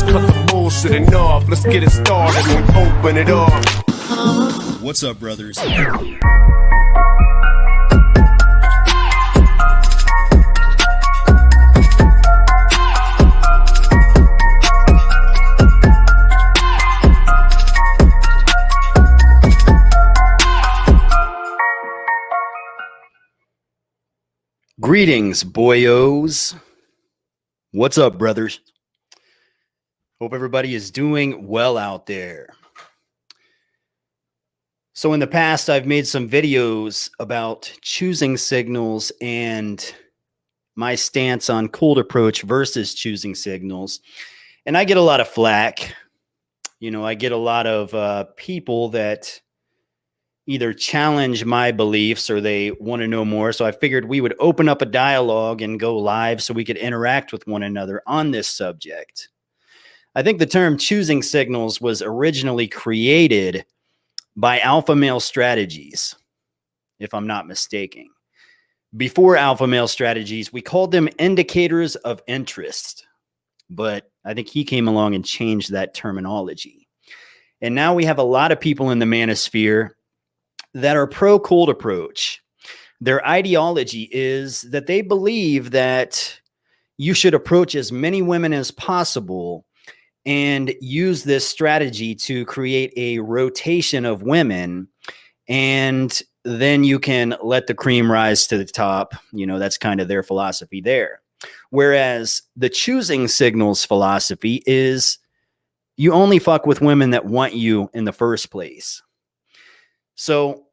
Let's cut the bullshitting off. Let's get it started and open it up. What's up, brothers? Greetings, boyos. What's up, brothers? Hope everybody is doing well out there. So in the past, I've made some videos about choosing signals and my stance on cold approach versus choosing signals. And I get a lot of flack. You know, I get a lot of people that either challenge my beliefs or they want to know more. So I figured we would open up a dialogue and go live so we could interact with one another on this subject. I think the term choosing signals was originally created by alpha male strategies, if I'm not mistaken. Before alpha male strategies, we called them indicators of interest, but I think he came along and changed that terminology. And now we have a lot of people in the manosphere that are pro cold approach. Their ideology is that they believe that you should approach as many women as possible and use this strategy to create a rotation of women. And then you can let the cream rise to the top. You know, that's kind of their philosophy there. Whereas the choosing signals philosophy is you only fuck with women that want you in the first place. So,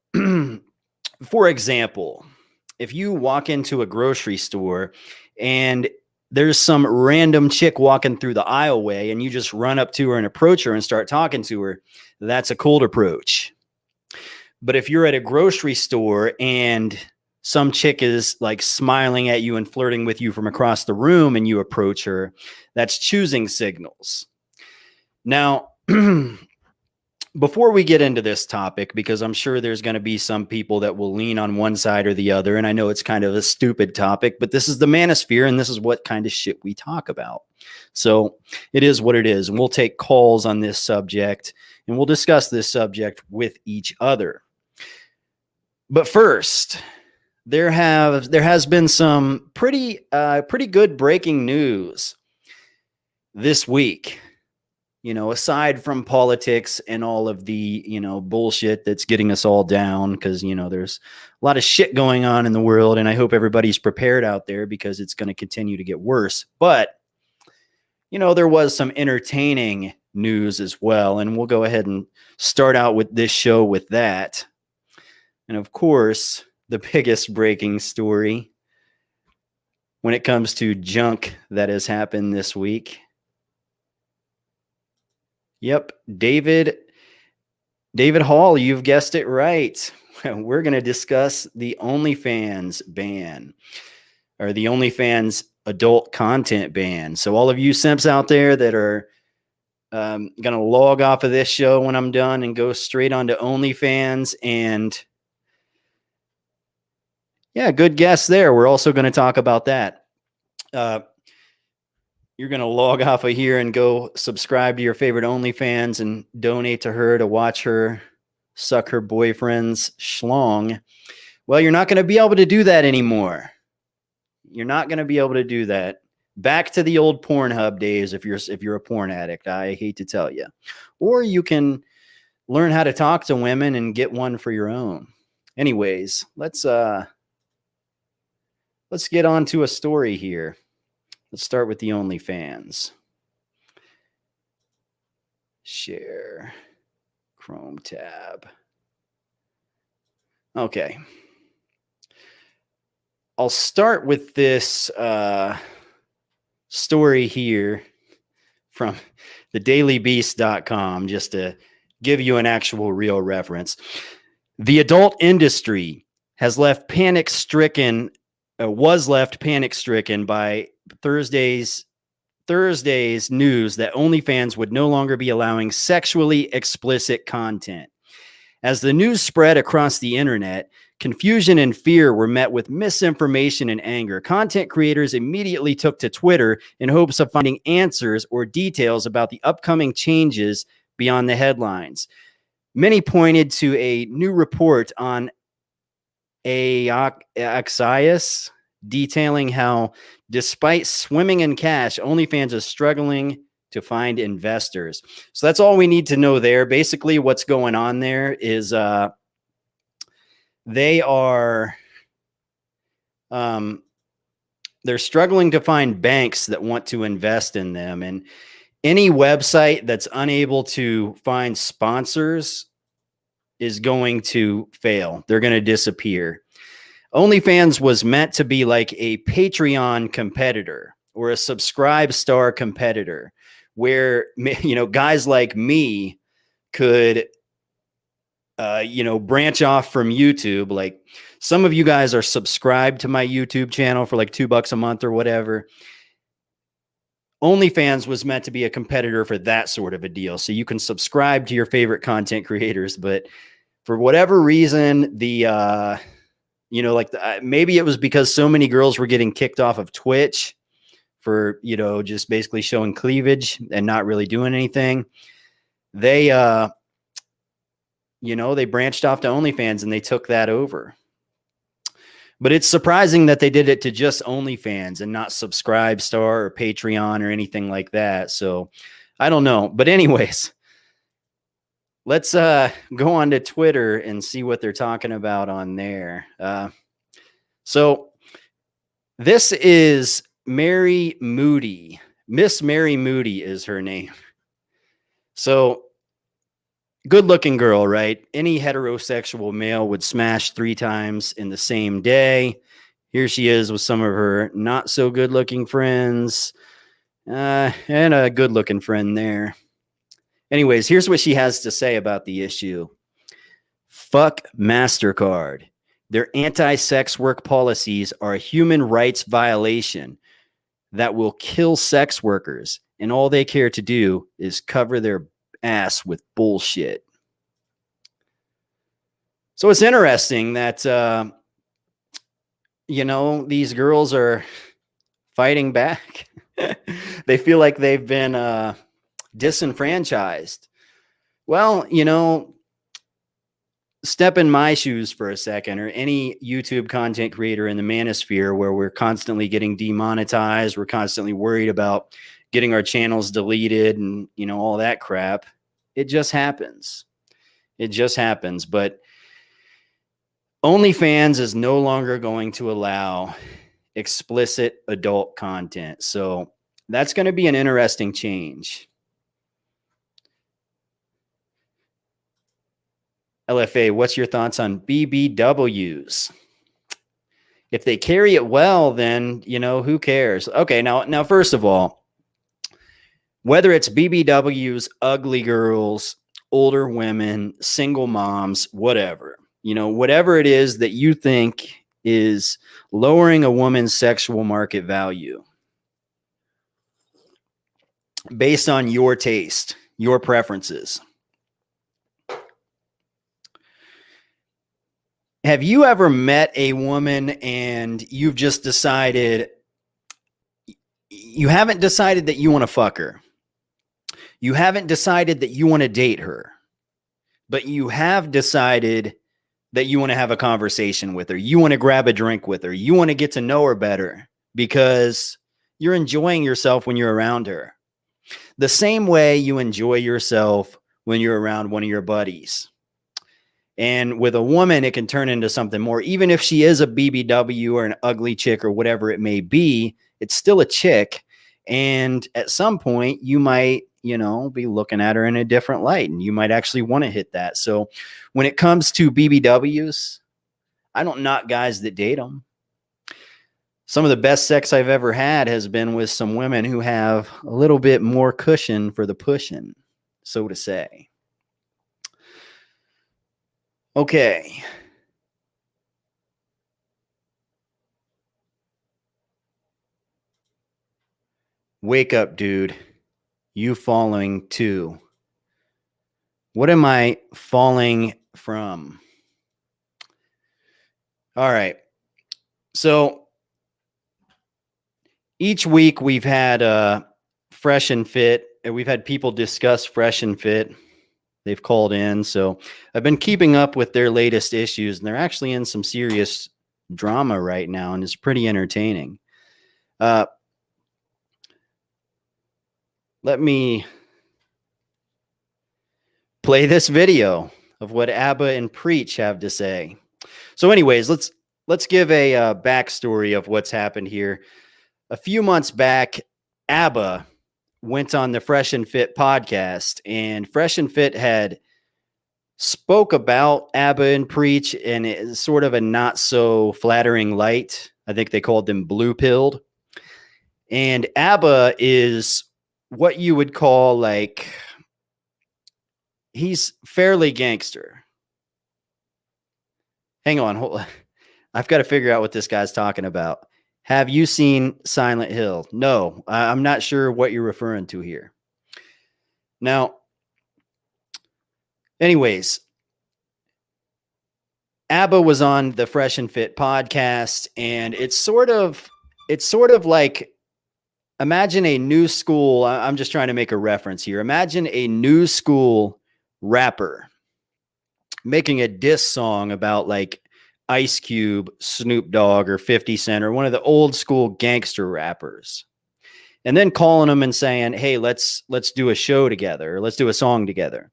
for example, if you walk into a grocery store and there's some random chick walking through the aisleway and you just run up to her and approach her and start talking to her, that's a cold approach. But if you're at a grocery store and some chick is like smiling at you and flirting with you from across the room and you approach her, that's choosing signals. Now, before we get into this topic, because I'm sure there's going to be some people that will lean on one side or the other, and I know it's kind of a stupid topic, but this is the manosphere, and this is what kind of shit we talk about. So it is what it is, and we'll take calls on this subject, and we'll discuss this subject with each other. But first, there has been some pretty good breaking news this week. You know, aside from politics and all of the, you know, bullshit that's getting us all down, because, you know, there's a lot of shit going on in the world, and I hope everybody's prepared out there because it's going to continue to get worse. But, you know, there was some entertaining news as well, and we'll go ahead and start out with this show with that. And of course, the biggest breaking story when it comes to junk that has happened this week. Yep, David Hall, you've guessed it right. We're going to discuss the OnlyFans ban, or the OnlyFans adult content ban. So all of you simps out there that are going to log off of this show when I'm done and go straight onto OnlyFans, and yeah, good guess there. We're also going to talk about that. You're going to log off of here and go subscribe to your favorite OnlyFans and donate to her to watch her suck her boyfriend's schlong. Well, you're not going to be able to do that anymore. You're not going to be able to do that. Back to the old Pornhub days if you're a porn addict, I hate to tell you. Or you can learn how to talk to women and get one for your own. Anyways, let's get on to a story here. Let's start with the OnlyFans. Share. Chrome tab. Okay. I'll start with this story here from thedailybeast.com just to give you an actual real reference. The adult industry was left panic-stricken by Thursday's news that OnlyFans would no longer be allowing sexually explicit content. As the news spread across the internet, Confusion and fear were met with misinformation and anger. Content creators immediately took to Twitter in hopes of finding answers or details about the upcoming changes beyond the headlines. Many pointed to a new report on Axios detailing how, despite swimming in cash, OnlyFans is struggling to find investors. So that's all we need to know there. Basically, what's going on there is they are they're struggling to find banks that want to invest in them, and any website that's unable to find sponsors is going to fail. They're going to disappear. OnlyFans was meant to be like a Patreon competitor or a Subscribe Star competitor, where, you know, guys like me could branch off from YouTube. Like, some of you guys are subscribed to my YouTube channel for like $2 a month or whatever. OnlyFans was meant to be a competitor for that sort of a deal. So you can subscribe to your favorite content creators, but for whatever reason, maybe it was because so many girls were getting kicked off of Twitch for, just basically showing cleavage and not really doing anything. They branched off to OnlyFans and they took that over. But it's surprising that they did it to just OnlyFans and not Subscribe Star or Patreon or anything like that. So I don't know. But anyways, let's go on to Twitter and see what they're talking about on there. So this is Mary Moody. Miss Mary Moody is her name. So, good looking girl, right? Any heterosexual male would smash 3 times in the same day. Here she is with some of her not so good looking friends, and a good looking friend there. Anyways, here's what she has to say about the issue. Fuck MasterCard. Their anti-sex work policies are a human rights violation that will kill sex workers, and all they care to do is cover their ass with bullshit. So it's interesting that these girls are fighting back. They feel like they've been disenfranchised. Well, step in my shoes for a second, or any YouTube content creator in the manosphere, where we're constantly getting demonetized, we're constantly worried about getting our channels deleted and, all that crap. It just happens. It just happens. But OnlyFans is no longer going to allow explicit adult content. So that's going to be an interesting change. LFA, what's your thoughts on BBWs? If they carry it well, then, who cares? Okay, now, first of all, whether it's BBWs, ugly girls, older women, single moms, whatever, whatever it is that you think is lowering a woman's sexual market value based on your taste, your preferences. Have you ever met a woman and you've just decided, you haven't decided that you want to fuck her? You haven't decided that you want to date her, but you have decided that you want to have a conversation with her. You want to grab a drink with her. You want to get to know her better because you're enjoying yourself when you're around her. The same way you enjoy yourself when you're around one of your buddies. And with a woman, it can turn into something more. Even if she is a BBW or an ugly chick or whatever it may be, it's still a chick. And at some point, you might, be looking at her in a different light, and you might actually want to hit that. So when it comes to BBWs, I don't knock guys that date them. Some of the best sex I've ever had has been with some women who have a little bit more cushion for the pushing, so to say. Okay. Wake up, dude. You falling too. What am I falling from? All right. So each week we've had Fresh and Fit, and we've had people discuss Fresh and Fit. They've called in. So I've been keeping up with their latest issues, and they're actually in some serious drama right now, and it's pretty entertaining. Let me play this video of what ABBA and Preach have to say. So anyways, let's give a backstory of what's happened here. A few months back, ABBA went on the Fresh and Fit podcast, and Fresh and Fit had spoke about ABBA and Preach in sort of a not so flattering light. I think they called them blue-pilled. And ABBA is what you would call like, he's fairly gangster. Hang on, hold on. I've got to figure out what this guy's talking about. Have you seen Silent Hill? No, I'm not sure what you're referring to here. Now, anyways, ABBA was on the Fresh and Fit podcast, and it's sort of like, imagine a new school. I'm just trying to make a reference here. Imagine a new school rapper making a diss song about like Ice Cube, Snoop Dogg, or 50 Cent, or one of the old school gangster rappers, and then calling them and saying, hey, let's do a show together, or let's do a song together.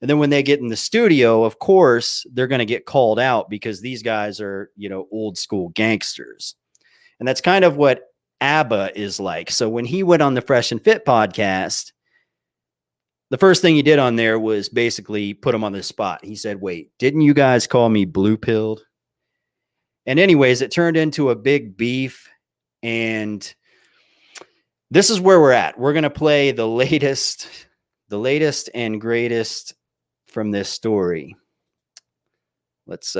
And then when they get in the studio, of course, they're going to get called out because these guys are, old school gangsters. And that's kind of what ABBA is like. So when he went on the Fresh and Fit podcast, the first thing he did on there was basically put him on the spot. He said, wait, didn't you guys call me blue-pilled? And anyways, it turned into a big beef. And this is where we're at. We're going to play the latest and greatest from this story. Let's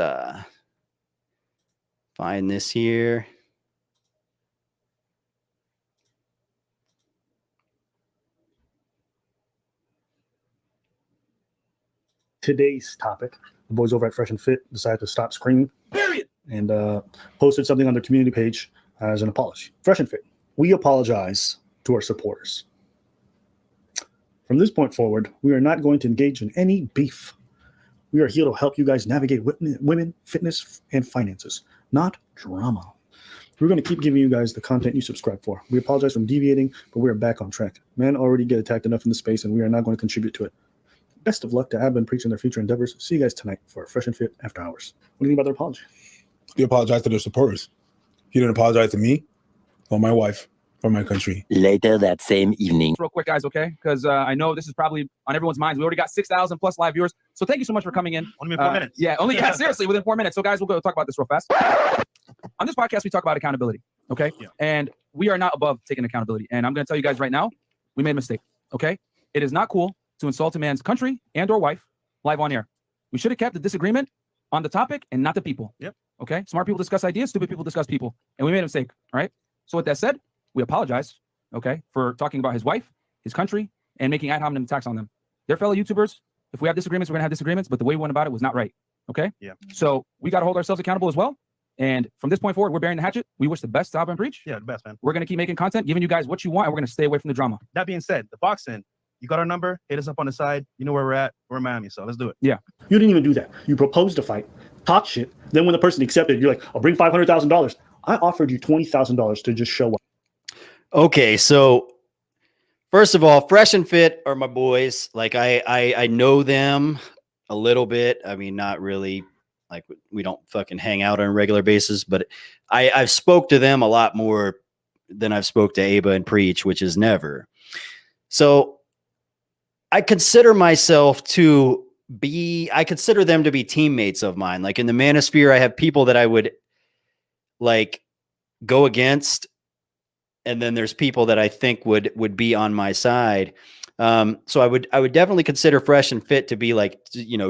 find this here. Today's topic, the boys over at Fresh and Fit decided to stop screaming. Period. And posted something on their community page as an apology. Fresh and Fit, we apologize to our supporters. From this point forward, we are not going to engage in any beef. We are here to help you guys navigate women, fitness, and finances, not drama. We're going to keep giving you guys the content you subscribe for. We apologize for deviating, but we are back on track. Men already get attacked enough in the space, and we are not going to contribute to it. Best of luck to ABBA and Preach in their future endeavors. See you guys tonight for Fresh and Fit After Hours. What do you think about their apology? They apologize to their supporters. He didn't apologize to me or my wife or my country. Later that same evening. Real quick, guys, okay? Because I know this is probably on everyone's minds. We already got 6,000 plus live viewers. So thank you so much for coming in. Only 4 minutes. Yeah, seriously, within 4 minutes. So guys, we'll go talk about this real fast. On this podcast, we talk about accountability, okay? Yeah. And we are not above taking accountability. And I'm going to tell you guys right now, we made a mistake, okay? It is not cool to insult a man's country and or wife live on air. We should have kept the disagreement on the topic and not the people. Yep. Okay? Smart people discuss ideas, stupid people discuss people. And we made a mistake, all right? So with that said, we apologize, okay, for talking about his wife, his country, and making ad hominem attacks on them. They're fellow YouTubers. If we have disagreements, we're going to have disagreements, but the way we went about it was not right, okay? Yeah. So we got to hold ourselves accountable as well. And from this point forward, we're bearing the hatchet. We wish the best to ABBA and Preach. Yeah, the best, man. We're going to keep making content, giving you guys what you want, and we're going to stay away from the drama. That being said, the boxing, you got our number, hit us up on the side. You know where we're at. We're in Miami, so let's do it. Yeah. You didn't even do that. You proposed a fight, talk shit. Then when the person accepted, you're like, I'll bring $500,000. I offered you $20,000 to just show up. Okay, so first of all, Fresh and Fit are my boys. Like I know them a little bit. I mean, not really. Like we don't fucking hang out on a regular basis, but I've spoke to them a lot more than I've spoke to ABBA and Preach, which is never. So I consider myself to be, I consider them to be teammates of mine. Like in the manosphere, I have people that I would like go against. And then there's people that I think would be on my side. So I would definitely consider Fresh and Fit to be like,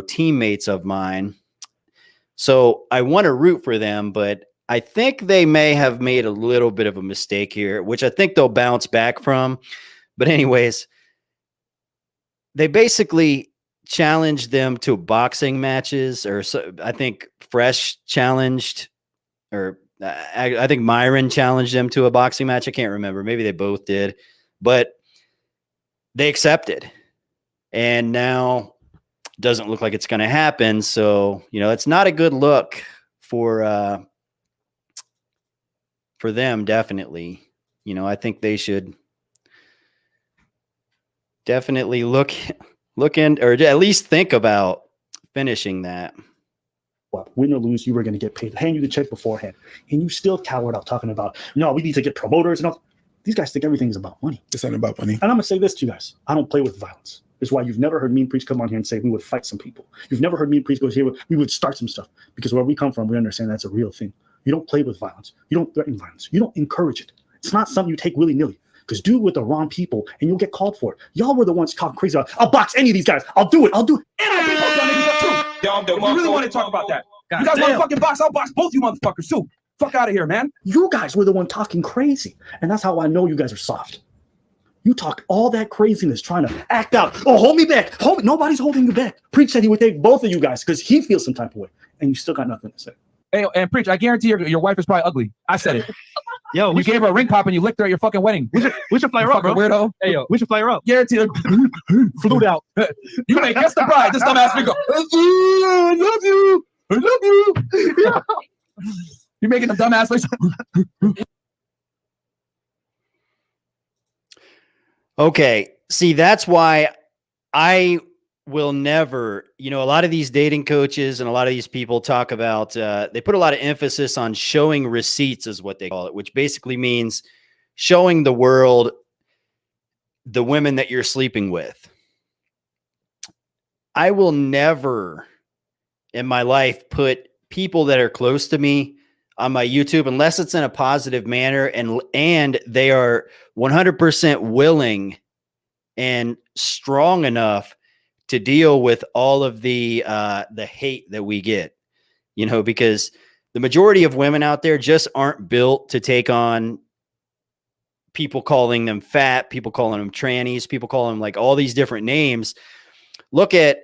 teammates of mine. So I want to root for them, but I think they may have made a little bit of a mistake here, which I think they'll bounce back from. But anyways, they basically challenged them to boxing matches, or so I think Fresh challenged or I think Myron challenged him to a boxing match. I can't remember. Maybe they both did, but they accepted. And now it doesn't look like it's going to happen. So, it's not a good look for them, definitely. I think they should definitely look in, or at least think about finishing that. Well, win or lose, you were going to get paid. Hand you the check beforehand, and you still cowered out talking about, no, we need to get promoters and all. These guys think everything's about money. It's not about money. And I'm going to say this to you guys. I don't play with violence. That's why you've never heard me and Preach come on here and say we would fight some people. You've never heard me and Preach go here, we would start some stuff. Because where we come from, we understand that's a real thing. You don't play with violence. You don't threaten violence. You don't encourage it. It's not something you take willy-nilly. Because do it with the wrong people, and you'll get called for it. Y'all were the ones talking crazy about, I'll box any of these guys. I'll do it. And I'll beat both y'all niggas up too. If you really want to talk about that, you guys want to fucking box? I'll box both you motherfuckers too. Fuck out of here, man. You guys were the one talking crazy. And that's how I know you guys are soft. You talked all that craziness trying to act out. Oh, hold me back. Nobody's holding you back. Preach said he would take both of you guys because he feels some type of way. And you still got nothing to say. Hey, and Preach, I guarantee your wife is probably ugly. I said it. Yo, You gave her a ring pop and you licked her at your fucking wedding. we should fly her up, bro. Weirdo. Hey, yo, we should fly her up. Guarantee her. Flew out. You may guess the bride. This dumbass nigga. I love you. I love you. Yeah. You're making them dumbass face. Okay. See, that's why I will never, a lot of these dating coaches and a lot of these people talk about, they put a lot of emphasis on showing receipts is what they call it, which basically means showing the world the women that you're sleeping with. I will never in my life put people that are close to me on my YouTube unless it's in a positive manner and they are 100% willing and strong enough to deal with all of the hate that we get, because the majority of women out there just aren't built to take on people calling them fat, people calling them trannies, people calling them like all these different names. Look at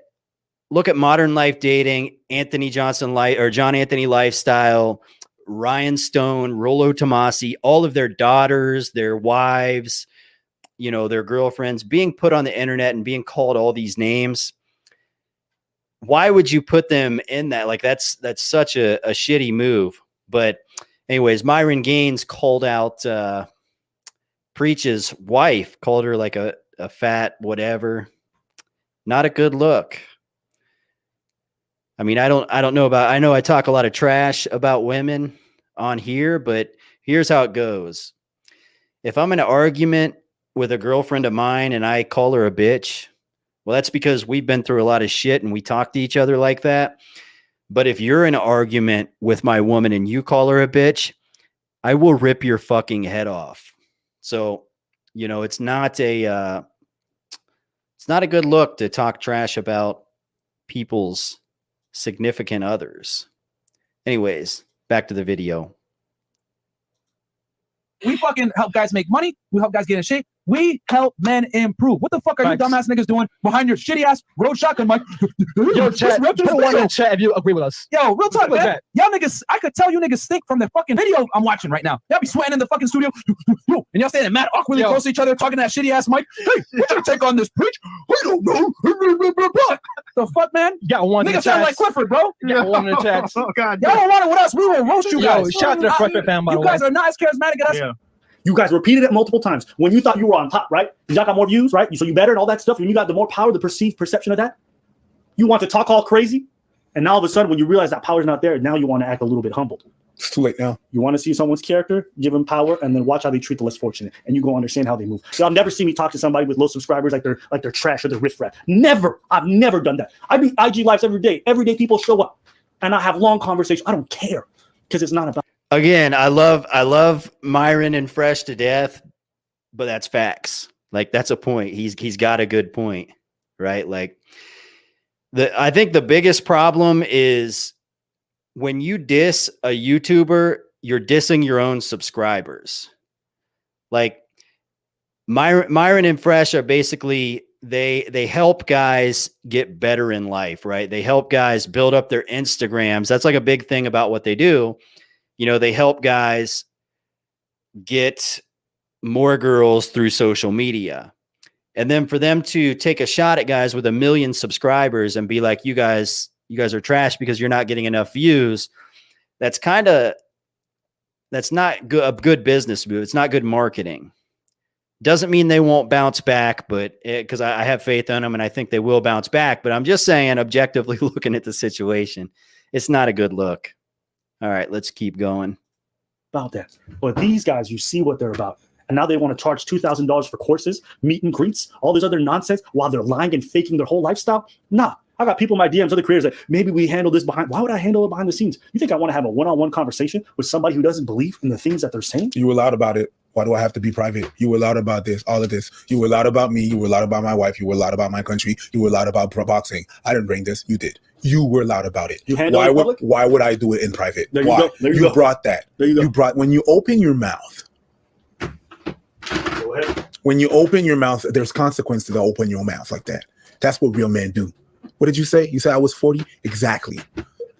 Modern Life Dating, Anthony Johnson or John Anthony Lifestyle, Ryan Stone, Rollo Tomasi, all of their daughters, their wives, their girlfriends being put on the internet and being called all these names. Why would you put them in that? Like that's such a shitty move. But anyways, Myron Gaines called out Preach's wife, called her like a fat whatever. Not a good look. I mean, I know I talk a lot of trash about women on here, but here's how it goes. If I'm in an argument with a girlfriend of mine and I call her a bitch, well, that's because we've been through a lot of shit and we talk to each other like that. But if you're in an argument with my woman and you call her a bitch, I will rip your fucking head off. So, it's not a good look to talk trash about people's significant others. Anyways, back to the video. We fucking help guys make money. We help guys get in shape. We help men improve. What the fuck are you dumbass niggas doing behind your shitty ass road shotgun mic? Yo, chat, put one in chat if you agree with us. Yo, real talk, man. Y'all niggas, I could tell you niggas stink from the fucking video I'm watching right now. Y'all be sweating in the fucking studio. And y'all standing mad awkwardly close to each other, talking that shitty ass mic. Hey, what you take on this Preach? I don't know. The fuck, man? You got one in the Niggas sound chat. like Clifford, bro. You got one in the chat. Oh, God. Y'all don't want it with us. We will roast you guys. Yo, shout out to the Fresh fan, by the You way. guys are not as charismatic as us. Yeah. You guys repeated it multiple times. When you thought you were on top, right? Y'all got more views, right? So you better and all that stuff. And you got the more power, the perceived perception of that. You want to talk all crazy. And now all of a sudden, when you realize that power's not there, now you want to act a little bit humbled. It's too late now. You want to see someone's character, give them power, and then watch how they treat the less fortunate. And you go understand how they move. Y'all never see me talk to somebody with low subscribers like they're trash or they're riffraff. Never. I've never done that. I do IG lives every day. Every day people show up. And I have long conversations. I don't care. Because it's not about. Again, I love Myron and Fresh to death, but that's facts. Like that's a point. He's got a good point, right? Like I think the biggest problem is when you diss a YouTuber, you're dissing your own subscribers. Like Myron and Fresh are basically they help guys get better in life, right? They help guys build up their Instagrams. That's like a big thing about what they do. They help guys get more girls through social media. And then for them to take a shot at guys with 1 million subscribers and be like, you guys are trash because you're not getting enough views. That's not a good business move. It's not good marketing. Doesn't mean they won't bounce back, but because I have faith in them and I think they will bounce back. But I'm just saying, objectively looking at the situation, it's not a good look. All right, let's keep going. About that. But these guys, you see what they're about. And now they want to charge $2,000 for courses, meet and greets, all this other nonsense while they're lying and faking their whole lifestyle. Nah, I got people in my DMs, other creators that maybe we handle this behind. Why would I handle it behind the scenes? You think I want to have a one-on-one conversation with somebody who doesn't believe in the things that they're saying? You were loud about it. Why do I have to be private? You were loud about this, all of this. You were loud about me. You were loud about my wife. You were loud about my country. You were loud about boxing. I didn't bring this. You did. You were loud about it. You handle it in public? Why would I do it in private? There Why? You go. There you go. Brought that. There you go. When you open your mouth. Go ahead. When you open your mouth, there's consequence to open your mouth like that. That's what real men do. What did you say? You said I was 40? Exactly.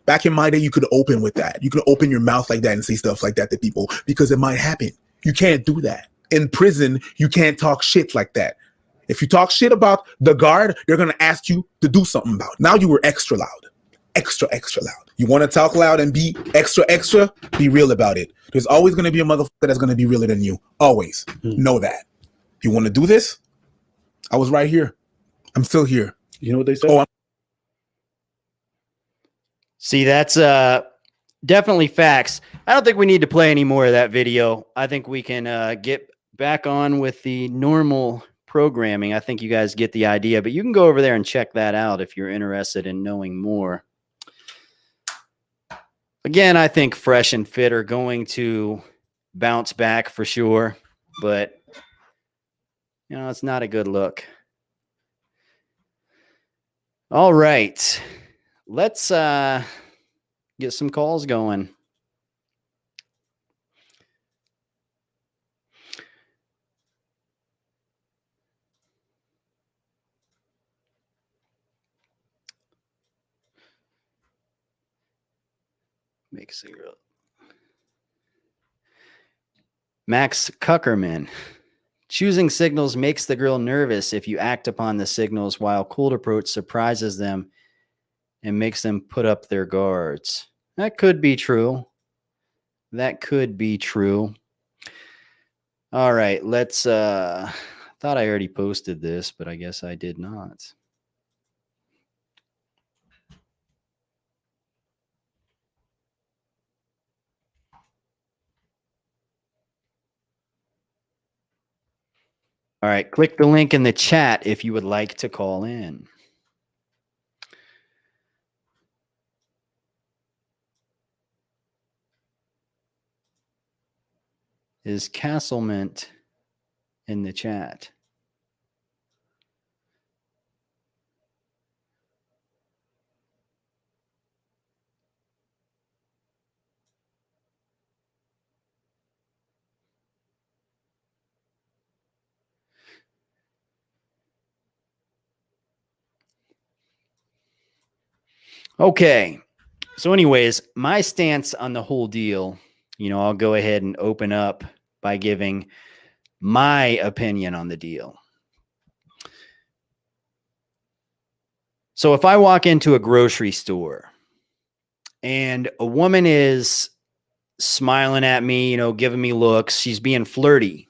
Back in my day, you could open with that. You could open your mouth like that and say stuff like that to people because it might happen. You can't do that. In prison, you can't talk shit like that. If you talk shit about the guard, they're going to ask you to do something about it. Now you were extra loud. Extra loud. You want to talk loud and be extra? Be real about it. There's always going to be a motherfucker that's going to be realer than you. Always. Know that. You want to do this? I was right here. I'm still here. You know what they say? See, that's definitely facts. I don't think we need to play any more of that video. I think we can get back on with the normal programming. I think you guys get the idea, but you can go over there and check that out if you're interested in knowing more. Again, I think Fresh and Fit are going to bounce back for sure, but it's not a good look. All right. Let's get some calls going. Make a cigarette. Max Kuckerman. Choosing signals makes the girl nervous if you act upon the signals, while cold approach surprises them and makes them put up their guards. That could be true. That could be true. All right, let's I thought I already posted this, but I guess I did not. All right, click the link in the chat if you would like to call in. Is Castlemint in the chat? Okay. So anyways, my stance on the whole deal, I'll go ahead and open up by giving my opinion on the deal. So if I walk into a grocery store and a woman is smiling at me, giving me looks, she's being flirty,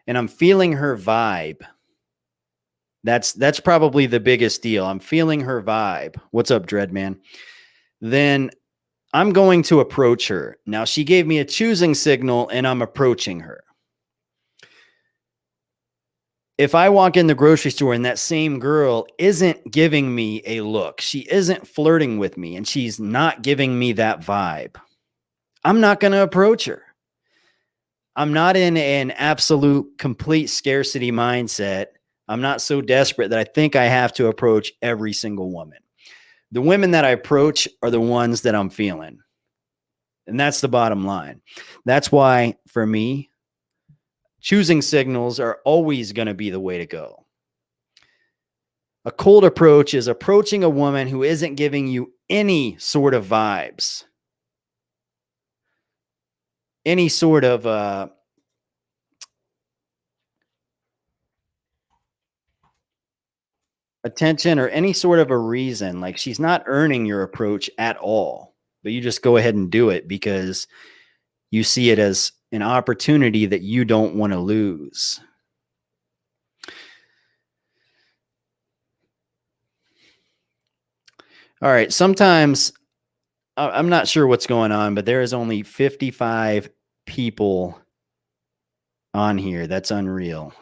and I'm feeling her vibe. That's probably the biggest deal. I'm feeling her vibe. What's up, Dreadman? Then I'm going to approach her. Now, she gave me a choosing signal, and I'm approaching her. If I walk in the grocery store and that same girl isn't giving me a look, she isn't flirting with me, and she's not giving me that vibe, I'm not going to approach her. I'm not in an absolute complete scarcity mindset. I'm not so desperate that I think I have to approach every single woman. The women that I approach are the ones that I'm feeling. And that's the bottom line. That's why, for me, choosing signals are always going to be the way to go. A cold approach is approaching a woman who isn't giving you any sort of vibes. any sort of attention or any sort of a reason. Like she's not earning your approach at all, but you just go ahead and do it because you see it as an opportunity that you don't want to lose. All right. Sometimes I'm not sure what's going on, but there is only 55 people on here. That's unreal.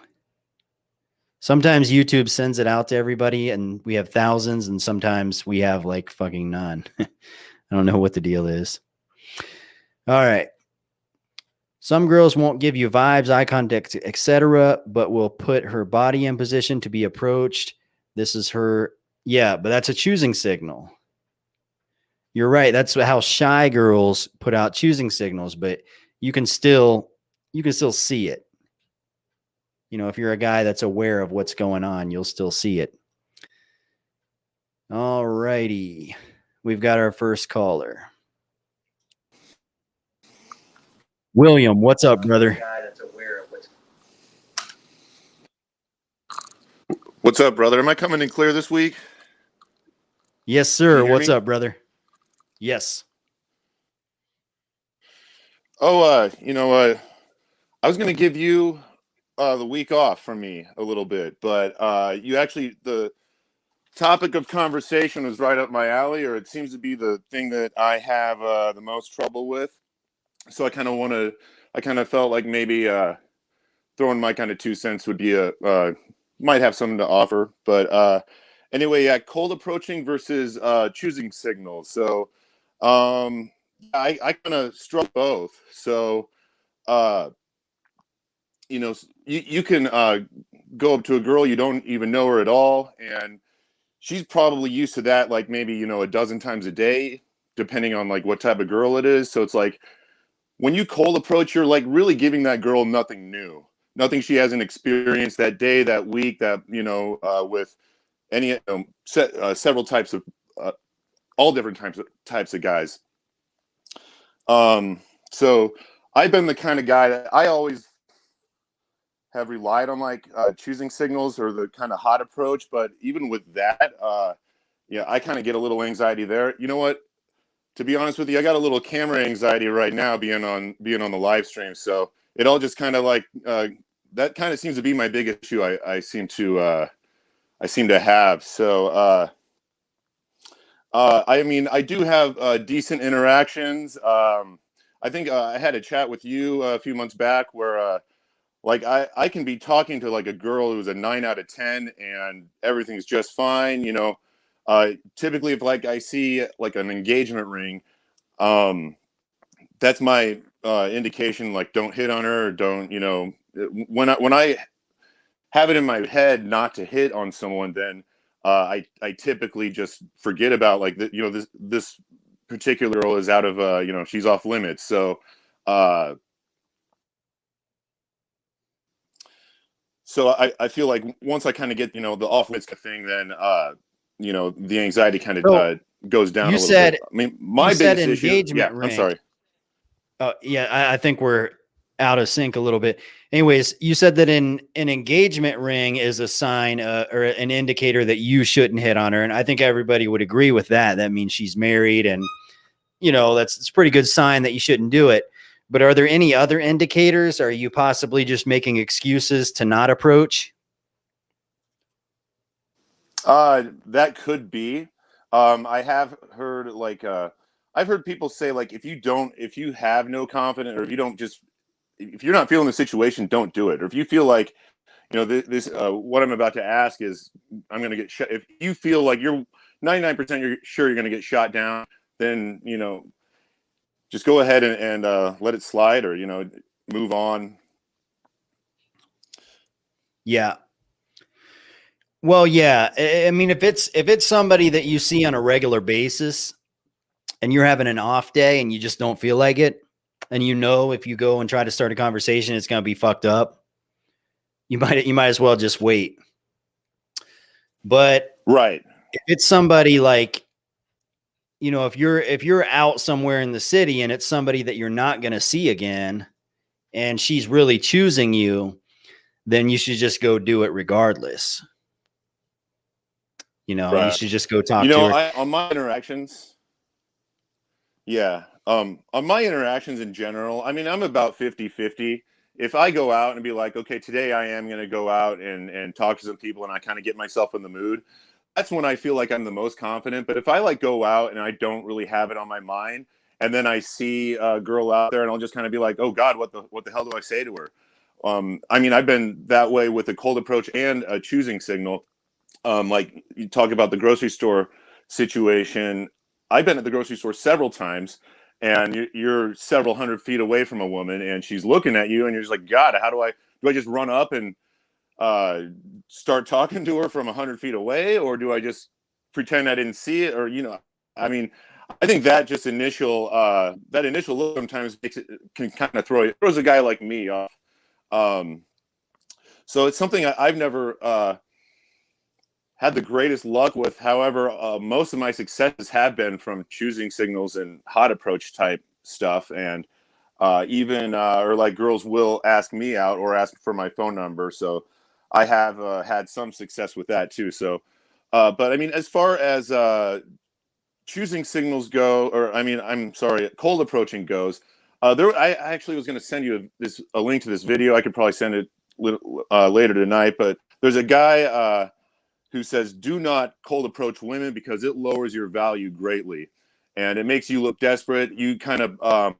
Sometimes YouTube sends it out to everybody and we have thousands, and sometimes we have like fucking none. I don't know what the deal is. All right. Some girls won't give you vibes, eye contact, etc., but will put her body in position to be approached. This is her. Yeah, but that's a choosing signal. You're right. That's how shy girls put out choosing signals, but you can still see it. You know, if you're a guy that's aware of what's going on, you'll still see it. All righty. We've got our first caller. William, what's up, brother? What's up, brother? Am I coming in clear this week? Yes, sir. What's me? up, brother? Yes. Oh, I was going to give you the week off from me a little bit, but the topic of conversation was right up my alley, or it seems to be the thing that I have the most trouble with. So I kind of felt like maybe throwing my kind of 2 cents would be might have something to offer. But anyway, yeah, cold approaching versus choosing signals. So I kind of struck both. So you can go up to a girl, you don't even know her at all, and she's probably used to that, like maybe a dozen times a day, depending on like what type of girl it is. So it's like when you cold approach, you're like really giving that girl nothing new, nothing she hasn't experienced that day, that week, that with any several types of all different types of guys. So I've been the kind of guy that I always have relied on, like choosing signals or the kind of hot approach. But even with that, I kind of get a little anxiety there. You know what? To be honest with you, I got a little camera anxiety right now being on the live stream. So it all just kind of like that kind of seems to be my big issue. I seem to have. So I mean, I do have decent interactions. I think I had a chat with you a few months back where like I can be talking to like a girl who's a 9 out of 10 and everything's just fine. Typically if like I see like an engagement ring, that's my indication, like don't hit on her, or don't, when I have it in my head not to hit on someone, then I typically just forget about like this particular girl is out of she's off limits. So I feel like once I kind of get the off limits thing, then the anxiety kind of goes down a little bit. I mean, my biggest issue. Yeah, ring. I'm sorry. Yeah, I think we're out of sync a little bit. Anyways, you said that an engagement ring is a sign or an indicator that you shouldn't hit on her, and I think everybody would agree with that. That means she's married, and it's a pretty good sign that you shouldn't do it. But are there any other indicators? Are you possibly just making excuses to not approach? That could be. I have heard I've heard people say like if you have no confidence, or if you're not feeling the situation, don't do it. Or if you feel like this what I'm about to ask is I'm going to get shot. If you feel like you're 99% sure you're going to get shot down, then just go ahead and let it slide, or move on. Yeah. Well, yeah. I mean, if it's somebody that you see on a regular basis and you're having an off day and you just don't feel like it, and if you go and try to start a conversation, it's going to be fucked up, you might as well just wait. But right, if it's somebody like you know, if you're out somewhere in the city and it's somebody that you're not going to see again and she's really choosing you, then you should just go do it regardless. You know, you should just go talk to her. On my interactions, on my interactions in general, I mean, I'm about 50-50. If I go out and be like, okay, today I am going to go out and talk to some people and I kind of get myself in the mood, that's when I feel like I'm the most confident. But if I like go out and I don't really have it on my mind, and then I see a girl out there and I'll just kind of be like, oh God, what the hell do I say to her? I mean, I've been that way with a cold approach and a choosing signal. Like you talk about the grocery store situation. I've been at the grocery store several times, and you're several hundred feet away from a woman, and she's looking at you, and you're just like, God, do I just run up and start talking to her from 100 feet away, or do I just pretend I didn't see it? Or, I mean, I think that just initial look sometimes can kind of throws a guy like me off. So it's something I've never had the greatest luck with. However, most of my successes have been from choosing signals and hot approach type stuff. And even or like girls will ask me out or ask for my phone number. So I have had some success with that too. So, but I mean, as far as choosing signals go, or I mean, I'm sorry, cold approaching goes, I actually was going to send you a link to this video. I could probably send it later tonight, but there's a guy who says, do not cold approach women because it lowers your value greatly. And it makes you look desperate. You kind of,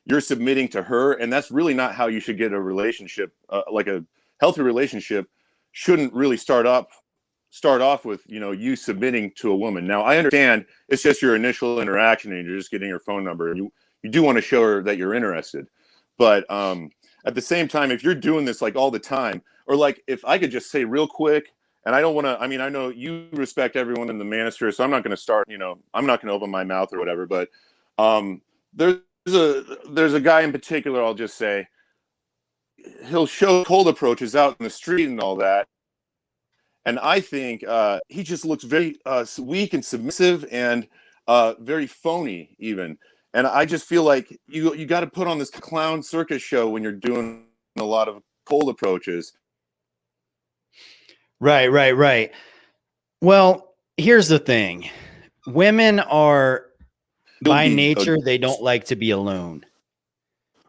you're submitting to her. And that's really not how you should get a relationship. Like a healthy relationship shouldn't really start off with, you submitting to a woman. Now, I understand it's just your initial interaction and you're just getting her phone number. And you do want to show her that you're interested. But at the same time, if you're doing this like all the time, or like if I could just say real quick, and I don't want to, I mean, I know you respect everyone in the manosphere, so I'm not going to start, I'm not going to open my mouth or whatever, but there's a guy in particular, I'll just say, he'll show cold approaches out in the street and all that. And I think he just looks very weak and submissive and very phony even. And I just feel like you got to put on this clown circus show when you're doing a lot of cold approaches. Right. Well, here's the thing. Women are, by nature, they don't like to be alone.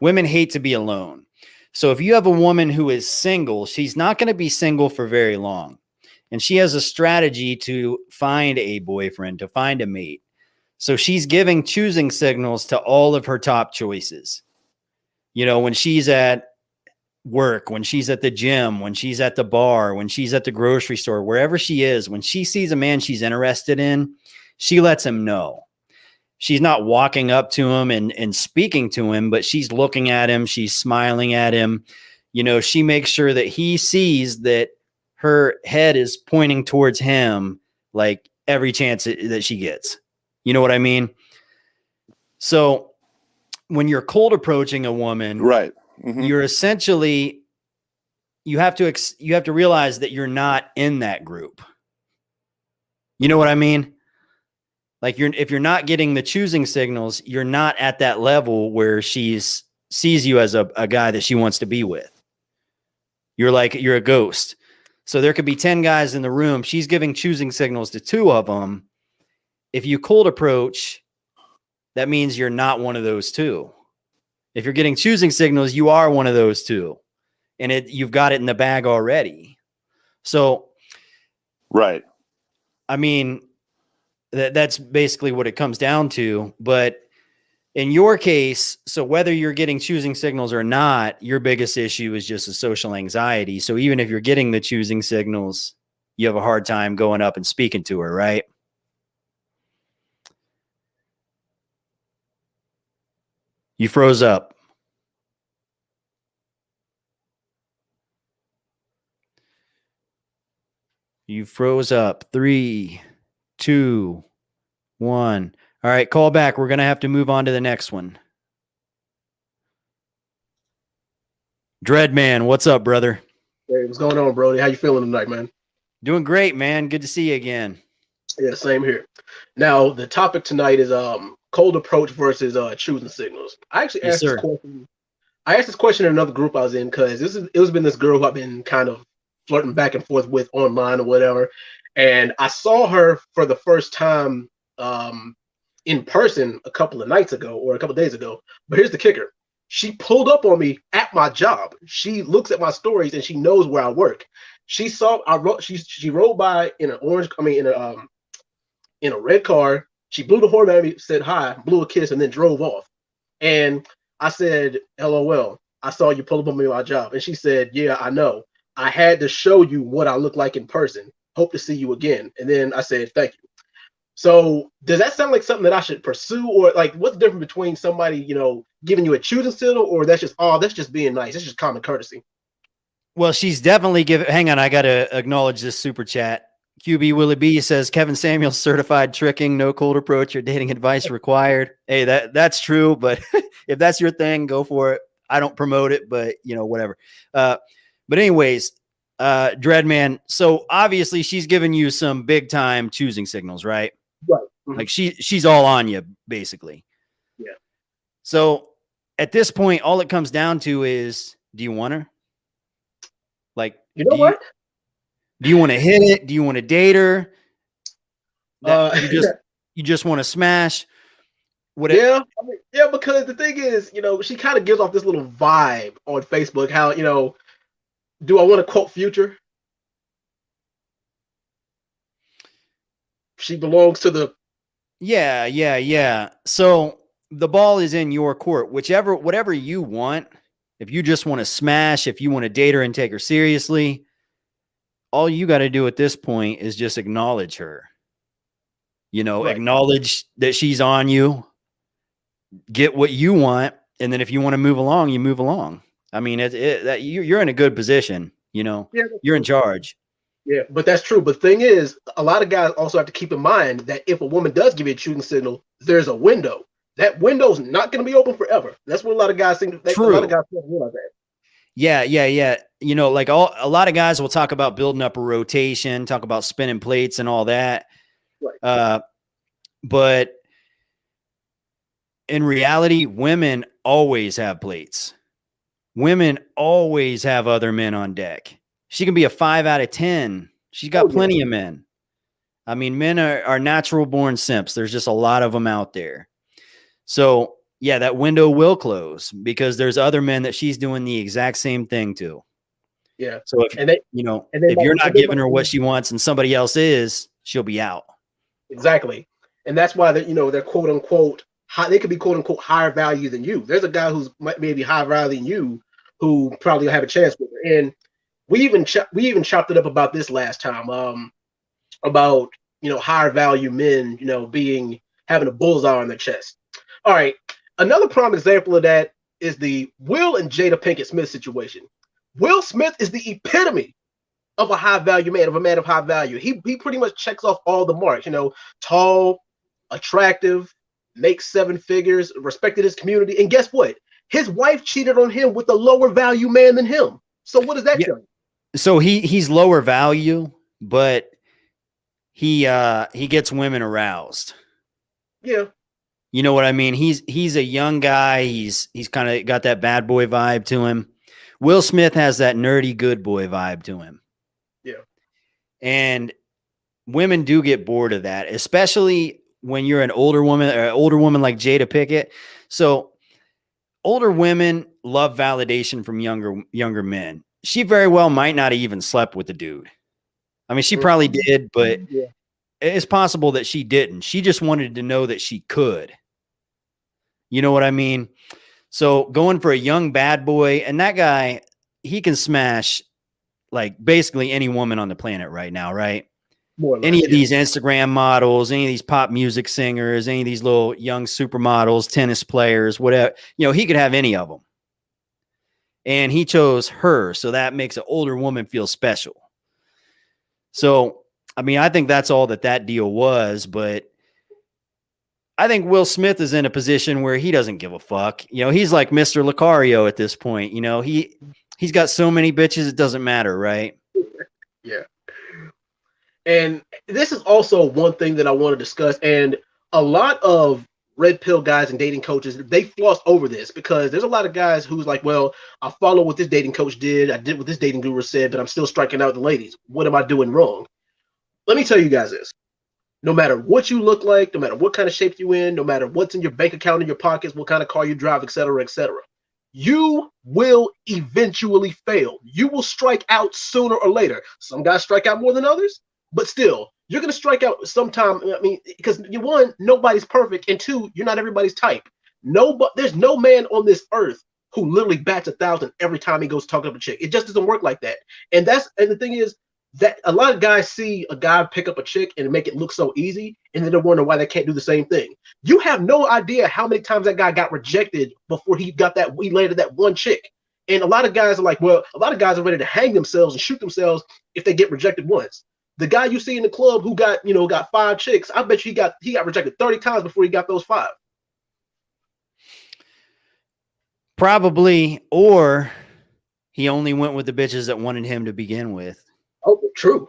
Women hate to be alone. So if you have a woman who is single, she's not going to be single for very long. And she has a strategy to find a boyfriend, to find a mate. So she's giving choosing signals to all of her top choices. When she's at work, when she's at the gym, when she's at the bar, when she's at the grocery store, wherever she is, when she sees a man she's interested in, she lets him know. She's not walking up to him and speaking to him, but she's looking at him. She's smiling at him. She makes sure that he sees that her head is pointing towards him like every chance that she gets. You know what I mean? So when you're cold approaching a woman, right. Mm-hmm. You're essentially, you have to realize that you're not in that group. You know what I mean? Like if you're not getting the choosing signals, you're not at that level where she sees you as a guy that she wants to be with. You're a ghost. So there could be 10 guys in the room. She's giving choosing signals to 2 of them. If you cold approach, that means you're not one of those 2. If you're getting choosing signals, you are one of those 2, and you've got it in the bag already. So, right. I mean, that's basically what it comes down to. But in your case, so whether you're getting choosing signals or not, your biggest issue is just a social anxiety. So even if you're getting the choosing signals, you have a hard time going up and speaking to her, right? You froze up. You froze up. 3, 2, 1. All right, call back. We're going to have to move on to the next one. Dreadman, what's up, brother? Hey, what's going on, Brody? How you feeling tonight, man? Doing great, man. Good to see you again. Yeah, same here. Now, the topic tonight is cold approach versus choosing signals. I actually Yes, asked this sir. question. I asked this question in another group I was in because it was been this girl who I've been kind of flirting back and forth with online or whatever, and I saw her for the first time in person a couple of nights ago or a couple of days ago. But here's the kicker: she pulled up on me at my job. She looks at my stories and she knows where I work. She saw I wrote she rode by in an orange. I mean in a red car. She blew the horn at me, said hi, blew a kiss, and then drove off. And I said, LOL, I saw you pull up on me at my job. And she said, yeah, I know. I had to show you what I look like in person. Hope to see you again. And then I said, thank you. So does that sound like something that I should pursue? Or like what's the difference between somebody, giving you a choosing signal, or that's just being nice. That's just common courtesy. Well, she's definitely giving. Hang on, I got to acknowledge this super chat. QB Willie B says Kevin Samuels certified tricking, no cold approach or dating advice required. Hey, that's true, but if that's your thing, go for it. I don't promote it, but whatever. But anyways, Dreadman. So obviously she's giving you some big time choosing signals, right? Right. Mm-hmm. Like she's all on you, basically. Yeah. So at this point, all it comes down to is, do you want her? Like, what? Do you want to hit it? Do you want to date her? You just want to smash? Yeah, because the thing is, she kind of gives off this little vibe on Facebook. How do I want to quote Future? She belongs to the. Yeah. So the ball is in your court. Whatever you want. If you just want to smash, if you want to date her and take her seriously, all you got to do at this point is just acknowledge her. Right. Acknowledge that she's on you, get what you want. And then if you want to move along, you move along. I mean, you're in a good position, you're in charge. Yeah, but that's true. But the thing is, a lot of guys also have to keep in mind that if a woman does give you a choosing signal, there's a window. That window's not going to be open forever. That's what a lot of guys think. True. A lot of guys don't realize that. Yeah. Like a lot of guys will talk about building up a rotation, talk about spinning plates and all that. Right. But in reality, women always have plates. Women always have other men on deck. She can be a 5 out of 10. She's got plenty of men. I mean, men are natural born simps. There's just a lot of them out there. So yeah, that window will close because there's other men that she's doing the exact same thing to. Yeah. So if if you're not giving her what she wants and somebody else is, she'll be out. Exactly. And that's why they're quote unquote they could be quote unquote higher value than you. There's a guy who's maybe higher value than you who probably have a chance with her. And we even chopped it up about this last time. About higher value men, having a bullseye on their chest. All right. Another prime example of that is the Will and Jada Pinkett Smith situation. Will Smith is the epitome of a high value man, of a man of high value. He pretty much checks off all the marks, tall, attractive, makes 7 figures, respected his community. And guess what? His wife cheated on him with a lower value man than him. So what does that tell you? So he's lower value, but he gets women aroused. Yeah. You know what I mean? He's a young guy. He's kind of got that bad boy vibe to him. Will Smith has that nerdy good boy vibe to him. Yeah. And women do get bored of that, especially when you're an older woman like Jada Pinkett. So older women love validation from younger men. She very well might not have even slept with the dude. I mean, she probably did, but it's possible that she didn't. She just wanted to know that she could. You know what I mean? So going for a young bad boy, and that guy, he can smash like basically any woman on the planet right now, right? Any of these Instagram models, any of these pop music singers, any of these little young supermodels, tennis players, whatever, he could have any of them. And he chose her. So that makes an older woman feel special. So, I mean, I think that's all that deal was, but I think Will Smith is in a position where he doesn't give a fuck. He's like Mr. Lucario at this point. He's got so many bitches, it doesn't matter, right? Yeah. And this is also one thing that I want to discuss. And a lot of red pill guys and dating coaches, they floss over this because there's a lot of guys who's like, well, I follow what this dating coach did. I did what this dating guru said, but I'm still striking out the ladies. What am I doing wrong? Let me tell you guys this. No matter what you look like, no matter what kind of shape you in, no matter what's in your bank account, in your pockets, what kind of car you drive, etc., etc., you will eventually fail. You will strike out sooner or later. Some guys strike out more than others, but still, you're going to strike out sometime. I mean, because one, nobody's perfect, and two, you're not everybody's type. There's no man on this earth who literally bats 1,000 every time he goes talking up a chick. It just doesn't work like that. And the thing is that a lot of guys see a guy pick up a chick and make it look so easy, and then they're wondering why they can't do the same thing. You have no idea how many times that guy got rejected before he landed that one chick. And a lot of guys are like, well, a lot of guys are ready to hang themselves and shoot themselves if they get rejected once. The guy you see in the club who got 5 chicks, I bet you he got rejected 30 times before he got those 5. Probably, or he only went with the bitches that wanted him to begin with. Oh, true.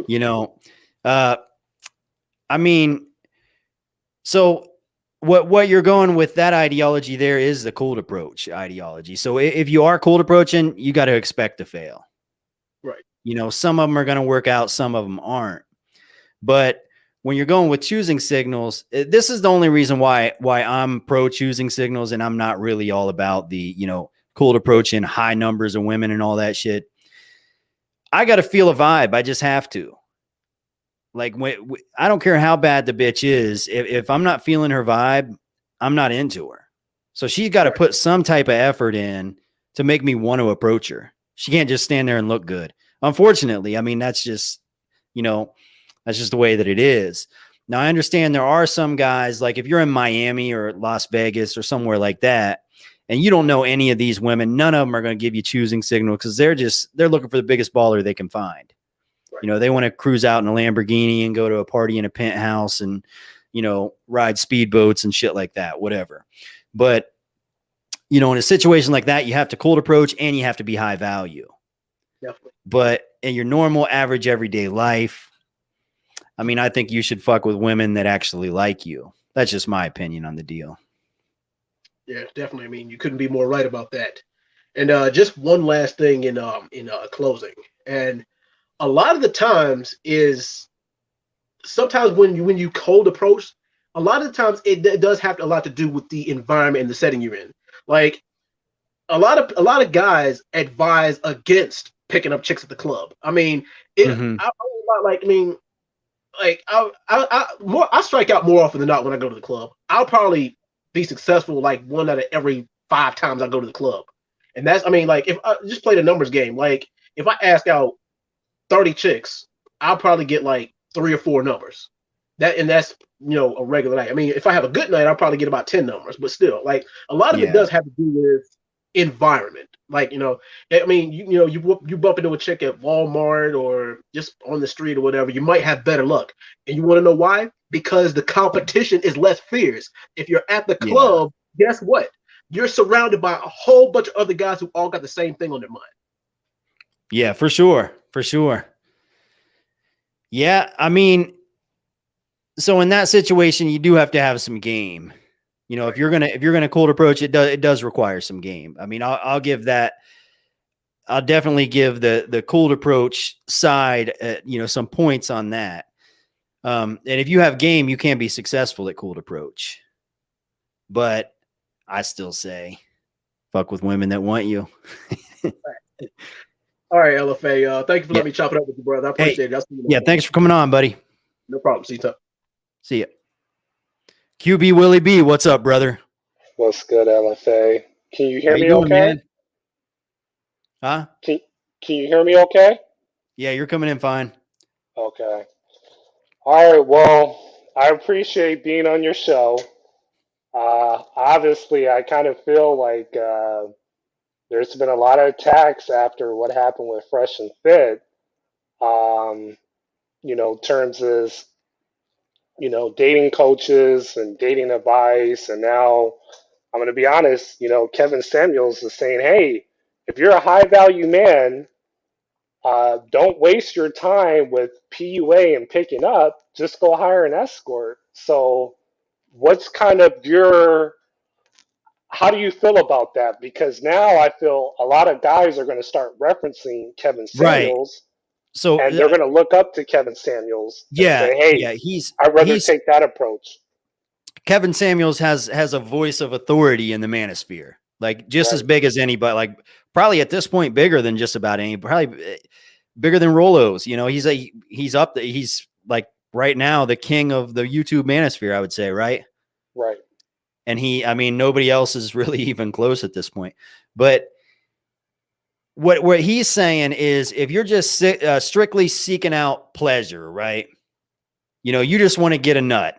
You know, I mean, so what you're going with that ideology there is the cold approach ideology. So if you are cold approaching, you got to expect to fail. Right. You know, some of them are going to work out, some of them aren't. But when you're going with choosing signals, this is the only reason why I'm pro choosing signals, and I'm not really all about the, cold approach in high numbers of women and all that shit. I got to feel a vibe. I just have to. Like, I don't care how bad the bitch is. If I'm not feeling her vibe, I'm not into her. So she's got to put some type of effort in to make me want to approach her. She can't just stand there and look good. Unfortunately, I mean, that's just the way that it is. Now, I understand there are some guys, like if you're in Miami or Las Vegas or somewhere like that, and you don't know any of these women, none of them are going to give you choosing signal because they're looking for the biggest baller they can find. Right. They want to cruise out in a Lamborghini and go to a party in a penthouse and, ride speedboats and shit like that, whatever. But, in a situation like that, you have to cold approach and you have to be high value. Definitely. But in your normal, average, everyday life, I mean, I think you should fuck with women that actually like you. That's just my opinion on the deal. Yeah, definitely. I mean, you couldn't be more right about that. And just one last thing in closing. And a lot of the times is sometimes when you cold approach, a lot of the times it does have a lot to do with the environment and the setting you're in. Like a lot of guys advise against picking up chicks at the club. I mean, I strike out more often than not when I go to the club. I'll probably be successful like 1 out of every 5 times I go to the club. And that's, I mean, like if I just play the numbers game, like if I ask out 30 chicks, I'll probably get like 3 or 4 numbers. That's a regular night. I mean, if I have a good night, I'll probably get about 10 numbers, but still, like a lot of it does have to do with environment. Like, I mean, you bump into a chick at Walmart or just on the street or whatever, you might have better luck. And you want to know why? Because the competition is less fierce. If you're at the club, guess what? You're surrounded by a whole bunch of other guys who all got the same thing on their mind. Yeah, for sure. For sure. Yeah, I mean, so in that situation, you do have to have some game. If you're gonna cold approach, it does require some game. I mean, I'll give that. I'll definitely give the cold approach side, some points on that. And if you have game, you can be successful at cold approach. But I still say, fuck with women that want you. All right, LFA. Thank you for letting me chop it up with you, brother. I appreciate it. Yeah, thanks for coming on, buddy. No problem. See you. See ya. QB Willie B, what's up, brother? What's good, LFA? Can you hear me doing, okay? Man? Huh? Can you hear me okay? Yeah, you're coming in fine. Okay. All right, well, I appreciate being on your show. Obviously, I kind of feel like there's been a lot of attacks after what happened with Fresh and Fit. Terms is, dating coaches and dating advice. And now I'm going to be honest, Kevin Samuels is saying, hey, if you're a high value man, Don't waste your time with PUA and picking up. Just go hire an escort. So, what's kind of your how do you feel about that? Because now I feel a lot of guys are going to start referencing Kevin Right. Samuels, So and they're going to look up to Kevin Samuels and yeah, say, "Hey, yeah, I'd rather he's take that approach." Kevin Samuels has a voice of authority in the manosphere, like just as Right, big as anybody. Like probably at this point bigger than just about any. Probably bigger than Rolos. You know, he's up. He's like right now the king of the YouTube manosphere. I would say, right? right, And I mean, nobody else is really even close at this point. But what he's saying is, if you're just strictly seeking out pleasure, right? You know, you just want to get a nut.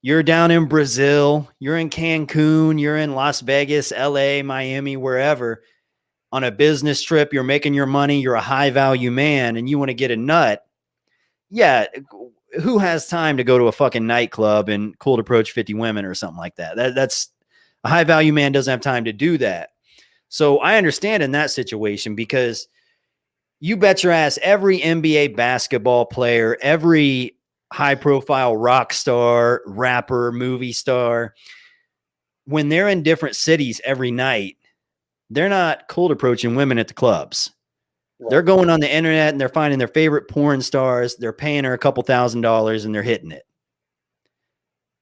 You're down in Brazil, you're in Cancun, you're in Las Vegas, LA, Miami, wherever on a business trip, you're making your money, you're a high value man, and you want to get a nut. Yeah. Who has time to go to a fucking nightclub and cold approach 50 women or something like that? That's a high value man doesn't have time to do that. So I understand in that situation, because you bet your ass every NBA basketball player, every high profile rock star, rapper, movie star, when they're in different cities every night, they're not cold approaching women at the clubs. right, They're going on the internet and they're finding their favorite porn stars. They're paying her a couple $1,000s and they're hitting it.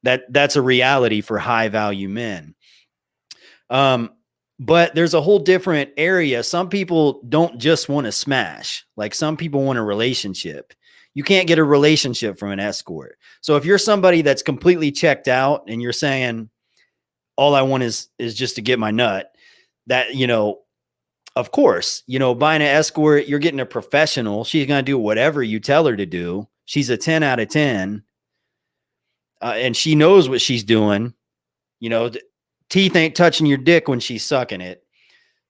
That's a reality for high value men. But there's a whole different area. Some people don't just want to smash. Like some people want a relationship. You can't get a relationship from an escort. So if you're somebody that's completely checked out and you're saying, all I want is just to get my nut, that, you know, of course, you know, buying an escort, you're getting a professional. She's going to do whatever you tell her to do. She's a 10 out of 10. And she knows what she's doing. You know, teeth ain't touching your dick when she's sucking it.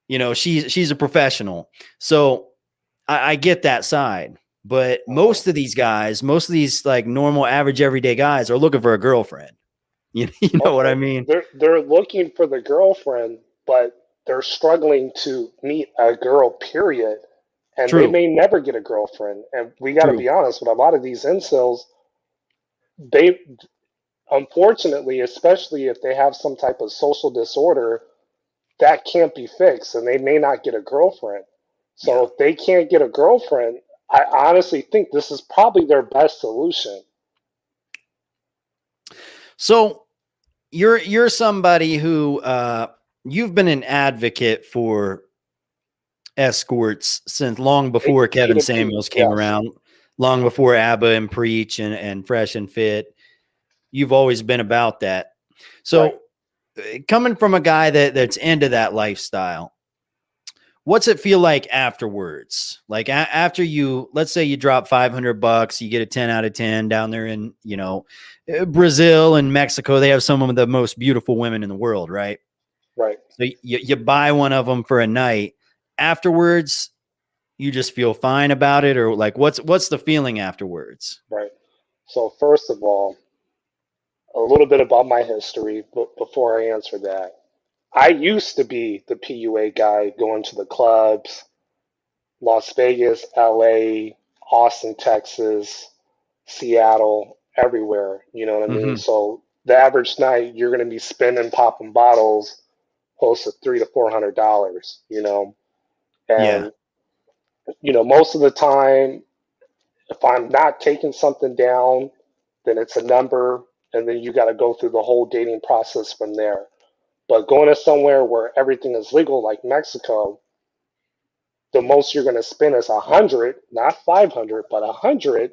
You know, she's a professional. So I get that side. But most of these guys, most of these like normal, average, everyday guys are looking for a girlfriend. You know what I mean? They're looking for the girlfriend, but they're struggling to meet a girl, period. And they True. may never get a girlfriend. And we got to True. be honest with a lot of these incels. They, unfortunately, especially if they have some type of social disorder, that can't be fixed, and they may not get a girlfriend. So if they can't get a girlfriend, I honestly think this is probably their best solution. So you're somebody who you've been an advocate for escorts since long before Kevin P2P, Samuels came yes. around, long before ABBA and Preach and Fresh and Fit. You've always been about that. So coming from a guy that's into that lifestyle, what's it feel like afterwards? Like after you, let's say you drop $500, you get a 10 out of 10 down there in, you know, Brazil and Mexico. They have some of the most beautiful women in the world, right? Right. So you buy one of them for a night. Afterwards, you just feel fine about it, or like what's the feeling afterwards? Right. So first of all, a little bit about my history, but before I answer that, I used to be the PUA guy going to the clubs, Las Vegas, LA, Austin, Texas, Seattle, everywhere. You know what I mean? Mm-hmm. So the average night you're going to be spending popping bottles close to $300 to $400. You know, Yeah. and most of the time, if I'm not taking something down, then it's a number, and then you got to go through the whole dating process from there. But going to somewhere where everything is legal, like Mexico, the most you're going to spend is 100, not 500, but 100.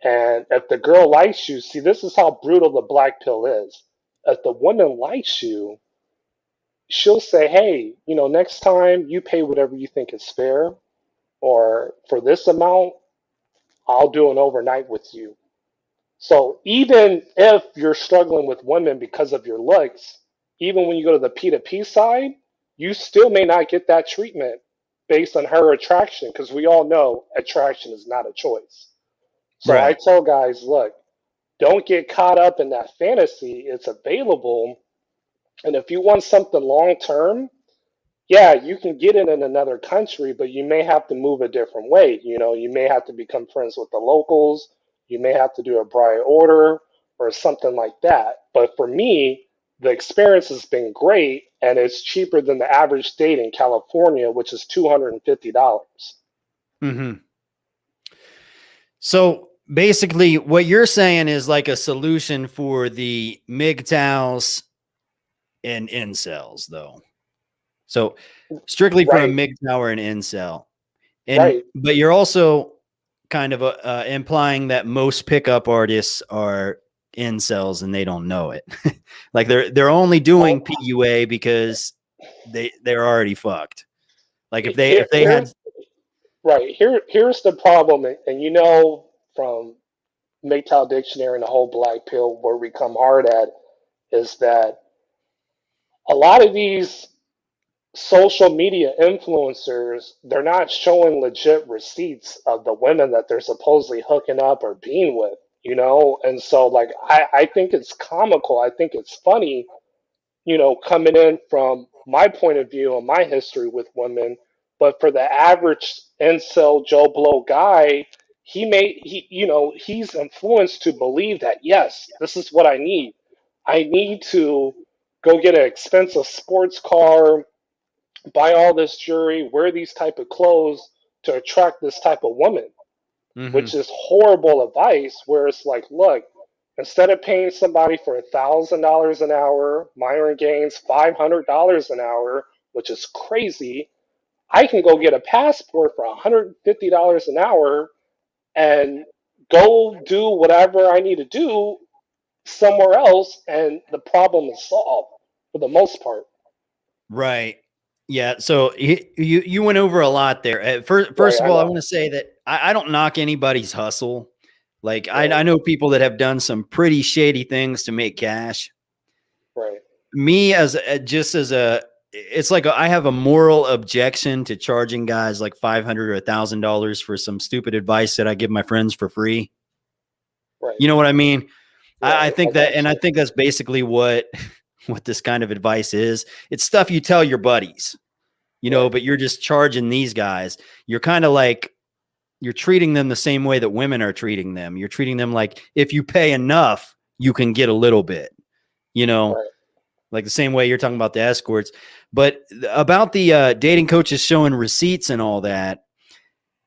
And if the girl likes you, see, this is how brutal the black pill is. If the woman likes you, she'll say, hey, next time you pay whatever you think is fair, or for this amount, I'll do an overnight with you. So even if you're struggling with women because of your looks, even when you go to the P2P side, you still may not get that treatment based on her attraction, because we all know attraction is not a choice. So I Right. tell guys, look, don't get caught up in that fantasy. It's available. And if you want something long term, yeah, you can get it in another country, but you may have to move a different way. You know, you may have to become friends with the locals. You may have to do a prior order or something like that. But for me, the experience has been great, and it's cheaper than the average date in California, which is $250. Mm-hmm. So basically, what you're saying is like a solution for the MGTOWs and incels, though. So strictly for a Right, MGTOW or an incel, right. but you're also kind of implying that most pickup artists are incels and they don't know it. Like they're only doing PUA because they're already fucked. Like if they had. Here's right here's the problem, and you know from MGTOW Dictionary and the whole black pill where we come hard at is that a lot of these social media influencers, they're not showing legit receipts of the women that they're supposedly hooking up or being with, you know? And so like I think it's comical. I think it's funny, you know, coming in from my point of view and my history with women, but for the average incel Joe Blow guy, you know, he's influenced to believe that yes, this is what I need. I need to go get an expensive sports car, buy all this jewelry, wear these type of clothes to attract this type of woman, Mm-hmm. which is horrible advice. Where it's like, look, instead of paying somebody for $1,000 an hour, Myron Gaines $500 an hour, which is crazy, I can go get a passport for $150 an hour and go do whatever I need to do somewhere else, and the problem is solved for the most part. Right. Yeah. So you went over a lot there. First Right, of I all, I know. want to say that I don't knock anybody's hustle. Like I Right, know people that have done some pretty shady things to make cash. right, Me it's like I have a moral objection to charging guys like $500 or $1,000 for some stupid advice that I give my friends for free. right, You know what I mean? I right. I think that, got and I you. think that's basically what what this kind of advice is. It's stuff you tell your buddies, you know, Right, but you're just charging these guys. You're kind of like you're treating them the same way that women are treating them. You're treating them like if you pay enough, you can get a little bit, you know, right. like the same way you're talking about the escorts. But about the dating coaches showing receipts and all that,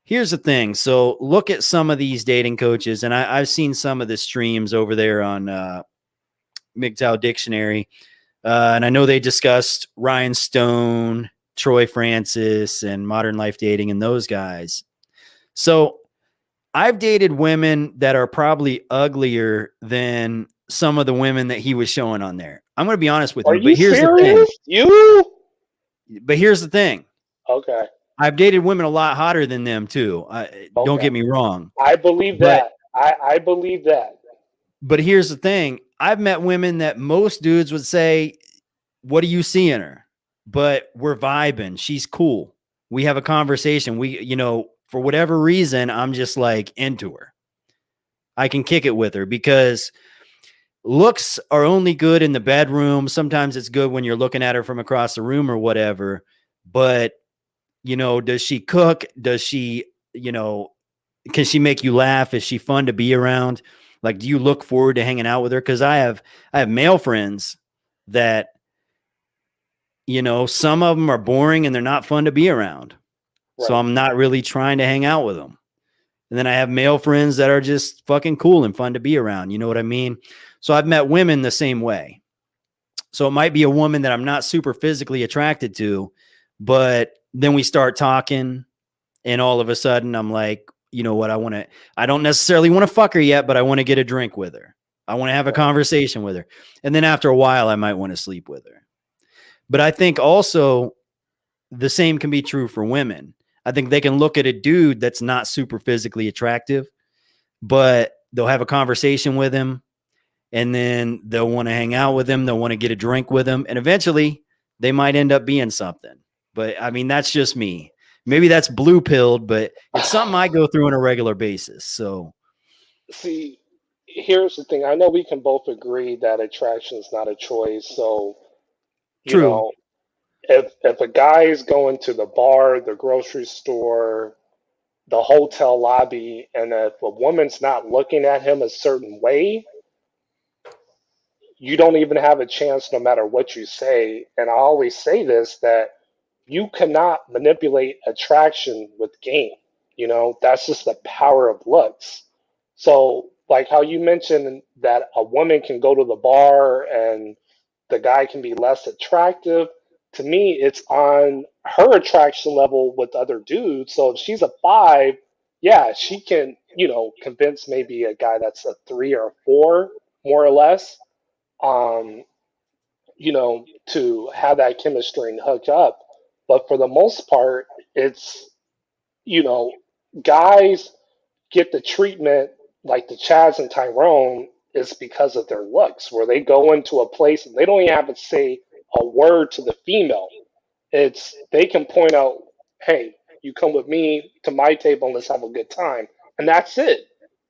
here's the thing. So look at some of these dating coaches, and I've seen some of the streams over there on MGTOW Dictionary. And I know they discussed Ryan Stone, Troy Francis, and Modern Life Dating and those guys. So I've dated women that are probably uglier than some of the women that he was showing on there. I'm going to be honest with Are you, but you here's the thing. serious? You? But here's the thing. Okay, I've dated women a lot hotter than them too. Don't okay. get me wrong. I believe But that. I believe that. but here's the thing. I've met women that most dudes would say, "What do you see in her?" But we're vibing. She's cool. We have a conversation. We, you know, for whatever reason, I'm just like into her. I can kick it with her because looks are only good in the bedroom. Sometimes it's good when you're looking at her from across the room or whatever. But, you know, does she cook? Does she, you know, can she make you laugh? Is she fun to be around? Like, do you look forward to hanging out with her? Because I have male friends that, you know, some of them are boring and they're not fun to be around. So Right. I'm not really trying to hang out with them. And then I have male friends that are just fucking cool and fun to be around. You know what I mean? So I've met women the same way. So it might be a woman that I'm not super physically attracted to, but then we start talking and all of a sudden I'm like, you know what? I don't necessarily want to fuck her yet, but I want to get a drink with her. I want to have a conversation with her. And then after a while, I might want to sleep with her. But I think also the same can be true for women. I think they can look at a dude that's not super physically attractive, but they'll have a conversation with him and then they'll want to hang out with him. They'll want to get a drink with him. And eventually they might end up being something. But I mean, that's just me. Maybe that's blue pilled, but it's something I go through on a regular basis. So See, here's the thing. I know we can both agree that attraction is not a choice. So, you true. know, if a guy is going to the bar, the grocery store, the hotel lobby, and if a woman's not looking at him a certain way, you don't even have a chance no matter what you say. And I always say this, that you cannot manipulate attraction with game. You know, that's just the power of looks. So, like how you mentioned that a woman can go to the bar and the guy can be less attractive. To me, it's on her attraction level with other dudes. So if she's a five, yeah, she can, convince maybe a guy that's a three or a four, more or less, um, to have that chemistry and hook up. But for the most part, it's, you know, guys get the treatment like the Chads and Tyrone is because of their looks, where they go into a place and they don't even have to say a word to the female. It's they can point out, hey, you come with me to my table and let's have a good time. And that's it.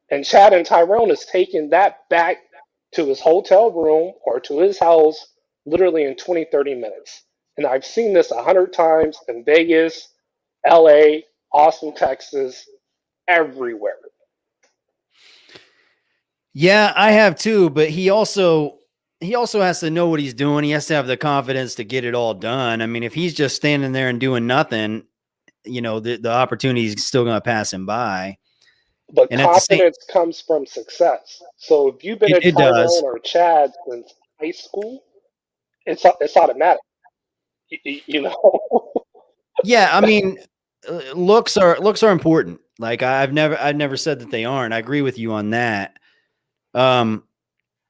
And Chad and Tyrone is taking that back to his hotel room or to his house literally in 20, 30 minutes. And I've seen this 100 times in Vegas, LA, Austin, Texas, everywhere. Yeah, I have too, but he also has to know what he's doing. He has to have the confidence to get it all done. I mean, if he's just standing there and doing nothing, the opportunity is still going to pass him by. But And at the same, confidence comes from success. So if you've been a it does. Tyrone or Chad since high school, it's automatic. You know. Yeah, I mean, looks are important. Like I've never said that they aren't. I agree with you on that. Um,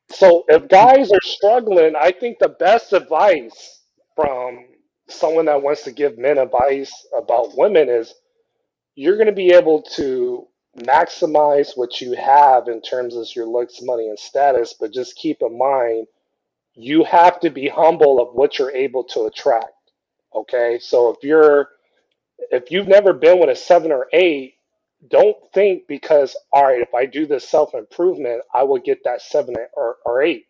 So if guys are struggling, I think the best advice from someone that wants to give men advice about women is you're going to be able to maximize what you have in terms of your looks, money, and status, but just keep in mind you have to be humble of what you're able to attract. Okay, so if you've never been with a 7 or 8, don't think because all right, if I do this self improvement, I will get that 7 or 8.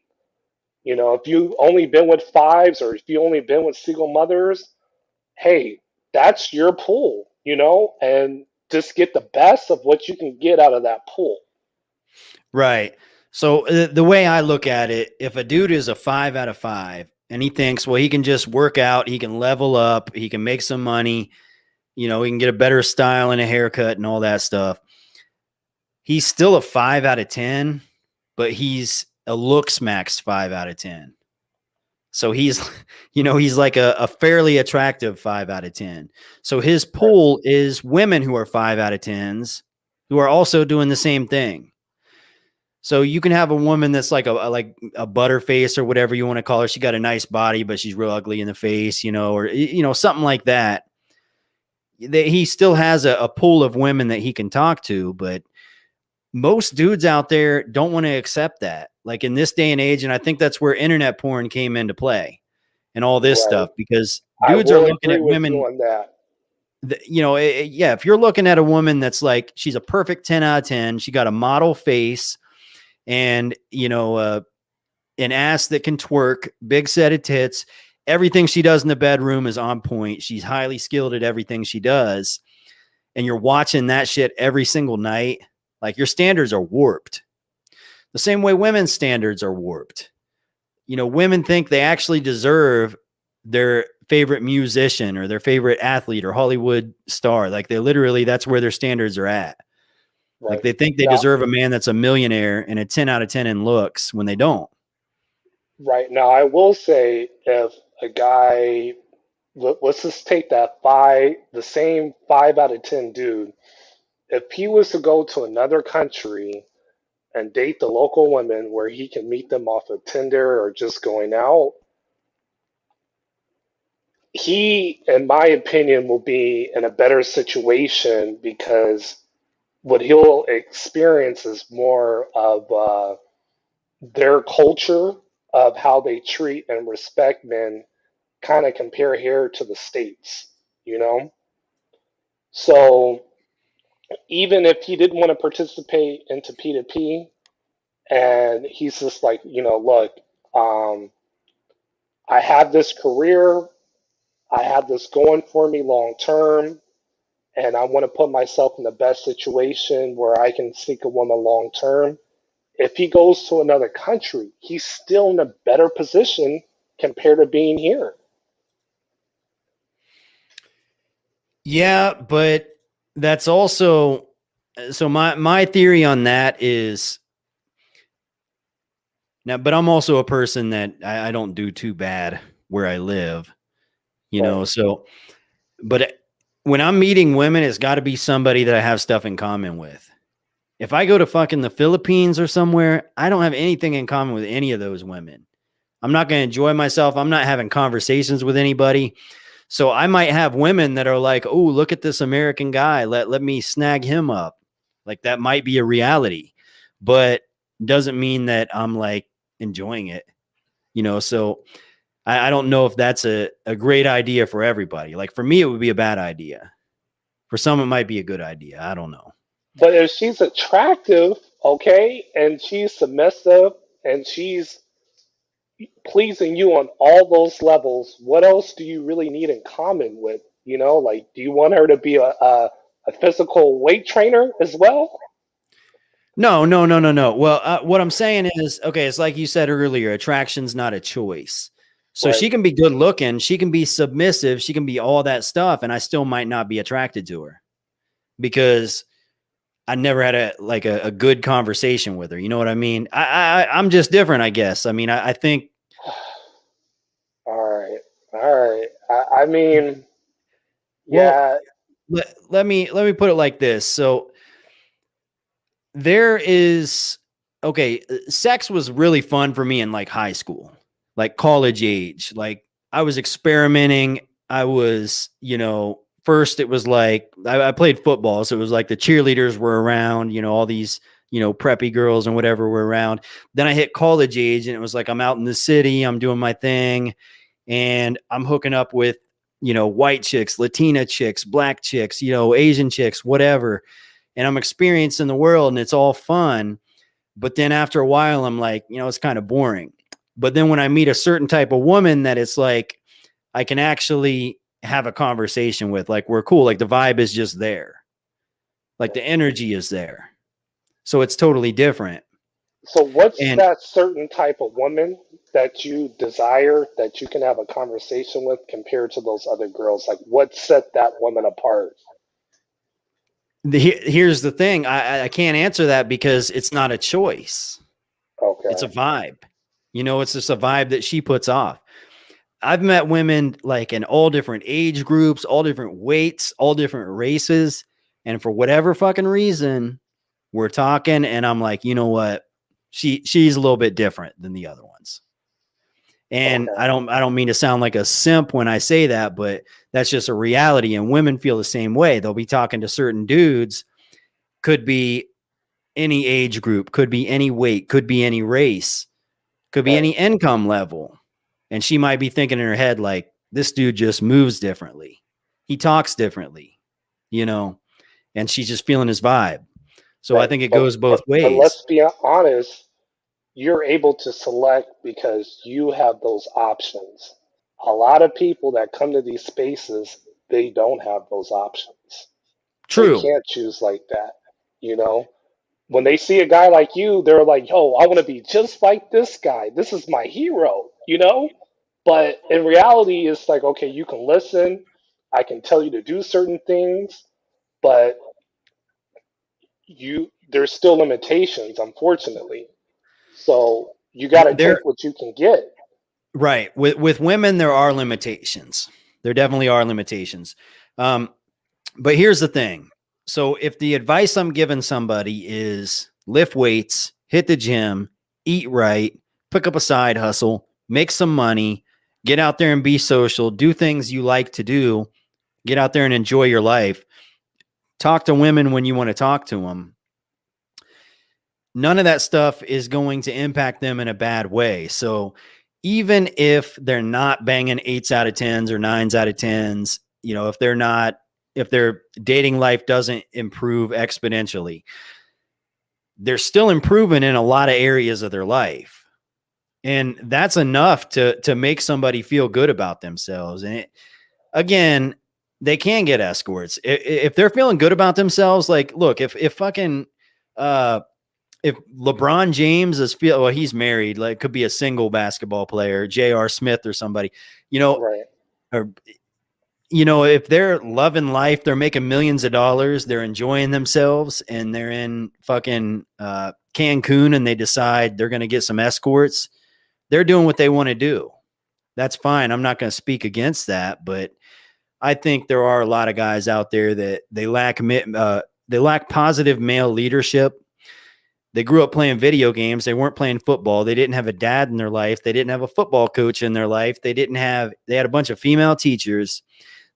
If you only been with fives or if you only been with single mothers, hey, that's your pool, and just get the best of what you can get out of that pool. right. So the way I look at it, if a dude is a 5 out of 5 and he thinks, well, he can just work out, he can level up, he can make some money, he can get a better style and a haircut and all that stuff. He's still a 5 out of 10, but he's a looks max 5 out of 10. So he's, he's like a fairly attractive 5 out of 10. So his pool is women who are 5 out of 10s who are also doing the same thing. So you can have a woman that's like a butterface or whatever you want to call her. She got a nice body, but she's real ugly in the face, or, something like that. He still has a pool of women that he can talk to, but most dudes out there don't want to accept that. Like in this day and age, and I think that's where internet porn came into play and all this stuff, because dudes are looking at women on that. Yeah, if you're looking at a woman that's like, she's a perfect 10 out of 10, she got a model face and, an ass that can twerk, big set of tits, everything she does in the bedroom is on point. She's highly skilled at everything she does. And you're watching that shit every single night. Like your standards are warped. The same way women's standards are warped. Women think they actually deserve their favorite musician or their favorite athlete or Hollywood star. Like that's where their standards are at. Right. Like they think they deserve a man that's a millionaire and a 10 out of 10 in looks when they don't. Right. Now, I will say if a guy, let's just take the same 5 out of 10 dude, if he was to go to another country and date the local women where he can meet them off of Tinder or just going out, he, in my opinion, will be in a better situation because what he'll experience is more of their culture of how they treat and respect men, kind of compare here to the States. So even if he didn't want to participate into P2P, and he's just like, look, I have this career. I have this going for me long term, and I want to put myself in the best situation where I can seek a woman long term. If he goes to another country, he's still in a better position compared to being here. Yeah, but that's also so my theory on that is now, but I'm also a person that I don't do too bad where I live, you know. So, but when I'm meeting women, it's got to be somebody that I have stuff in common with. If I go to fucking the Philippines or somewhere, I don't have anything in common with any of those women. I'm not going to enjoy myself. I'm not having conversations with anybody. So I might have women that are like, oh, look at this American guy. Let me snag him up. Like that might be a reality, but doesn't mean that I'm like enjoying it, you know? So I don't know if that's a great idea for everybody. Like for me, it would be a bad idea. For some, it might be a good idea. I don't know. But if she's attractive, okay, and she's submissive and she's pleasing you on all those levels, what else do you really need in common with? You know, like, do you want her to be a physical weight trainer as well? No. Well, what I'm saying is, okay, it's like you said earlier, attraction's not a choice. So she can be good looking, she can be submissive, she can be all that stuff, and I still might not be attracted to her because I never had a good conversation with her. You know what I mean? I'm just different, I guess. I mean, I think. All right. I mean, yeah. Well, let me put it like this. So there is, okay, sex was really fun for me in like high school, like college age. Like I was experimenting. I was, you know, first it was like I played football. So it was like the cheerleaders were around, you know, all these, you know, preppy girls and whatever were around. Then I hit college age and it was like I'm out in the city, I'm doing my thing, and I'm hooking up with, you know, white chicks, Latina chicks, black chicks, you know, Asian chicks, whatever. And I'm experiencing the world and it's all fun. But then after a while, I'm like, you know, it's kind of boring. But then when I meet a certain type of woman that it's like, I can actually have a conversation with, like, we're cool. Like the vibe is just there. Like the energy is there. So it's totally different. So what's that certain type of woman that you desire that you can have a conversation with compared to those other girls? Like what set that woman apart? Here's the thing. I can't answer that because it's not a choice. Okay. It's a vibe. You know, it's just a vibe that she puts off. I've met women like in all different age groups, all different weights, all different races. And for whatever fucking reason, we're talking and I'm like, you know what? She's a little bit different than the other ones. And I don't mean to sound like a simp when I say that, but that's just a reality. And women feel the same way. They'll be talking to certain dudes, could be any age group, could be any weight, could be any race, could be any income level. And she might be thinking in her head, like, this dude just moves differently. He talks differently, you know, and she's just feeling his vibe. So I think it goes both ways. But let's be honest, you're able to select because you have those options. A lot of people that come to these spaces, they don't have those options. True. They can't choose like that, you know? When they see a guy like you, they're like, yo, I want to be just like this guy. This is my hero, you know? But in reality, it's like, okay, you can listen. I can tell you to do certain things, but there's still limitations, unfortunately. So you got to take what you can get. Right. With women, there are limitations. There definitely are limitations. But here's the thing. So if the advice I'm giving somebody is lift weights, hit the gym, eat right, pick up a side hustle, make some money, get out there and be social, do things you like to do, get out there and enjoy your life, talk to women when you want to talk to them. None of that stuff is going to impact them in a bad way. So even if they're not banging 8s out of 10s or 9s out of 10s, you know, if their dating life doesn't improve exponentially, they're still improving in a lot of areas of their life. And that's enough to make somebody feel good about themselves. And again, they can get escorts if they're feeling good about themselves. Like, look, if fucking if LeBron James is he's married, like could be a single basketball player, J.R. Smith or somebody, Right. or if they're loving life, they're making millions of dollars, they're enjoying themselves, and they're in fucking Cancun, and they decide they're going to get some escorts. They're doing what they want to do. That's fine. I'm not going to speak against that, but I think there are a lot of guys out there that they lack positive male leadership. They grew up playing video games. They weren't playing football. They didn't have a dad in their life. They didn't have a football coach in their life. They had a bunch of female teachers.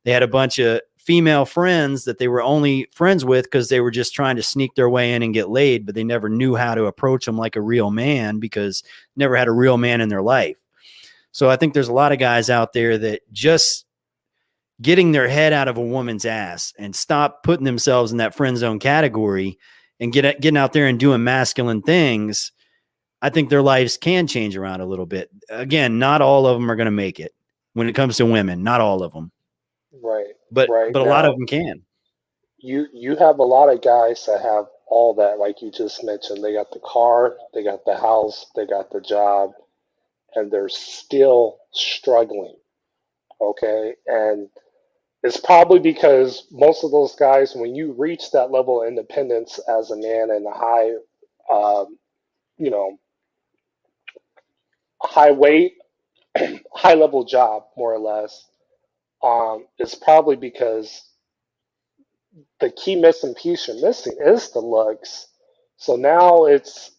They had a bunch of female friends that they were only friends with because they were just trying to sneak their way in and get laid, but they never knew how to approach them like a real man because never had a real man in their life. So I think there's a lot of guys out there that just getting their head out of a woman's ass and stop putting themselves in that friend zone category and getting out there and doing masculine things. I think their lives can change around a little bit. Again, not all of them are going to make it when it comes to women, not all of them. Right. But Right. a lot of them can. You have a lot of guys that have all that, like you just mentioned. They got the car, they got the house, they got the job, and they're still struggling. Okay. And it's probably because most of those guys, when you reach that level of independence as a man and a um, you know, high weight, high level job, more or less, it's probably because the key missing piece you're missing is the looks. So now it's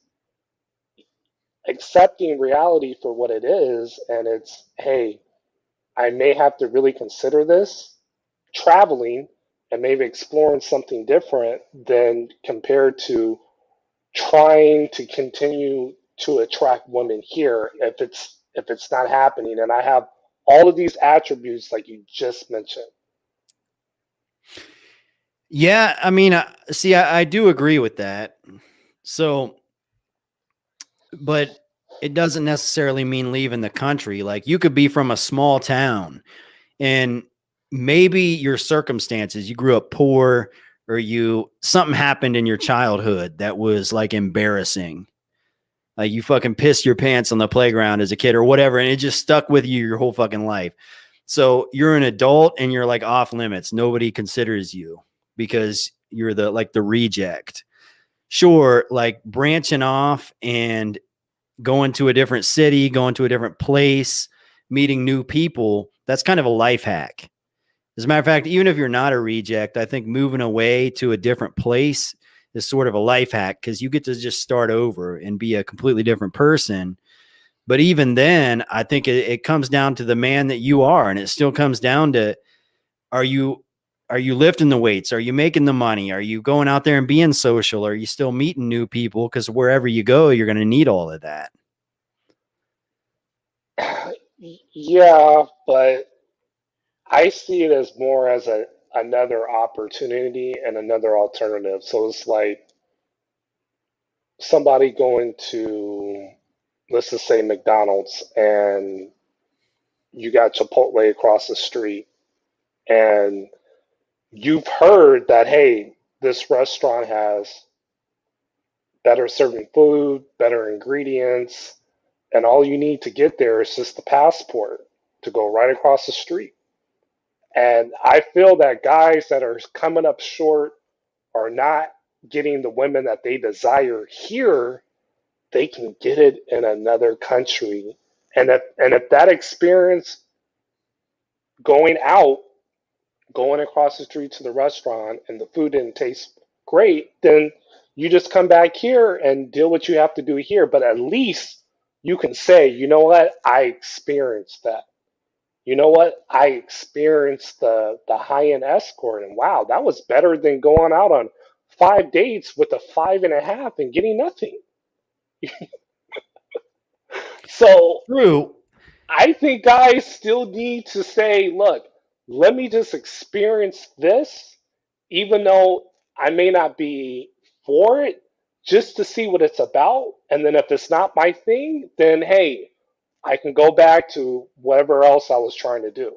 accepting reality for what it is, and it's, hey, I may have to really consider this traveling and maybe exploring something different than compared to trying to continue to attract women here if it's not happening. And I have all of these attributes like you just mentioned. Yeah, I mean, I do agree with that. So, but it doesn't necessarily mean leaving the country. Like, you could be from a small town and maybe your circumstances, you grew up poor, or something happened in your childhood that was like embarrassing. Like, you fucking pissed your pants on the playground as a kid or whatever, and it just stuck with you your whole fucking life. So you're an adult and you're like off limits. Nobody considers you because you're the reject. Sure, like branching off and going to a different city, going to a different place, meeting new people, that's kind of a life hack. As a matter of fact, even if you're not a reject, I think moving away to a different place is sort of a life hack because you get to just start over and be a completely different person. But even then, I think it comes down to the man that you are. And it still comes down to, are you lifting the weights? Are you making the money? Are you going out there and being social? Are you still meeting new people? Because wherever you go, you're going to need all of that. Yeah, but I see it as more as another opportunity and another alternative. So it's like somebody going to, let's just say, McDonald's, and you got Chipotle across the street, and you've heard that, hey, this restaurant has better serving food, better ingredients, and all you need to get there is just the passport to go right across the street. And I feel that guys that are coming up short are not getting the women that they desire here. They can get it in another country. And if that experience going out, going across the street to the restaurant, and the food didn't taste great, then you just come back here and deal what you have to do here. But at least you can say, you know what, I experienced that. You know what, I experienced the high end escort, and wow, that was better than going out on 5 dates with a 5.5 and getting nothing. So True. I think guys still need to say, look, let me just experience this, even though I may not be for it, just to see what it's about. And then if it's not my thing, then hey, I can go back to whatever else I was trying to do.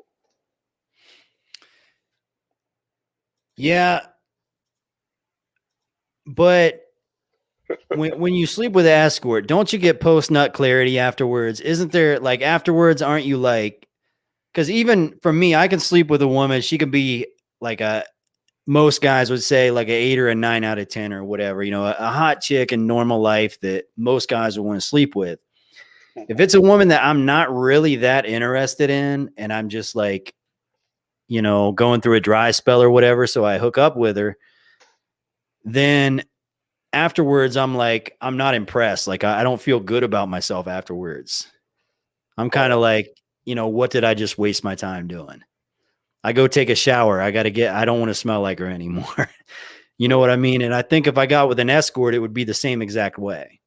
Yeah, but when you sleep with an escort, don't you get post nut clarity afterwards? Isn't there like afterwards? Aren't you like? Because even for me, I can sleep with a woman. She could be like a most guys would say like an 8 or a 9 out of 10 or whatever. You know, a hot chick in normal life that most guys would want to sleep with. If it's a woman that I'm not really that interested in, and I'm just like, you know, going through a dry spell or whatever, so I hook up with her, then afterwards I'm like, I'm not impressed. Like I don't feel good about myself afterwards. I'm kind of like, you know, what did I just waste my time doing? I go take a shower. I don't want to smell like her anymore. You know what I mean? And I think if I got with an escort, it would be the same exact way.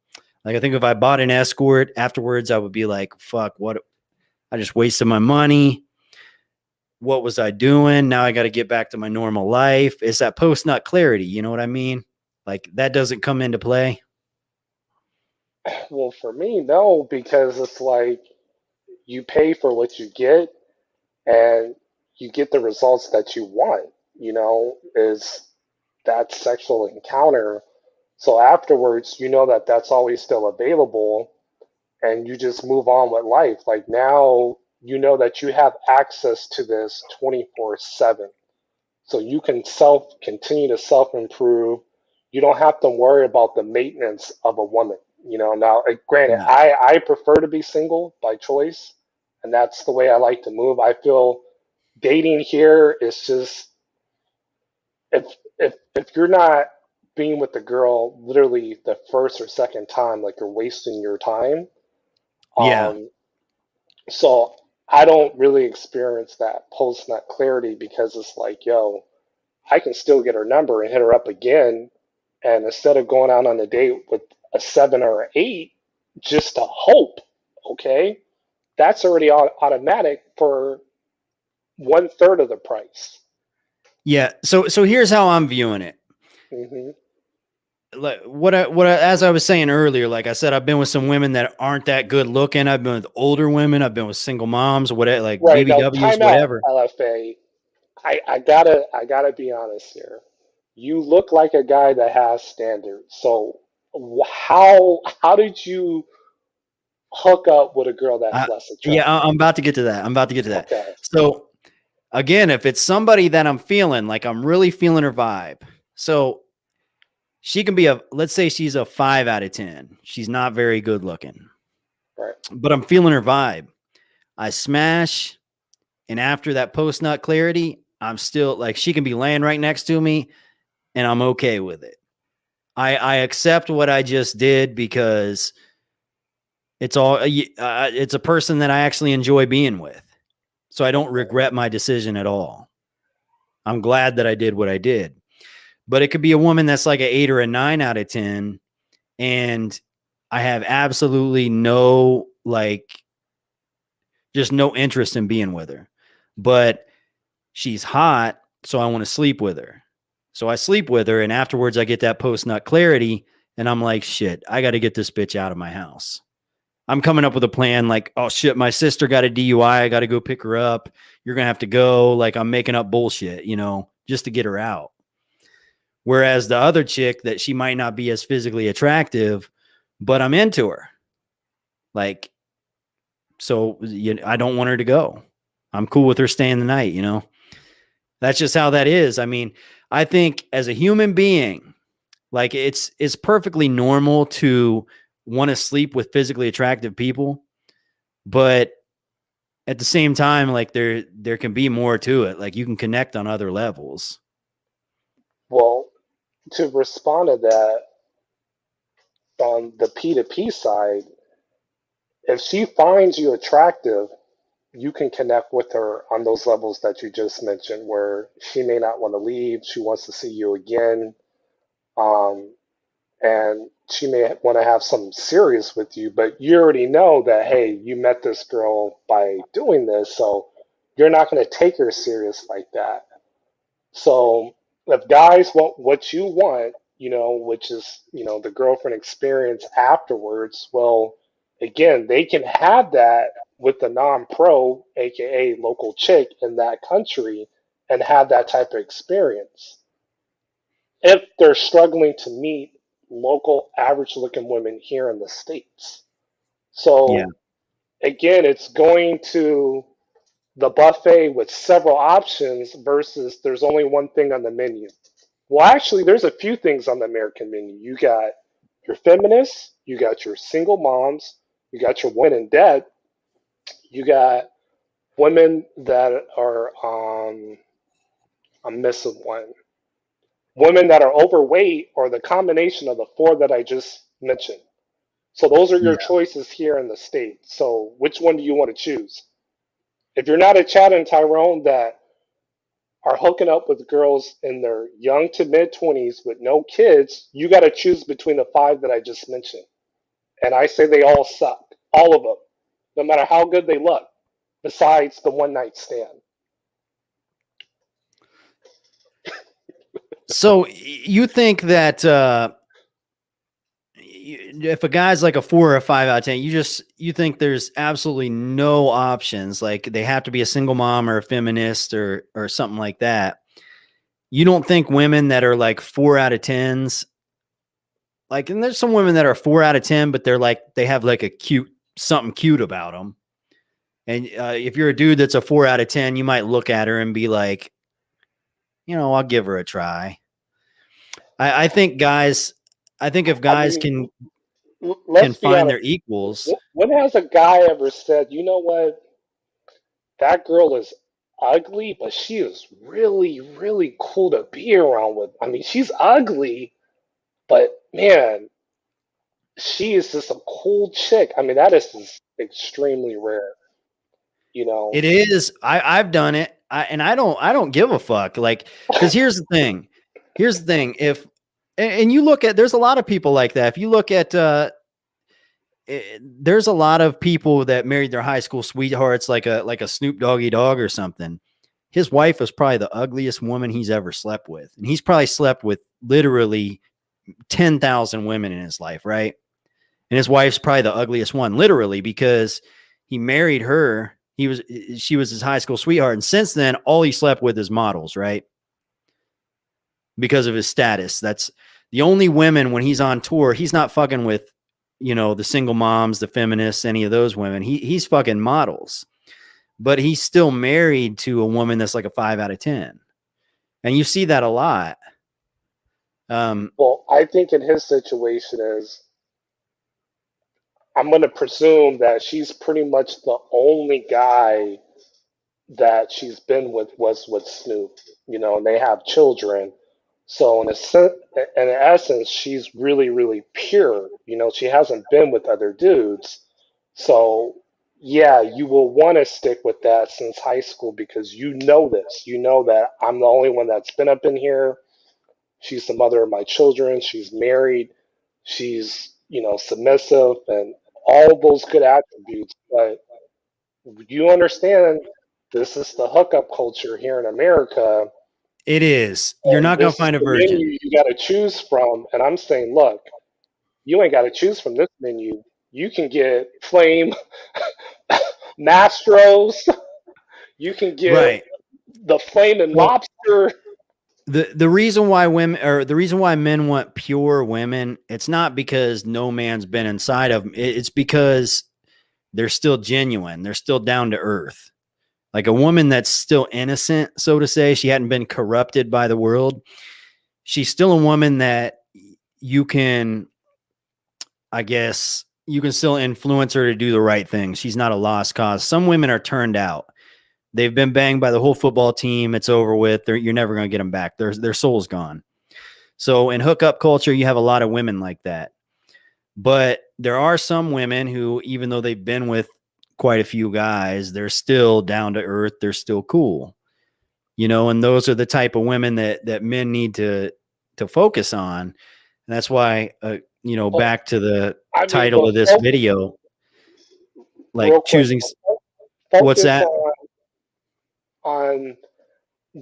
Like I think if I bought an escort afterwards, I would be like, fuck, what? I just wasted my money. What was I doing? Now I got to get back to my normal life. It's that post nut clarity. You know what I mean? Like that doesn't come into play. Well, for me, no, because it's like you pay for what you get and you get the results that you want, is that sexual encounter. So afterwards, you know that that's always still available and you just move on with life. Like now, you know that you have access to this 24/7. So you can continue to self improve. You don't have to worry about the maintenance of a woman. Now, granted, Yeah. I prefer to be single by choice, and that's the way I like to move. I feel dating here is just if you're not being with the girl literally the first or second time, like you're wasting your time. Yeah. Um, so I don't really experience that post nut clarity because it's like, yo, I can still get her number and hit her up again. And instead of going out on a date with a 7 or 8, just to hope, okay, that's already automatic for 1/3 of the price. Yeah. So here's how I'm viewing it. Hmm. Like as I was saying earlier, like I said, I've been with some women that aren't that good looking. I've been with older women. I've been with single moms, whatever, like Right now, BBWs, time out, whatever. LFA. I gotta be honest here. You look like a guy that has standards. So how did you hook up with a girl that's less Yeah, attractive? I'm about to get to that. I'm about to get to that. Okay. So again, if it's somebody that I'm feeling, like I'm really feeling her vibe. So she can be let's say she's a 5 out of 10. She's not very good looking, Right. but I'm feeling her vibe. I smash. And after that post nut clarity, I'm still like, she can be laying right next to me and I'm okay with it. I accept what I just did because it's a person that I actually enjoy being with. So I don't regret my decision at all. I'm glad that I did what I did. But it could be a woman that's like an 8 or a 9 out of 10. And I have absolutely no, just no interest in being with her. But she's hot, so I want to sleep with her. So I sleep with her, and afterwards I get that post nut clarity, and I'm like, shit, I got to get this bitch out of my house. I'm coming up with a plan like, oh shit, my sister got a DUI. I got to go pick her up. You're going to have to go. Like I'm making up bullshit, just to get her out. Whereas the other chick that she might not be as physically attractive, but I'm into her. Like, so I don't want her to go. I'm cool with her staying the night, That's just how that is. I mean, I think as a human being, like it's perfectly normal to want to sleep with physically attractive people, but at the same time, like there can be more to it. Like you can connect on other levels. Well, to respond to that, on the P2P side, if she finds you attractive, you can connect with her on those levels that you just mentioned, where she may not want to leave, she wants to see you again, um, and she may want to have something serious with you, but you already know that, hey, you met this girl by doing this, so you're not going to take her serious like that. So if guys want what you want, which is, the girlfriend experience afterwards, well, again, they can have that with the non-pro, aka local chick in that country, and have that type of experience. if they're struggling to meet local average looking women here in the States. Yeah. So again, it's going to the buffet with several options versus there's only one thing on the menu. Well, actually, there's a few things on the American menu. You got your feminists, you got your single moms, you got your women in debt, you got women that are, I'm missing one, women that are overweight, or the combination of the four that I just mentioned. So those are your Yeah. choices here in the States. So which one do you want to choose? If you're not a Chad and Tyrone that are hooking up with girls in their young to mid 20s with no kids, you got to choose between the five that I just mentioned. And I say they all suck, all of them, no matter how good they look, besides the one night stand. So you think that if a guy's like a 4 or a 5 out of 10, you think there's absolutely no options, like they have to be a single mom or a feminist or something like that. You don't think women that are like 4 out of 10s, like, and there's some women that are 4 out of 10, but they're like, they have like something cute about them. And if you're a dude that's a 4 out of 10, you might look at her and be like, I'll give her a try. I think if guys can Let's be find honest. their equals. When has a guy ever said, you know what, that girl is ugly, but she is really, really cool to be around with? I mean, she's ugly, but man, she is just a cool chick. I mean, that is just extremely rare, you know. It is. I've done it. I don't give a fuck. Like, because here's the thing. And you look at, there's a lot of people like that. If you look at, there's a lot of people that married their high school sweethearts, like a Snoop Doggy Dogg or something. His wife was probably the ugliest woman he's ever slept with. And he's probably slept with literally 10,000 women in his life. Right. And his wife's probably the ugliest one, literally, because he married her. She was his high school sweetheart. And since then, all he slept with is models, right? Because of his status. That's the only women when he's on tour. He's not fucking with, the single moms, the feminists, any of those women. He's fucking models, but he's still married to a woman that's like a 5 out of 10. And you see that a lot. Well, I think in his situation is, I'm going to presume that she's pretty much the only guy that she's been with was with Snoop, and they have children. So in essence, she's really, really pure. She hasn't been with other dudes. So yeah, you will want to stick with that since high school because you know this. You know that I'm the only one that's been up in here. She's the mother of my children. She's married. She's, submissive and all those good attributes. But you understand this is the hookup culture here in America. It is. You're not going to find a virgin. Menu you got to choose from. And I'm saying, look, you ain't got to choose from this menu. You can get Flame Mastros. You can get the Flame and Lobster. The reason why men want pure women, it's not because no man's been inside of them. It's because they're still genuine. They're still down to earth. Like a woman that's still innocent, so to say, she hadn't been corrupted by the world. She's still a woman that you can, I guess, you can still influence her to do the right thing. She's not a lost cause. Some women are turned out. They've been banged by the whole football team. It's over with. You're never going to get them back. Their soul's gone. So in hookup culture, you have a lot of women like that. But there are some women who, even though they've been with quite a few guys, they're still down to earth. They're still cool, and those are the type of women that men need to focus on. And that's why, back to the title of this video, like choosing, what's that? On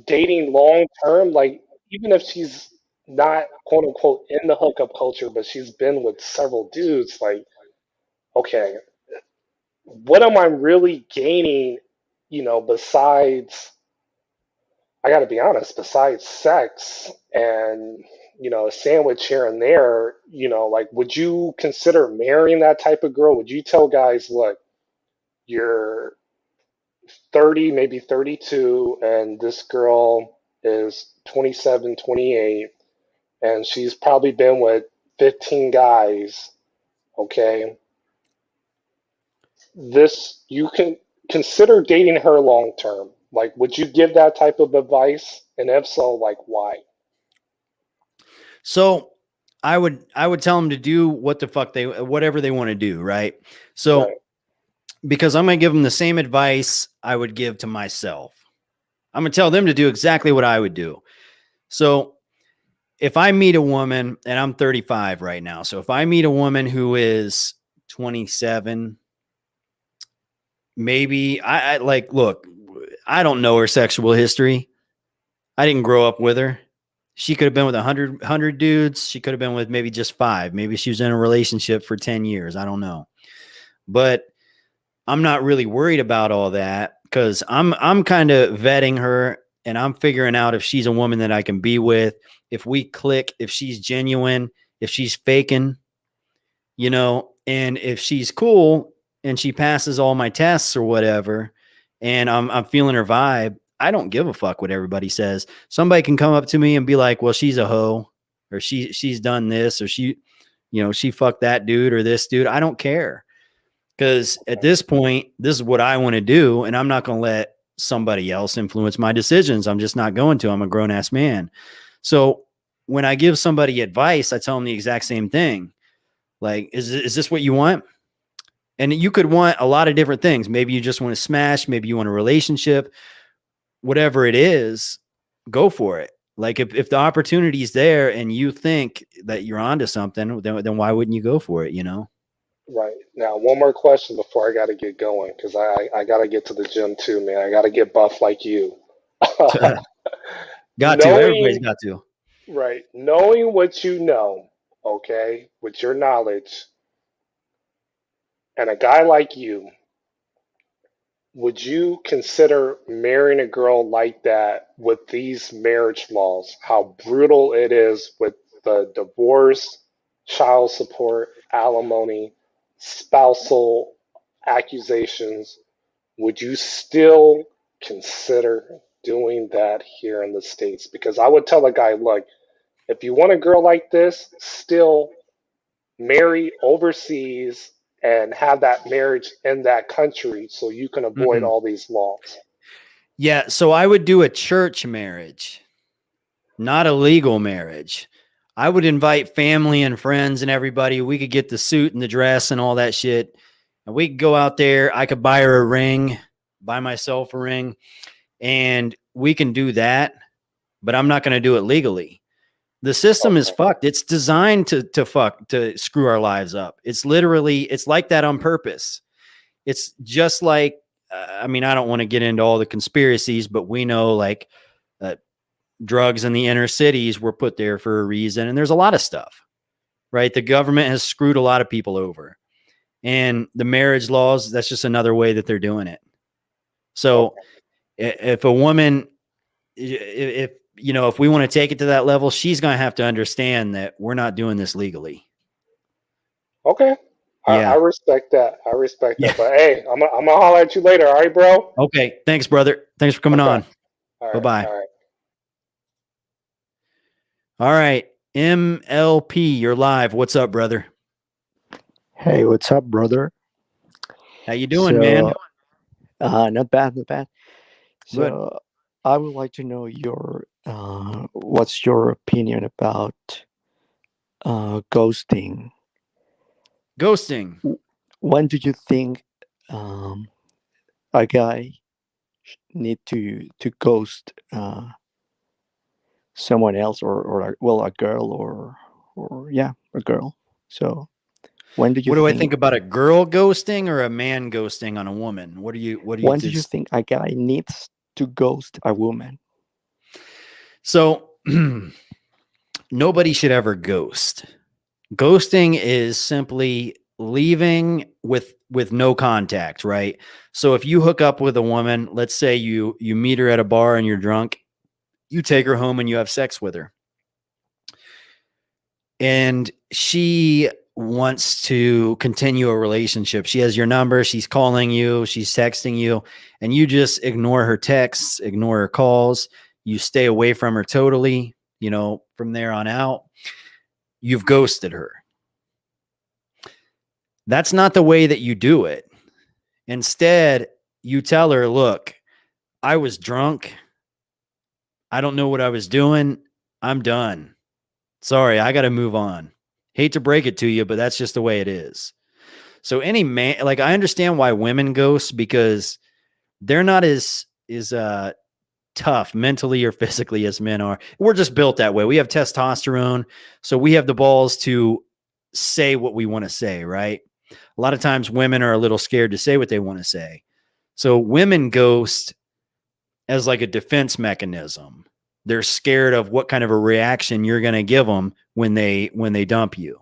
dating long term, like even if she's not quote unquote in the hookup culture, but she's been with several dudes, like, okay, what am I really gaining, besides, I gotta be honest, besides sex and, a sandwich here and there, like, would you consider marrying that type of girl? Would you tell guys, look, you're 30, maybe 32, and this girl is 27, 28, and she's probably been with 15 guys, okay? You can consider dating her long term. Like, would you give that type of advice? And if so, like, why? So I would tell them to do whatever they want to do. Right. So, Right. because I'm going to give them the same advice I would give to myself. I'm going to tell them to do exactly what I would do. So if I meet a woman, and I'm 35 right now, so if I meet a woman who is 27, maybe I like, look, I don't know her sexual history. I didn't grow up with her. She could have been with 100 dudes. She could have been with maybe just 5. Maybe she was in a relationship for 10 years. I don't know. But I'm not really worried about all that, because I'm kind of vetting her, and I'm figuring out if she's a woman that I can be with, if we click, if she's genuine, if she's faking, and if she's cool and she passes all my tests or whatever, and I'm feeling her vibe. I don't give a fuck what everybody says. Somebody can come up to me and be like, well, she's a hoe, or she's done this, or she fucked that dude or this dude. I don't care. Because at this point, this is what I want to do. And I'm not going to let somebody else influence my decisions. I'm just not going to. I'm a grown ass man. So when I give somebody advice, I tell them the exact same thing. Like, is this what you want? And you could want a lot of different things. Maybe you just want to smash. Maybe you want a relationship. Whatever it is, go for it. Like, if the opportunity is there and you think that you're onto something, then why wouldn't you go for it? Right. Now, one more question before I got to get going, because I got to get to the gym too, man. I got to get buff like you. Got to. Everybody's got to. Right. Knowing what you know, okay, with your knowledge, and a guy like you, would you consider marrying a girl like that with these marriage laws? How brutal it is with the divorce, child support, alimony, spousal accusations. Would you still consider doing that here in the States? Because I would tell a guy, look, if you want a girl like this, still marry overseas and have that marriage in that country so you can avoid all these laws. Yeah. So I would do a church marriage, not a legal marriage. I would invite family and friends and everybody. We could get the suit and the dress and all that shit. And we could go out there. I could buy her a ring, buy myself a ring, and we can do that. But I'm not going to do it legally. The system is fucked. It's designed to screw our lives up. It's like that on purpose. It's just like, I don't want to get into all the conspiracies, but we know like drugs in the inner cities were put there for a reason. And there's a lot of stuff, right? The government has screwed a lot of people over, and the marriage laws, that's just another way that they're doing it. So if a woman, if we want to take it to that level, she's going to have to understand that we're not doing this legally. Okay. Yeah. I respect that. That. But hey, I'm gonna holler at you later. All right, bro? Okay. Thanks, brother. Thanks for coming on. All right. Bye-bye. All right. All right. MLP, you're live. What's up, brother? Hey, what's up, brother? How you doing, man? Not bad, not bad. So Good. I would like to know what's your opinion about ghosting? Ghosting. When do you think a guy need to ghost someone else, or a girl, or a girl? So when do you? What do I think about a girl ghosting or a man ghosting on a woman? What do you? When do you think a guy needs to ghost a woman? So nobody should ever ghost. Ghosting is simply leaving with no contact, right? So if you hook up with a woman, let's say you meet her at a bar and you're drunk, you take her home and you have sex with her. and she wants to continue a relationship. She has your number. She's calling you. She's texting you, and you just ignore her texts, ignore her calls. You stay away from her totally, from there on out. You've ghosted her. That's not the way that you do it. Instead, you tell her, look, I was drunk. I don't know what I was doing. I'm done. Sorry, I got to move on. Hate to break it to you, but that's just the way it is. So any man, like, I understand why women ghost, because they're not as tough mentally or physically as men are. We're just built that way. We have testosterone, so we have the balls to say what we want to say, right? A lot of times women are a little scared to say what they want to say. So women ghost as like a defense mechanism. They're scared of what kind of a reaction you're going to give them when they dump you.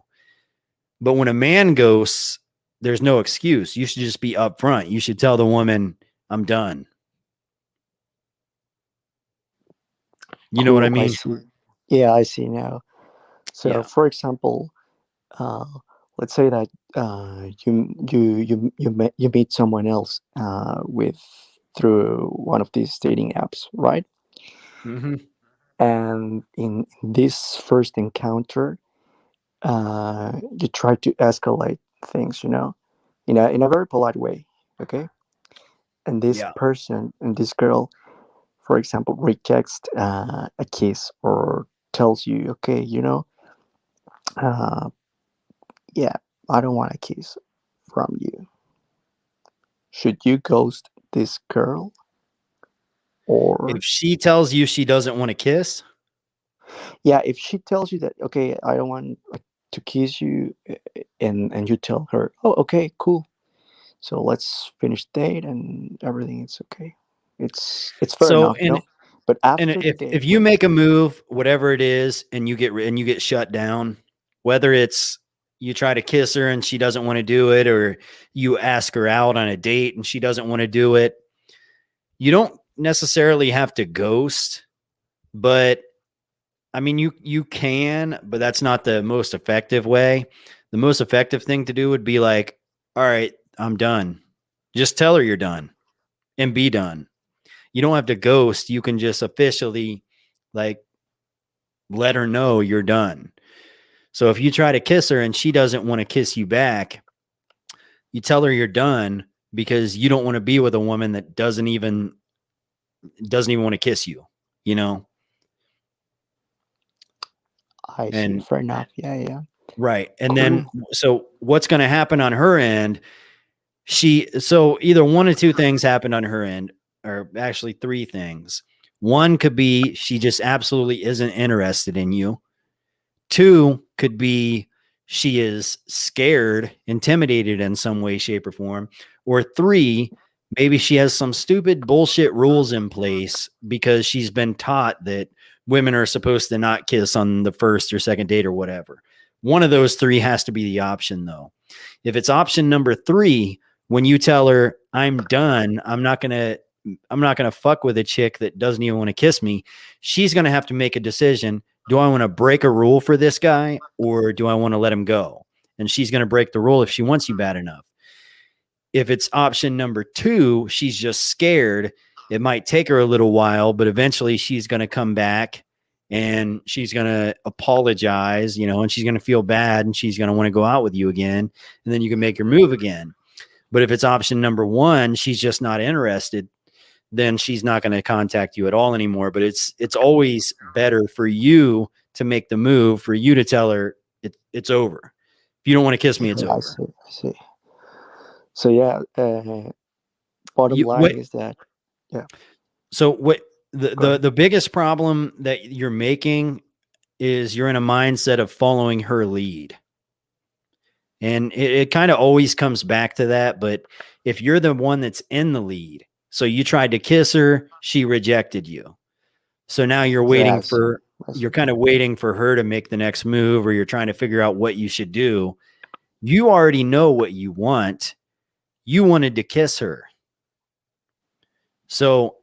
But when a man ghosts, there's no excuse. You should just be upfront. You should tell the woman, I'm done. You know what I mean? See. Yeah, I see now. So, for example, let's say that you meet someone else through one of these dating apps, right? Mm-hmm. And in this first encounter, you try to escalate things, in a very polite way, okay? And this person and this girl, for example, rejects a kiss or tells you, okay, yeah, I don't want a kiss from you. Should you ghost this girl? Or if she tells you she doesn't want to kiss? Yeah, if she tells you that, okay, I don't want to kiss you, and you tell her, oh, okay, cool. So let's finish the date and everything is okay. It's fair enough, But after the date, if you make a move, whatever it is, and you get shut down, whether it's you try to kiss her and she doesn't want to do it, or you ask her out on a date and she doesn't want to do it, you don't necessarily have to ghost, but I mean, you can, but that's not the most effective way. The most effective thing to do would be like, all right, I'm done. Just tell her you're done and be done. You don't have to ghost. You can just officially like let her know you're done. So if you try to kiss her and she doesn't want to kiss you back, you tell her you're done, because you don't want to be with a woman that doesn't even want to kiss you, I see. Fair enough. Yeah. Right. And then, so what's going to happen on her end? So either one of two things happened on her end, or actually three things. One could be she just absolutely isn't interested in you. Two could be she is scared, intimidated in some way, shape, or form. Or three, maybe she has some stupid bullshit rules in place because she's been taught that women are supposed to not kiss on the first or second date or whatever. One of those three has to be the option, though. If it's option number three, when you tell her, I'm done, I'm not going to fuck with a chick that doesn't even want to kiss me, she's going to have to make a decision. Do I want to break a rule for this guy, or do I want to let him go? And she's going to break the rule if she wants you bad enough. If it's option number two, she's just scared. It might take her a little while, but eventually she's going to come back and she's going to apologize, and she's going to feel bad and she's going to want to go out with you again. And then you can make your move again. But if it's option number one, she's just not interested, then she's not going to contact you at all anymore. But it's always better for you to make the move, for you to tell her it's over. If you don't want to kiss me, it's over. I see. So yeah, bottom line is that, yeah. So what the biggest problem that you're making is you're in a mindset of following her lead. And it kind of always comes back to that. But if you're the one that's in the lead, so you tried to kiss her, she rejected you. So now you're waiting you're kind of waiting for her to make the next move, or you're trying to figure out what you should do. You already know what you want. You wanted to kiss her. So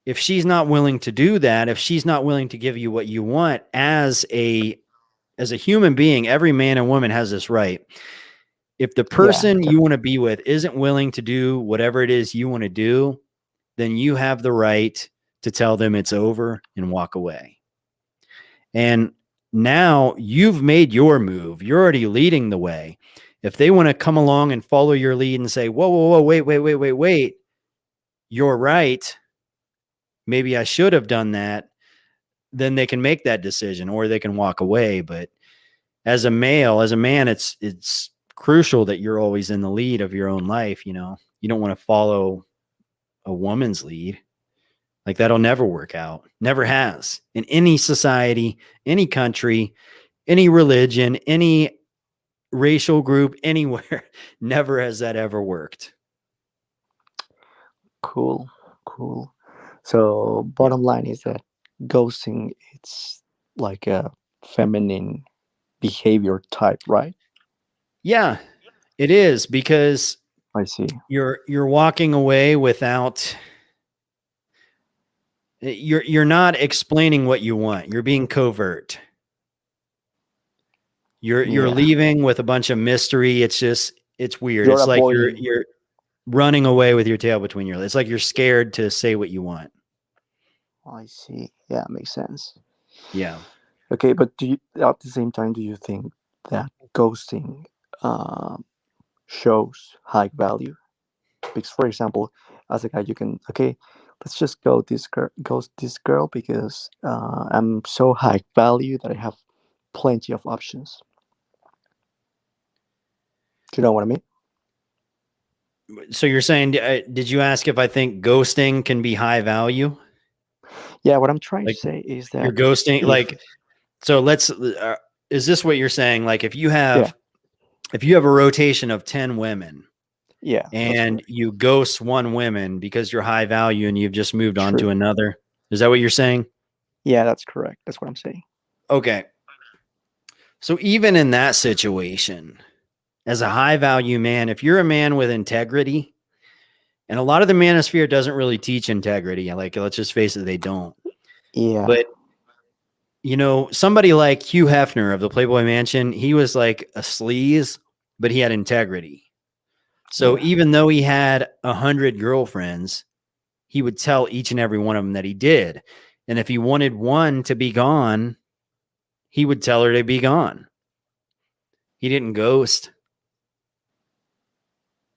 if she's not willing to do that, if she's not willing to give you what you want as a as a human being, every man and woman has this right. If the Yeah, person you want to be with isn't willing to do whatever it is you want to do, then you have the right to tell them it's over and walk away. And now you've made your move. You're already leading the way. If they want to come along and follow your lead and say, whoa, whoa, whoa, wait, you're right. Maybe I should have done that. Then they can make that decision or they can walk away. But as a male, as a man, it's crucial that you're always in the lead of your own life. You know, you don't want to follow a woman's lead. Like that'll never work out. Never has in any society, any country, any religion, any racial group, anywhere. Never has that ever worked. Cool, cool. So bottom line is that ghosting, it's like a feminine behavior type, right? Yeah, it is, because I see. you're walking away without, you're not explaining what you want. You're being covert. You're Yeah. leaving with a bunch of mystery. It's weird. You're It's like avoiding. you're running away with your tail between your legs. It's like you're scared to say what you want. I see. Yeah, makes sense. Yeah. Okay, but do you, at the same time, do you think that ghosting shows high value? Because, for example, as a guy, you can, okay, let's just ghost this girl because I'm so high value that I have plenty of options. Do you know what I mean? So you're saying, did you ask if I think ghosting can be high value? Yeah, what I'm trying Like, to say is that you're ghosting, if- like, so let's, is this what you're saying? Like if you have Yeah. a rotation of 10 women, yeah, that's and correct. you ghost one woman because you're high value and you've just moved on to True. another. Is that what you're saying? Yeah, that's correct. That's what I'm saying. Okay. So even in that situation, as a high value man, if you're a man with integrity, and a lot of the manosphere doesn't really teach integrity, like let's just face it, they don't. Yeah. But you know, somebody like Hugh Hefner of the Playboy Mansion, he was like a sleaze, but he had integrity. So Yeah. even though he had 100 girlfriends, he would tell each and every one of them that he did. And if he wanted one to be gone, he would tell her to be gone. He didn't ghost.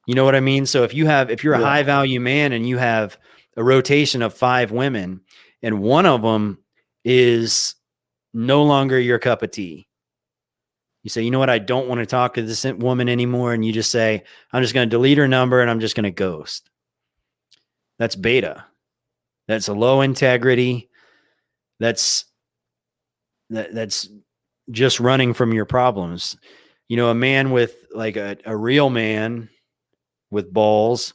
You know what I mean? So if you're a Yeah. high value man and you have a rotation of 5 women and one of them is no longer your cup of tea, you say, you know what? I don't want to talk to this woman anymore. And you just say, I'm just going to delete her number and I'm just going to ghost. That's beta. That's a low integrity. That's just running from your problems. You know, a man with like a real man with balls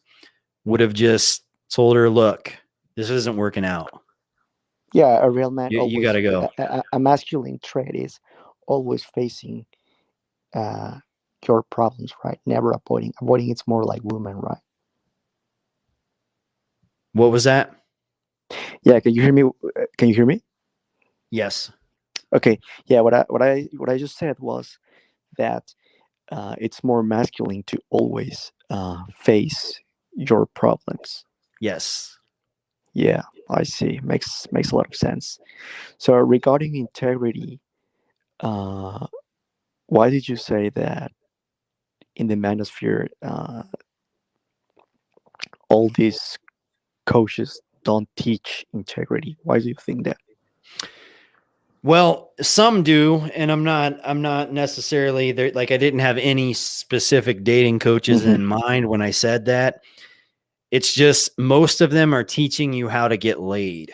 would have just told her, look, this isn't working out. Yeah, a real man You got to go. a masculine trait is always facing your problems, right? Never avoiding. Avoiding, it's more like women, right? What was that? Yeah, can you hear me? Can you hear me? Yes. Okay. Yeah, what I just said was that it's more masculine to always face your problems. Yes. Yeah, I see. Makes a lot of sense. So regarding integrity, why did you say that in the manosphere all these coaches don't teach integrity? Why do you think that? Well, some do, and I'm not necessarily there. Like I didn't have any specific dating coaches Mhm. in mind when I said that. It's just most of them are teaching you how to get laid.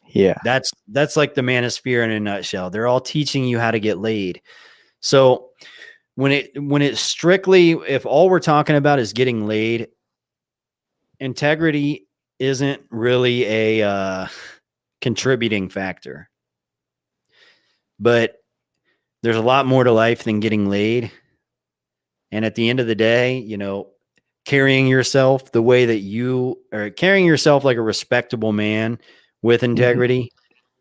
Yeah. That's like the manosphere in a nutshell. They're all teaching you how to get laid. So when it's strictly, if all we're talking about is getting laid, integrity isn't really a contributing factor. But there's a lot more to life than getting laid. And at the end of the day, you know, carrying yourself the way that you are, carrying yourself like a respectable man with integrity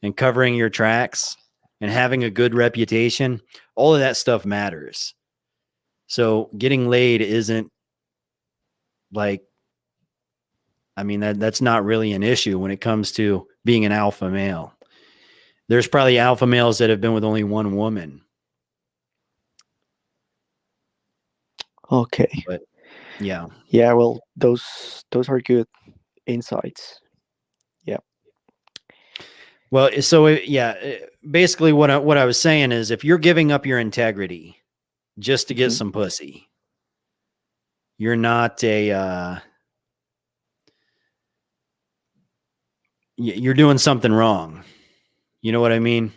and covering your tracks and having a good reputation, all of that stuff matters. So getting laid isn't like, I mean, that's not really an issue when it comes to being an alpha male. There's probably alpha males that have been with only one woman. Okay. But yeah. Yeah, well, those are good insights. Yeah. Well, so yeah, basically what I was saying is if you're giving up your integrity just to get some pussy, you're not you're doing something wrong. You know what I mean?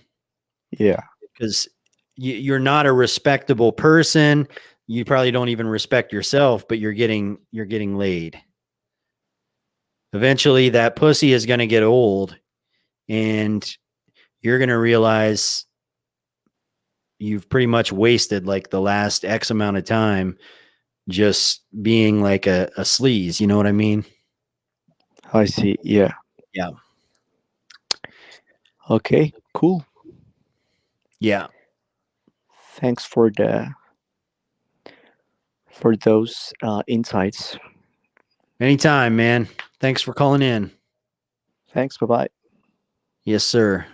Yeah. Because you're not a respectable person. You probably don't even respect yourself, but you're getting laid. Eventually that pussy is going to get old and you're going to realize you've pretty much wasted like the last X amount of time just being like a sleaze. You know what I mean? I see. Yeah. Yeah. Okay, cool. Yeah. Thanks for those insights. Anytime, man. Thanks for calling in. Thanks. Bye-bye. Yes, sir.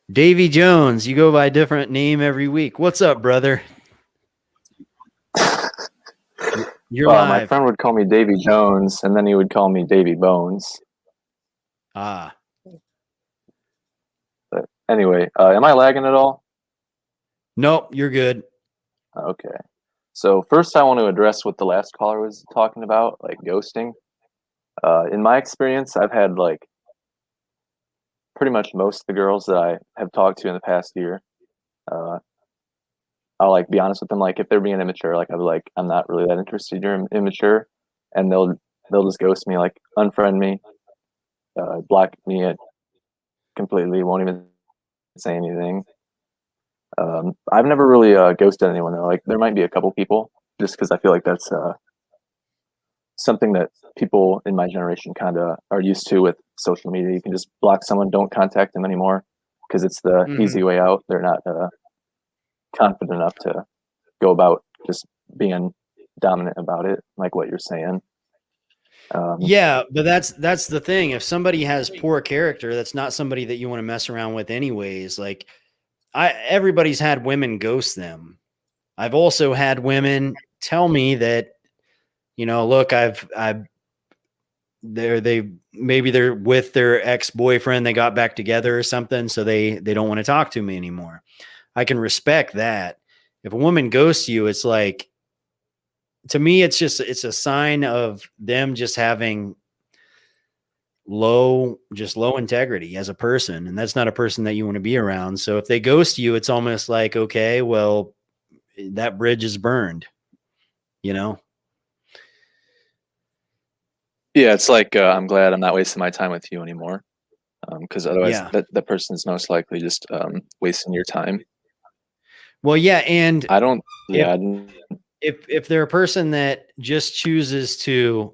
Davy Jones, you go by a different name every week. What's up, brother? You're My live. friend would call me Davy Jones, and then he would call me Davy Bones. Ah. But anyway, am I lagging at all? Nope, you're good. Okay. So first I want to address what the last caller was talking about, like ghosting. In my experience, I've had like pretty much most of the girls that I have talked to in the past year. I'll like be honest with them, like if they're being immature, like I'll be like, I'm not really that interested, you're immature, and they'll just ghost me, like unfriend me, block me completely, won't even say anything. I've never really ghosted anyone though. Like there might be a couple people, just because I feel like that's something that people in my generation kind of are used to with social media. You can just block someone, don't contact them anymore, because it's the easy way out. They're not confident enough to go about just being dominant about it, like what you're saying. Yeah, but that's the thing. If somebody has poor character, that's not somebody that you want to mess around with anyways. Like everybody's had women ghost them. I've also had women tell me that, you know, look, maybe they're with their ex-boyfriend, they got back together or something, so they don't want to talk to me anymore. I can respect that. If a woman ghosts you, it's like, to me, it's a sign of them just having low integrity as a person. And that's not a person that you want to be around. So if they ghost you, it's almost like, okay, well, that bridge is burned, you know? Yeah, it's like I'm glad I'm not wasting my time with you anymore, because otherwise that person is most likely just wasting your time. Well, yeah, and I don't. Yeah, if they're a person that just chooses to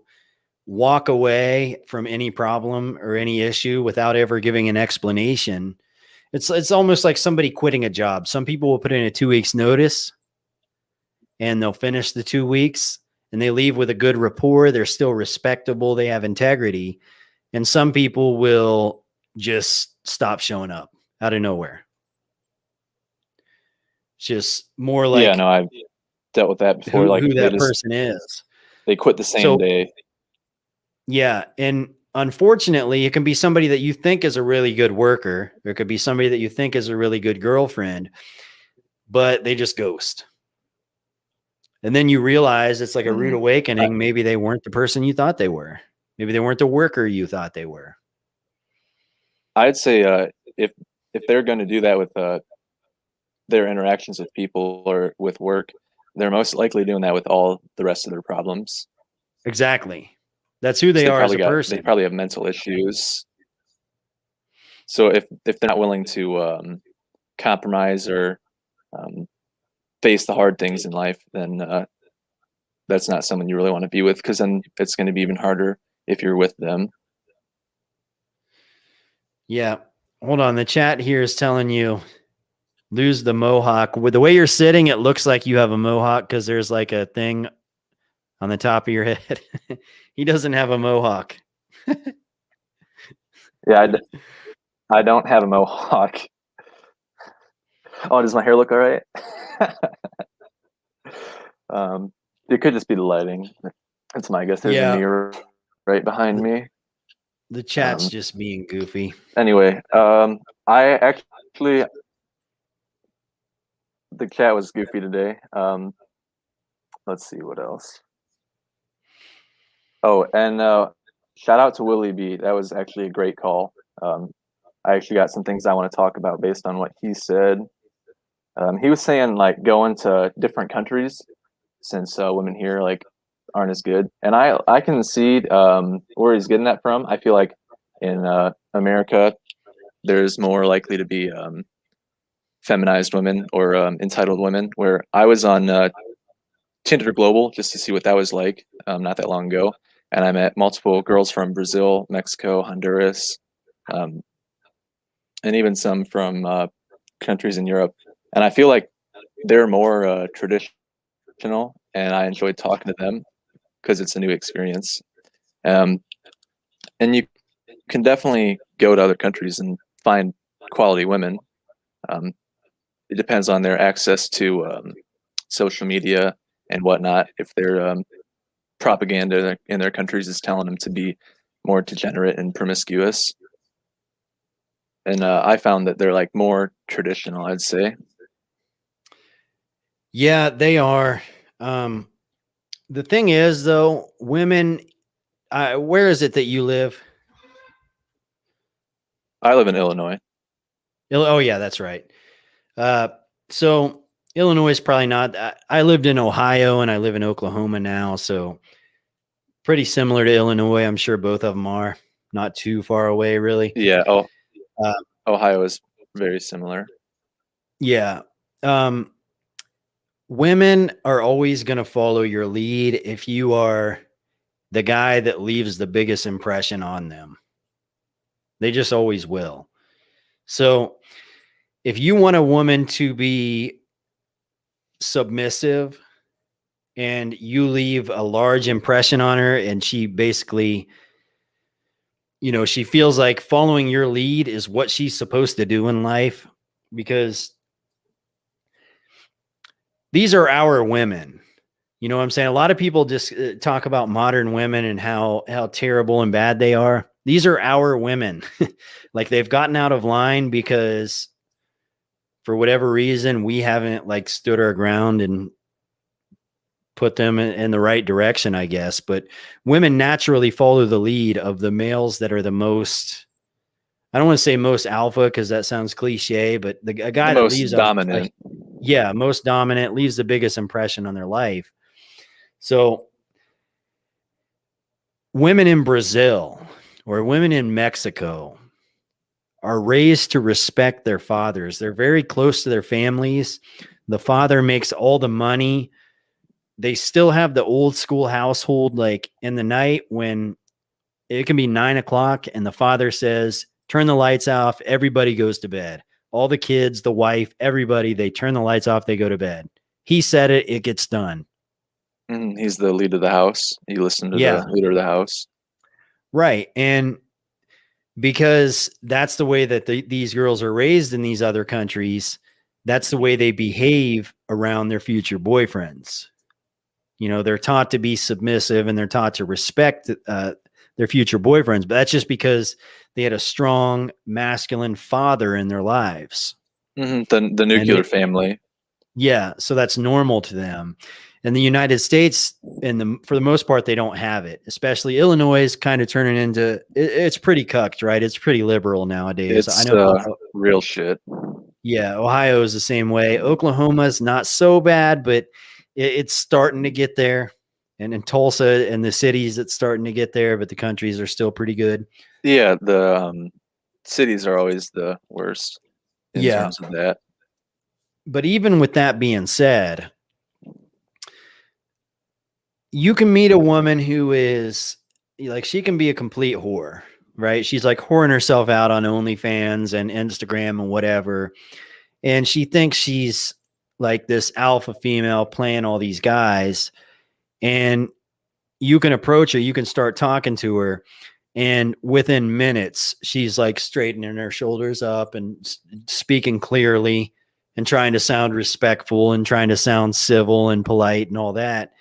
walk away from any problem or any issue without ever giving an explanation, it's almost like somebody quitting a job. Some people will put in a 2 weeks notice and they'll finish the 2 weeks and they leave with a good rapport. They're still respectable. They have integrity. And some people will just stop showing up out of nowhere. It's just more like, yeah, no, I've dealt with that before. who that person is. They quit the same day. Yeah. And unfortunately, it can be somebody that you think is a really good worker. Or it could be somebody that you think is a really good girlfriend, but they just ghost. And then you realize it's like a rude awakening. Maybe they weren't the person you thought they were. Maybe they weren't the worker you thought they were. I'd say if they're going to do that with their interactions with people or with work, they're most likely doing that with all the rest of their problems. Exactly. That's who they are as a person. They probably have mental issues. So if they're not willing to compromise or face the hard things in life, then that's not someone you really want to be with, because then it's going to be even harder if you're with them. Yeah. Hold on. The chat here is telling you lose the mohawk. With the way you're sitting, it looks like you have a mohawk because there's like a thing on the top of your head. He doesn't have a mohawk. Yeah, I don't have a mohawk. Oh, does my hair look all right? It could just be the lighting. That's my guess. There's a mirror right behind me. The chat's just being goofy. Anyway, I actually, the chat was goofy today. Let's see what else. Oh, and shout out to Willie B. That was actually a great call. I actually got some things I want to talk about based on what he said. He was saying like going to different countries since women here like aren't as good, and I can see where he's getting that from. I feel like in America there's more likely to be feminized women or entitled women. Where I was on Tinder Global just to see what that was like not that long ago, and I met multiple girls from Brazil, Mexico, Honduras, and even some from countries in Europe. And I feel like they're more traditional, and I enjoyed talking to them because it's a new experience. And you can definitely go to other countries and find quality women. It depends on their access to social media and whatnot. If their propaganda in their countries is telling them to be more degenerate and promiscuous. And I found that they're like more traditional, I'd say. Yeah, they are. The thing is, though, women, where is it that you live? I live in Illinois. Oh, yeah, that's right. So Illinois is probably not. I lived in Ohio and I live in Oklahoma now. So pretty similar to Illinois. I'm sure both of them are not too far away, really. Yeah. Ohio is very similar. Yeah. Women are always going to follow your lead if you are the guy that leaves the biggest impression on them. They just always will. So if you want a woman to be submissive and you leave a large impression on her and she basically, she feels like following your lead is what she's supposed to do in life, because these are our women. You know what I'm saying? A lot of people just talk about modern women and how terrible and bad they are. These are our women. Like they've gotten out of line because for whatever reason, we haven't like stood our ground and put them in the right direction, I guess. But women naturally follow the lead of the males that are the most, I don't want to say most alpha because that sounds cliche, but a guy that leaves dominant. Most dominant, leaves the biggest impression on their life. So women in Brazil or women in Mexico are raised to respect their fathers. They're very close to their families. The father makes all the money. They still have the old school household, like in the night when it can be 9 o'clock and the father says, turn the lights off. Everybody goes to bed. All the kids, the wife, everybody, they turn the lights off. They go to bed. He said it, it gets done. He's the lead of the house. You listen to the leader of the house. Right. And because that's the way that these girls are raised in these other countries, that's the way they behave around their future boyfriends. They're taught to be submissive and they're taught to respect their future boyfriends, but that's just because they had a strong masculine father in their lives. The nuclear family. Yeah. So that's normal to them. In the United States, for the most part, they don't have it. Especially Illinois is kind of turning into, it's pretty cucked, right? It's pretty liberal nowadays. It's I know real shit. Yeah, Ohio is the same way. Oklahoma's not so bad, but it's starting to get there. And in Tulsa and the cities, it's starting to get there, but the countries are still pretty good. Yeah, the cities are always the worst in terms of that. But even with that being said, you can meet a woman who is like, she can be a complete whore. right? She's like whoring herself out on OnlyFans and Instagram and whatever. And she thinks she's like this alpha female playing all these guys. And you can approach her, you can start talking to her. And within minutes, she's like straightening her shoulders up and speaking clearly and trying to sound respectful and trying to sound civil and polite and all that,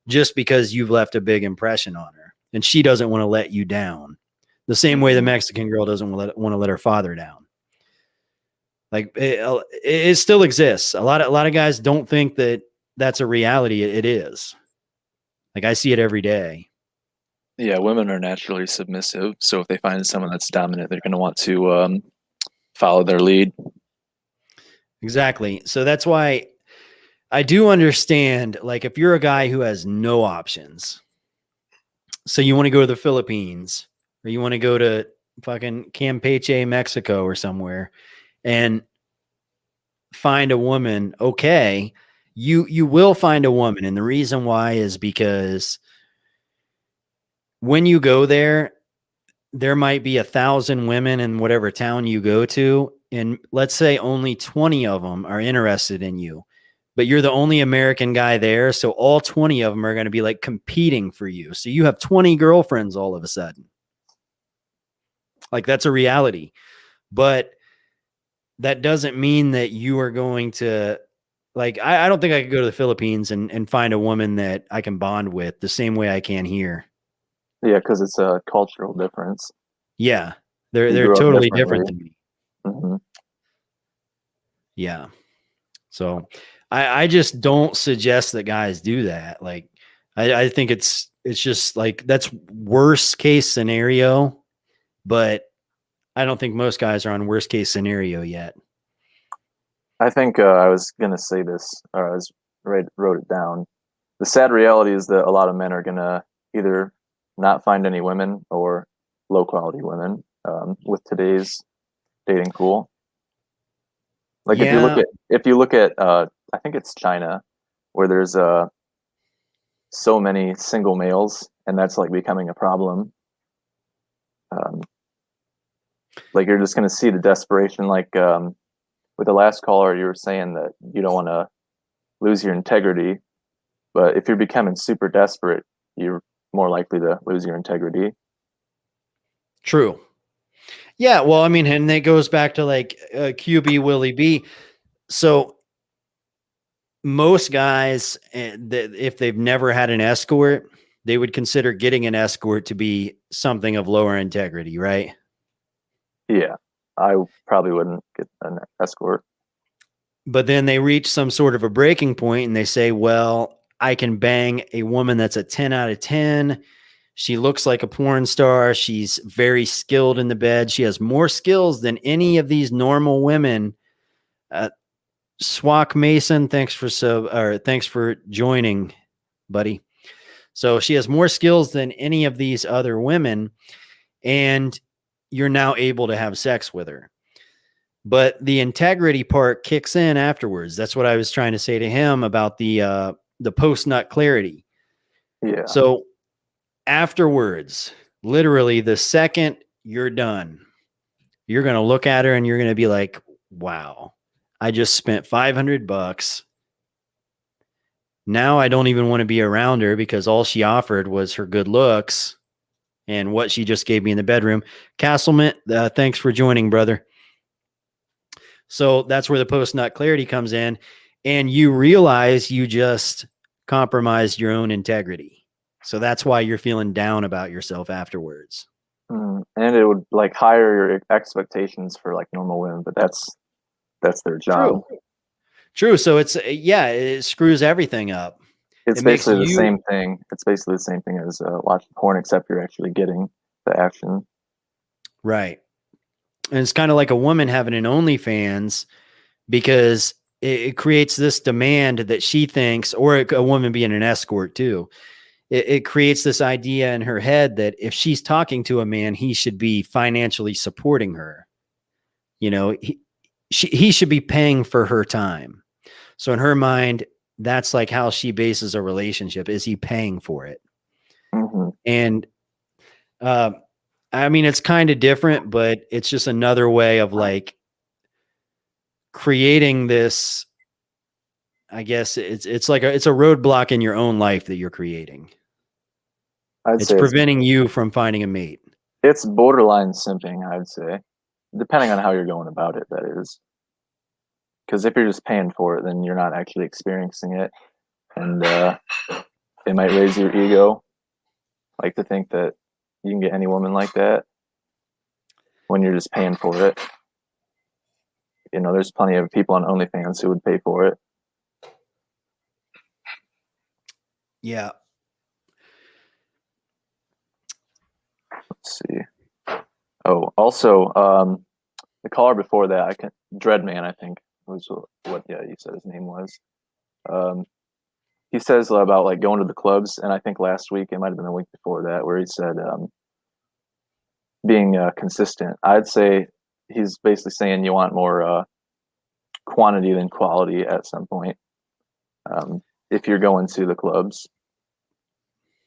just because you've left a big impression on her. And she doesn't want to let you down. The same way the Mexican girl doesn't want to let her father down. Like it still exists. A lot of guys don't think that that's a reality. It is. Like I see it every day. Yeah, women are naturally submissive. So if they find someone that's dominant, they're going to want to follow their lead. Exactly. So that's why I do understand, like, if you're a guy who has no options, so you want to go to the Philippines or you want to go to fucking Campeche, Mexico or somewhere and find a woman, okay, you will find a woman. And the reason why is because when you go there, there might be 1,000 women in whatever town you go to. And let's say only 20 of them are interested in you, but you're the only American guy there. So all 20 of them are going to be like competing for you. So you have 20 girlfriends all of a sudden. Like that's a reality, but that doesn't mean that you are going to like, I don't think I could go to the Philippines and find a woman that I can bond with the same way I can here. Yeah, because it's a cultural difference. Yeah, they're totally different than me. Mm-hmm. Yeah. So I just don't suggest that guys do that. Like I think it's just like that's worst case scenario, but I don't think most guys are on worst case scenario yet. I think I was going to say this, or I wrote it down. The sad reality is that a lot of men are going to either not find any women or low quality women with today's dating pool. Like if you look at I think it's China, where there's so many single males, and that's like becoming a problem. Like you're just going to see the desperation. Like with the last caller, you were saying that you don't want to lose your integrity, but if you're becoming super desperate, you're more likely to lose your integrity. True. Yeah, well, I mean, and it goes back to like QB Willie B. So most guys, if they've never had an escort, they would consider getting an escort to be something of lower integrity, right? Yeah, I probably wouldn't get an escort. But then they reach some sort of a breaking point and they say, well, I can bang a woman that's a 10 out of 10. She looks like a porn star. She's very skilled in the bed. She has more skills than any of these normal women. Swak Mason, thanks for joining, buddy. So she has more skills than any of these other women, and you're now able to have sex with her. But the integrity part kicks in afterwards. That's what I was trying to say to him about the post-nut clarity. Yeah. So afterwards, literally the second you're done, you're going to look at her and you're going to be like, wow, I just spent $500. Now I don't even want to be around her because all she offered was her good looks and what she just gave me in the bedroom. Castleman, thanks for joining, brother. So that's where the post-nut clarity comes in, and you realize you just compromised your own integrity. So that's why you're feeling down about yourself afterwards. And it would like higher your expectations for like normal women, but that's their job. True. So it screws everything up. It's basically the same thing. It's basically the same thing as watching porn, except you're actually getting the action. Right. And it's kind of like a woman having an OnlyFans because it creates this demand that she thinks, or a woman being an escort too. It creates this idea in her head that if she's talking to a man, he should be financially supporting her. You know, he should be paying for her time. So in her mind, that's like how she bases a relationship. Is he paying for it? Mm-hmm. And I mean, it's kind of different, but it's just another way of like creating this. I guess it's like it's a roadblock in your own life that you're creating. I'd It's say preventing you from finding a mate. it's borderline simping, I'd say, depending on how you're going about it, that is. Because if you're just paying for it, then you're not actually experiencing it. And it might raise your ego, like to think that you can get any woman like that when you're just paying for it. You know, there's plenty of people on OnlyFans who would pay for it. Yeah. Let's see. Oh, also, the caller before that, Dreadman, I think was what. Yeah, you said his name was. He says about like going to the clubs, and I think last week it might have been the week before that, where he said being consistent. I'd say he's basically saying you want more quantity than quality at some point. If you're going to the clubs,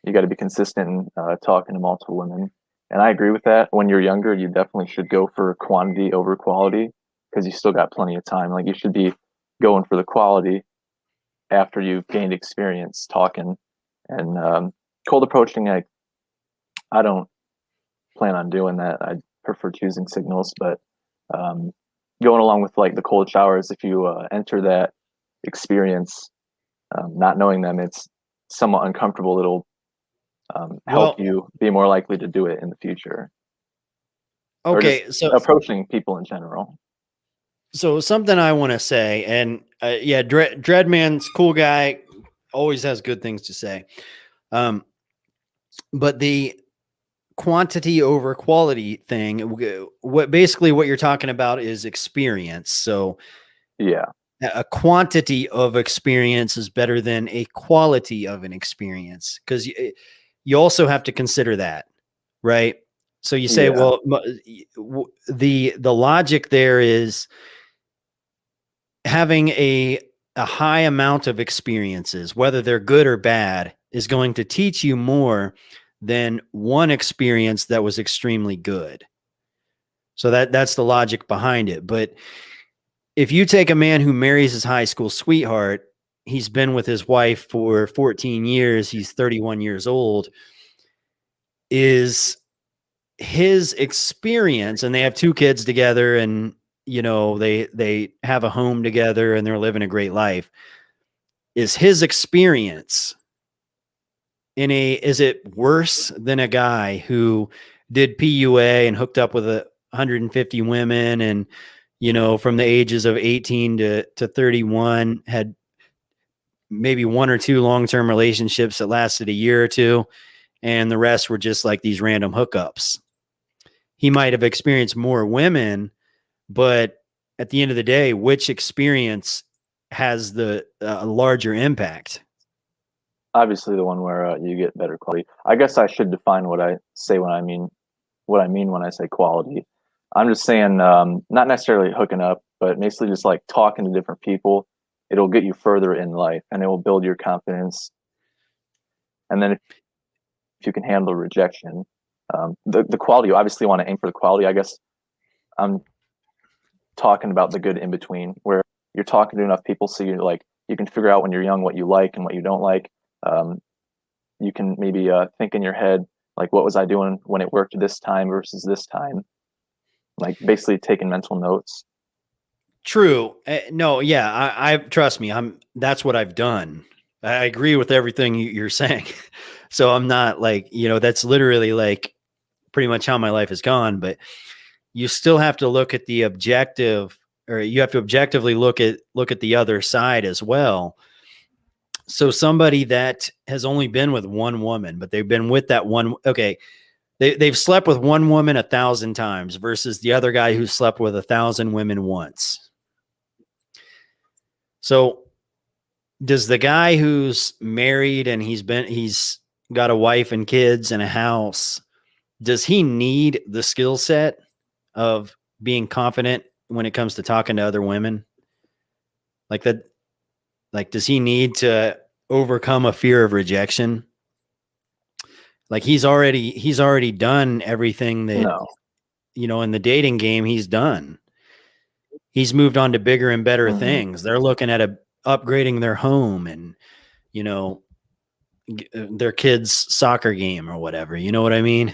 you got to be consistent in talking to multiple women. And I agree with that. When you're younger, you definitely should go for quantity over quality because you still got plenty of time. Like you should be going for the quality after you've gained experience talking. And cold approaching, I don't plan on doing that. I prefer choosing signals, but going along with like the cold showers, if you enter that experience not knowing them, it's somewhat uncomfortable. It'll help you be more likely to do it in the future. Okay, so approaching people in general. So something I want to say, and yeah, Dreadman's cool guy, always has good things to say. But the quantity over quality thing, what you're talking about is experience. So yeah, a quantity of experience is better than a quality of an experience, because you also have to consider that, right? So you say, well, the logic there is having a high amount of experiences, whether they're good or bad, is going to teach you more than one experience that was extremely good. So that's the logic behind it. But if you take a man who marries his high school sweetheart, he's been with his wife for 14 years, he's 31 years old, is his experience, and they have 2 kids together, and you know, they have a home together and they're living a great life, is his experience is it worse than a guy who did PUA and hooked up with 150 women, and you know, from the ages of 18 to 31 had maybe 1 or 2 long-term relationships that lasted a year or 2, and the rest were just like these random hookups? He might have experienced more women, but at the end of the day, which experience has the larger impact? Obviously, the one where you get better quality. I guess I should define what I say when I mean when I say quality. I'm just saying, not necessarily hooking up, but basically just like talking to different people. It'll get you further in life, and it will build your confidence. And then if you can handle rejection, the quality, you obviously want to aim for the quality. I guess I'm talking about the good in between, where you're talking to enough people so you can figure out when you're young what you like and what you don't like. You can maybe think in your head, like, what was I doing when it worked this time versus this time? Like basically taking mental notes. True. No, yeah, I trust me. That's what I've done. I agree with everything you're saying. So I'm not like, you know, that's literally like pretty much how my life has gone, but you still have to look at the objective, or you have to objectively look at the other side as well. So somebody that has only been with one woman, but they've been with that one. Okay. They've slept with one woman 1,000 times versus the other guy who slept with 1,000 women once. So does the guy who's married and he's got a wife and kids and a house, does he need the skill set of being confident when it comes to talking to other women? Like that, like, does he need to overcome a fear of rejection? Like he's already done everything that, No. in the dating game he's done. He's moved on to bigger and better things. They're looking at upgrading their home and, their kids' soccer game or whatever. You know what I mean?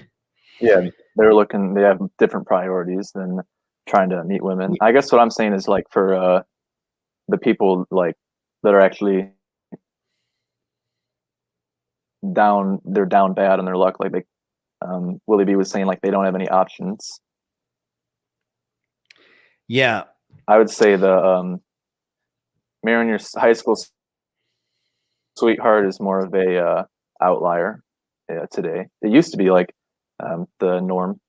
Yeah, they have different priorities than trying to meet women. I guess what I'm saying is like for the people like that are actually they're down bad on their luck. Like Willie B was saying, like they don't have any options. Yeah. I would say the marrying your high school sweetheart is more of a outlier today. It used to be like the norm.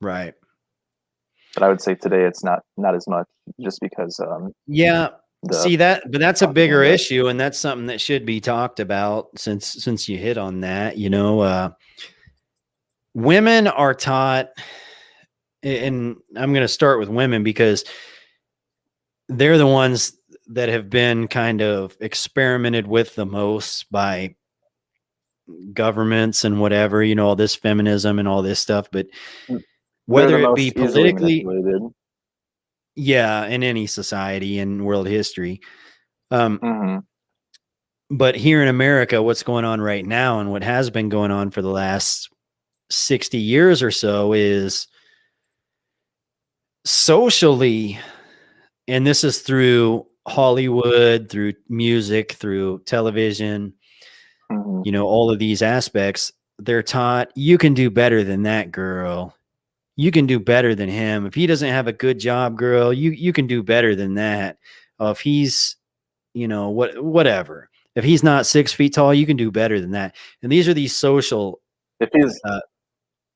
Right. But I would say today it's not as much just because yeah. See that, but that's a bigger issue, and that's something that should be talked about since you hit on that. Women are taught, and I'm going to start with women because they're the ones that have been kind of experimented with the most by governments and whatever, all this feminism and all this stuff. But whether it be politically, yeah, in any society in world history. But here in America, what's going on right now and what has been going on for the last 60 years or so is socially, and this is through Hollywood, through music, through television, all of these aspects, they're taught you can do better than that girl. You can do better than him. If he doesn't have a good job, girl, you can do better than that. If he's, whatever. If he's not 6 feet tall, you can do better than that. And these are these social,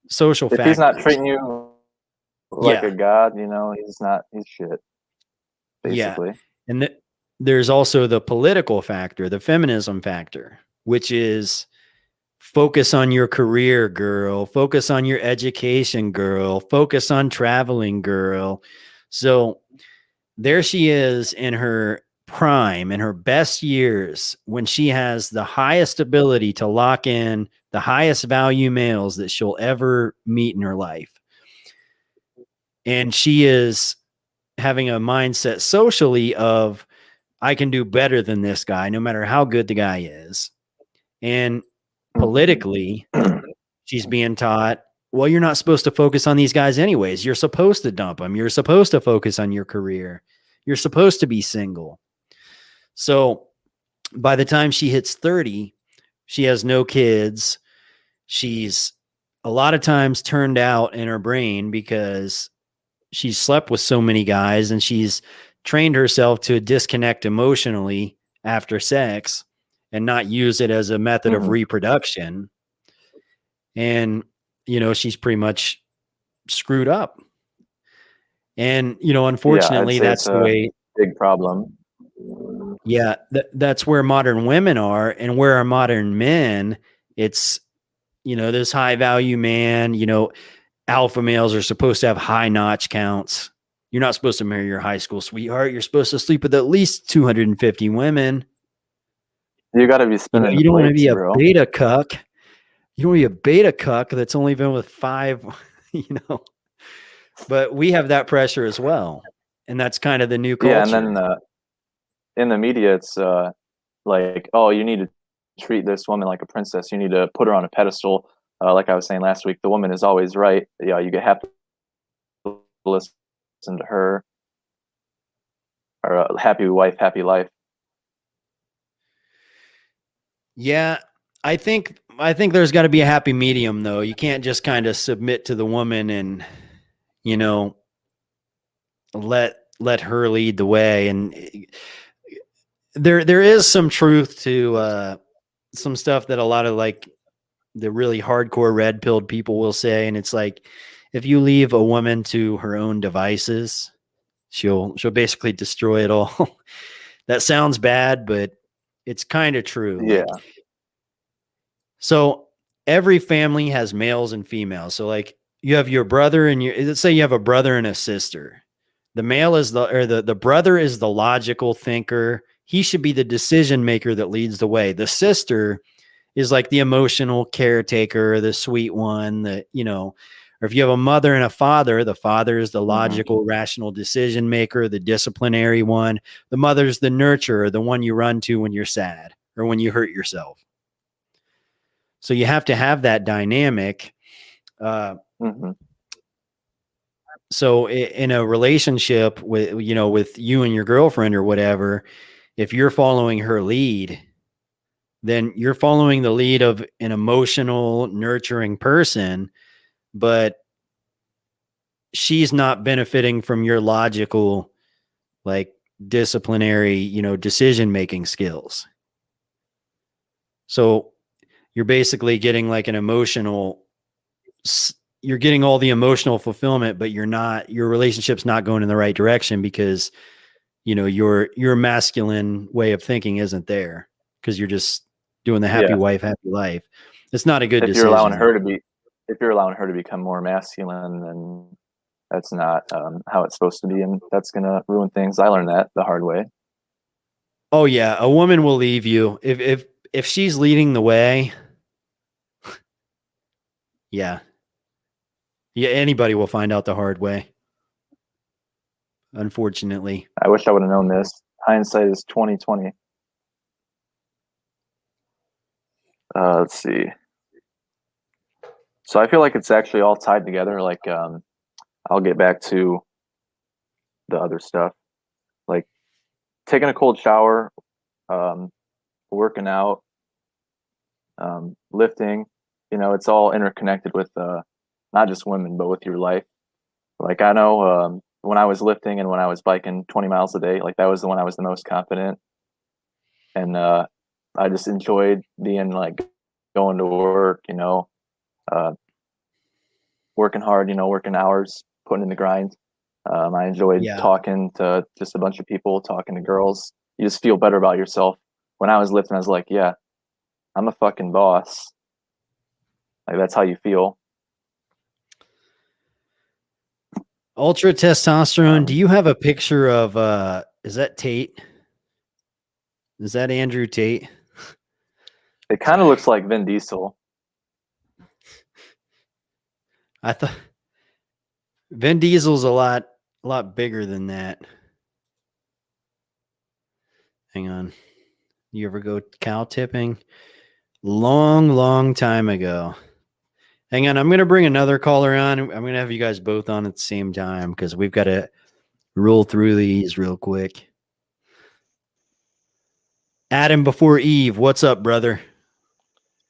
social factors. If he's not treating you like a god, he's shit. Basically. Yeah. And there's also the political factor, the feminism factor, which is focus on your career, girl. Focus on your education, girl. Focus on traveling, girl. So there she is in her prime, in her best years, when she has the highest ability to lock in the highest value males that she'll ever meet in her life. And she is having a mindset socially of, I can do better than this guy, no matter how good the guy is. And politically, she's being taught, well, you're not supposed to focus on these guys anyways. You're supposed to dump them. You're supposed to focus on your career. You're supposed to be single. So by the time she hits 30, she has no kids. She's a lot of times turned out in her brain because she's slept with so many guys and she's trained herself to disconnect emotionally after sex and not use it as a method of reproduction. And, she's pretty much screwed up. And, unfortunately, that's the way. Big problem. Yeah, that's where modern women are, and where our modern men, it's, this high value man, alpha males are supposed to have high notch counts. You're not supposed to marry your high school sweetheart. You're supposed to sleep with at least 250 women. You got to be spinning. You don't want to be a beta cuck. You don't want to be a beta cuck that's only been with 5, But we have that pressure as well. And that's kind of the new culture. Yeah, and then in the media, it's like, oh, you need to treat this woman like a princess. You need to put her on a pedestal. Like I was saying last week, the woman is always right. Yeah, you have to listen to her. Or a happy wife, happy life. Yeah, I think there's got to be a happy medium, though. You can't just kind of submit to the woman and, let her lead the way. And there is some truth to some stuff that a lot of like the really hardcore red pilled people will say. And it's like, if you leave a woman to her own devices, she'll basically destroy it all. That sounds bad, but it's kind of true. Yeah. So every family has males and females. So like you have your brother and let's say you have a brother and a sister. The male is the brother is the logical thinker. He should be the decision maker that leads the way. The sister is like the emotional caretaker, the sweet one, or if you have a mother and a father, the father is the logical, rational decision maker, the disciplinary one. The mother's the nurturer, the one you run to when you're sad or when you hurt yourself. So you have to have that dynamic. So in a relationship with you and your girlfriend or whatever, if you're following her lead, then you're following the lead of an emotional, nurturing person, but she's not benefiting from your logical, like disciplinary, decision-making skills. So you're basically getting like you're getting all the emotional fulfillment, but your relationship's not going in the right direction because, your masculine way of thinking isn't there because you're just doing the happy wife, happy life. It's not a good If decision. you're allowing her to become more masculine, then that's not how it's supposed to be, and that's gonna ruin things. I learned that the hard way. Oh yeah, a woman will leave you if she's leading the way. Yeah, anybody will find out the hard way. Unfortunately, I wish I would have known this. Hindsight is 20/20. Let's see. So I feel like it's actually all tied together. Like, I'll get back to the other stuff, like taking a cold shower, working out, lifting. It's all interconnected with not just women, but with your life. Like I know when I was lifting and when I was biking 20 miles a day, like that was the one I was the most confident. And I just enjoyed being like going to work, working hard, working hours, putting in the grind. I enjoyed talking to just a bunch of people, talking to girls. You just feel better about yourself. When I was lifting, I was like, yeah, I'm a fucking boss. Like that's how you feel. Ultra testosterone. Do you have a picture of is that Tate? Is that Andrew Tate? It kind of looks like Vin Diesel. I thought Vin Diesel's a lot bigger than that. Hang on. You ever go cow tipping? Long time ago. Hang on. I'm going to bring another caller on. I'm going to have you guys both on at the same time because we've got to roll through these real quick. Adam before Eve. What's up, brother?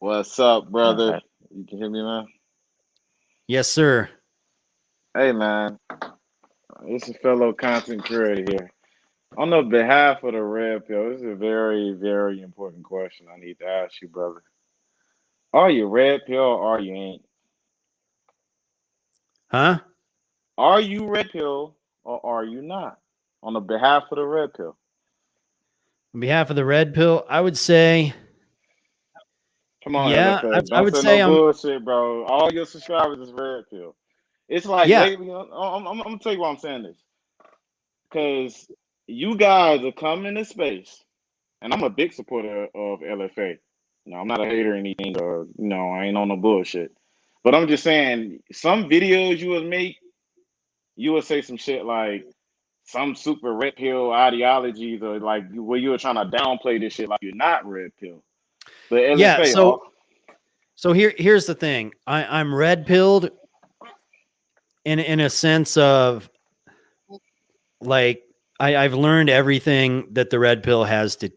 What's up, brother? You can hear me, man? Yes, sir. Hey, man. This is fellow content creator here. On the behalf of the Red Pill, this is a very, very important question I need to ask you, brother. Are you Red Pill or are you ain't? Huh? Are you Red Pill or are you not? On the behalf of the Red Pill. On behalf of the Red Pill, I would say... Come on, yeah, LFA. I Don't would say say no I'm... bullshit, bro. All your subscribers is Red Pill. It's like, lately, I'm going to tell you why I'm saying this. Because you guys are coming into space, and I'm a big supporter of LFA. I'm not a hater or anything, or, I ain't on no bullshit. But I'm just saying, some videos you would make, you would say some shit like some super red pill ideologies, or like where you were trying to downplay this shit like you're not red pill. But LFA, so here's the thing. I'm red pilled in a sense of like I've learned everything that the red pill has to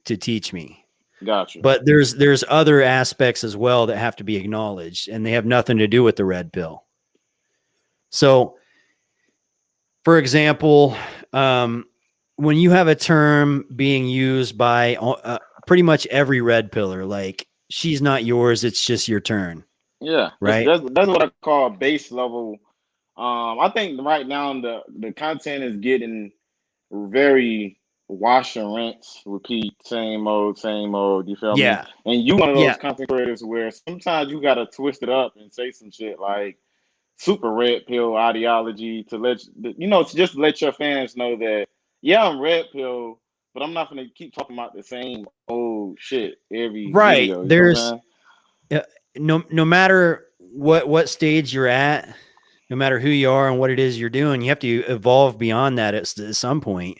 teach me. Gotcha. But there's other aspects as well that have to be acknowledged, and they have nothing to do with the red pill. So, for example, when you have a term being used by pretty much every red pillar, like she's not yours, it's just your turn. Yeah, right. That's what I call base level. I think right now the content is getting very wash and rinse, repeat, same old. You feel me? And you one of those content creators where sometimes you gotta twist it up and say some shit like super red pill ideology to just let your fans know that I'm red pill, but I'm not gonna keep talking about the same old shit every Right. video. You know what I'm There's saying? no matter what stage you're at, no matter who you are and what it is you're doing, you have to evolve beyond that at some point.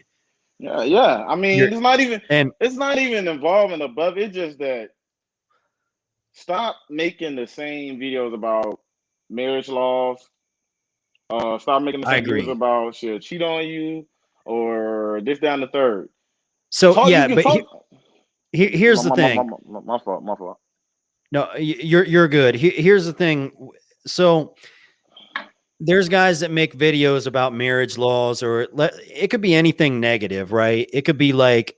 Yeah, yeah. I mean, You're, it's not even involving above. It's just that stop making the same videos about marriage laws. Stop making the I same videos agree. about shit cheat on you or this, down the third. So You yeah, can but talk. here's the thing. My fault. My fault. No, you're good. Here's the thing. So there's guys that make videos about marriage laws, or it could be anything negative, right? It could be like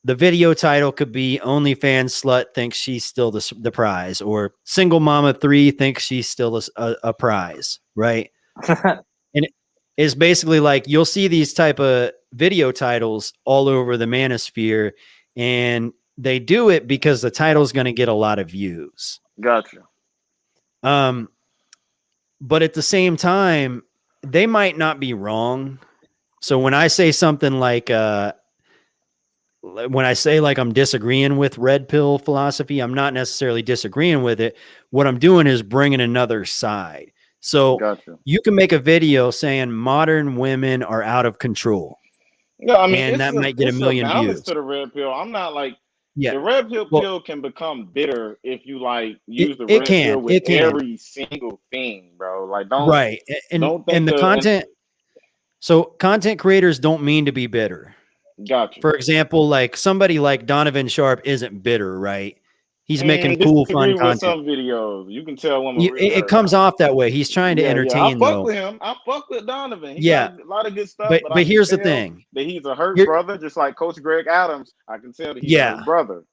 the video title could be "OnlyFans slut thinks she's still the prize," or "Single Mama 3 thinks she's still a prize," right? And it's basically like you'll see these type of video titles all over the manosphere, and they do it because the title is going to get a lot of views. Gotcha. But at the same time, they might not be wrong. So when I say something like, when I say like I'm disagreeing with red pill philosophy, I'm not necessarily disagreeing with it. What I'm doing is bringing another side. So Gotcha. you can make a video saying modern women are out of control. Yeah, I mean, and that might get a million balance views. to the red pill. I'm not like Yeah. the red pill can become bitter if you like use the red pill with every single thing, bro. Like don't right. don't think and the content. So content creators don't mean to be bitter. Gotcha. For example, like somebody like Donovan Sharp isn't bitter, right? He's making cool, fun with content. some videos. You can tell when It comes off that way. He's trying to entertain. I fuck though. with him. I fuck with Donovan. He Yeah. got a lot of good stuff. But here's the thing. That he's a hurt brother, just like Coach Greg Adams. I can tell that he's a hurt brother.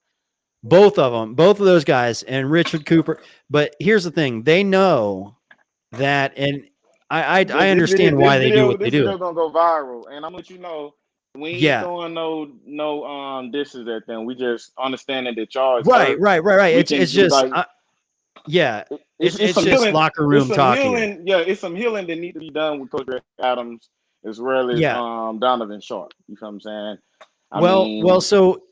Both of those guys, and Richard Cooper. But here's the thing. They know that, and I understand why they do what they do. This video gonna go viral, and I'm gonna let you know. We ain't throwing no disses at them. We just understanding that y'all is right. hurt. It's just like, it's some just healing, locker room talk here. Yeah, it's some healing that needs to be done with Coach Greg Adams as well as Donovan Sharp. You feel what I'm saying? Well, so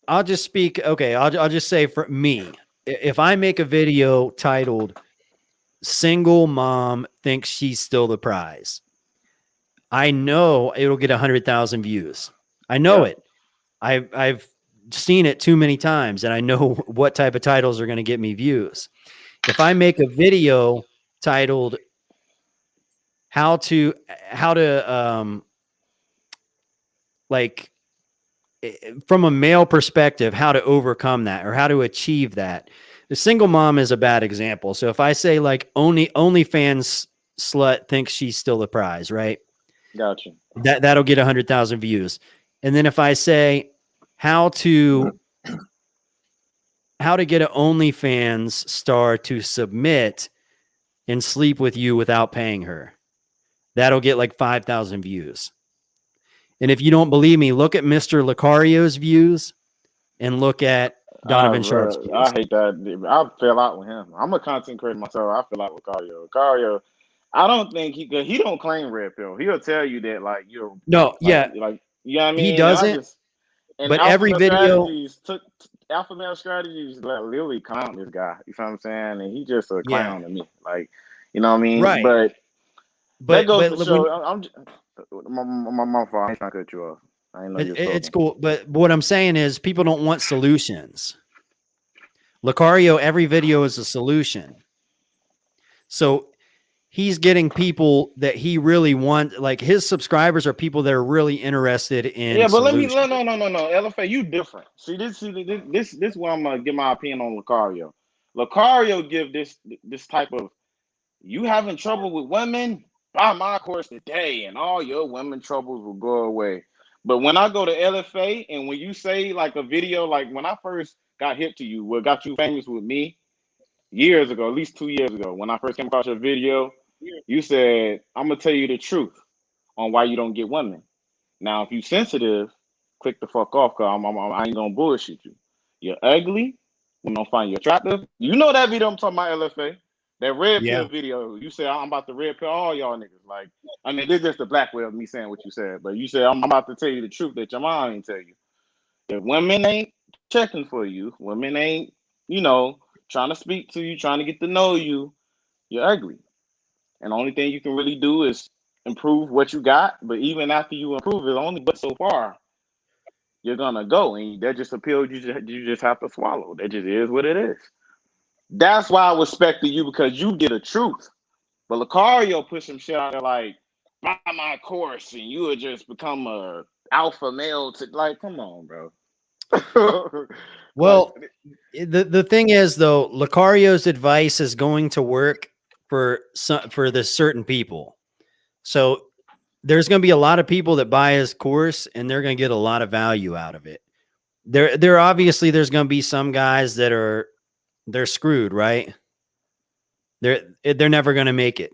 I'll just speak. Okay, I'll just say for me, if I make a video titled "Single Mom Thinks She's Still the Prize," I know it'll get 100,000 views. I know it. I've seen it too many times, and I know what type of titles are going to get me views. If I make a video titled how to like from a male perspective, how to overcome that or how to achieve that. The single mom is a bad example. So if I say like OnlyFans slut thinks she's still the prize, right? Gotcha. That'll get 100,000 views. And then if I say how to get an OnlyFans star to submit and sleep with you without paying her, that'll get like 5,000 views. And if you don't believe me, look at Mr. Lucario's views and look at Donovan Sharp's views. I hate that. I fell out with him. I'm a content creator myself. I fell out with Lucario. I don't think he don't claim red pill. He'll tell you that like you're you know what I mean? He doesn't. But every video Alpha Male Strategies like literally clown this guy. You know what I'm saying? And he just a clown to me. Like, you know what I mean? Right. But that goes to show. My fault. I'm trying to cut you off. I didn't know you were it's cool. But what I'm saying is people don't want solutions. Lucario, every video is a solution. So he's getting people that he really wants. Like his subscribers are people that are really interested in. Yeah, but solutions. no. LFA, you different. See this is where I'm gonna give my opinion on Lucario. Lucario give this type of you having trouble with women, buy my course today, and all your women troubles will go away. But when I go to LFA, and when you say like a video, like when I first got hip to you, what got you famous with me years ago, at least 2 years ago, when I first came across your video, you said, I'm gonna tell you the truth on why you don't get women. Now, if you sensitive, click the fuck off, cause I ain't gonna bullshit you. You're ugly. We don't find you attractive. You know that video I'm talking about, LFA. That red pill video. You said I'm about to red pill all y'all niggas. Like, I mean, this is just the black way of me saying what you said. But you said I'm about to tell you the truth that your mom ain't tell you. If women ain't checking for you. Women ain't, trying to speak to you, trying to get to know you. You're ugly. And the only thing you can really do is improve what you got. But even after you improve it, only but so far you're gonna go. And that just a pill you just have to swallow. That just is what it is. That's why I respected you, because you get a truth. But Lucario put some shit out there like, buy my course and you would just become a alpha male to, like, come on, bro. Well, the thing is though, Lucario's advice is going to work for the certain people. So there's going to be a lot of people that buy his course and they're going to get a lot of value out of it. There obviously there's going to be some guys that they're screwed, right? They're never going to make it.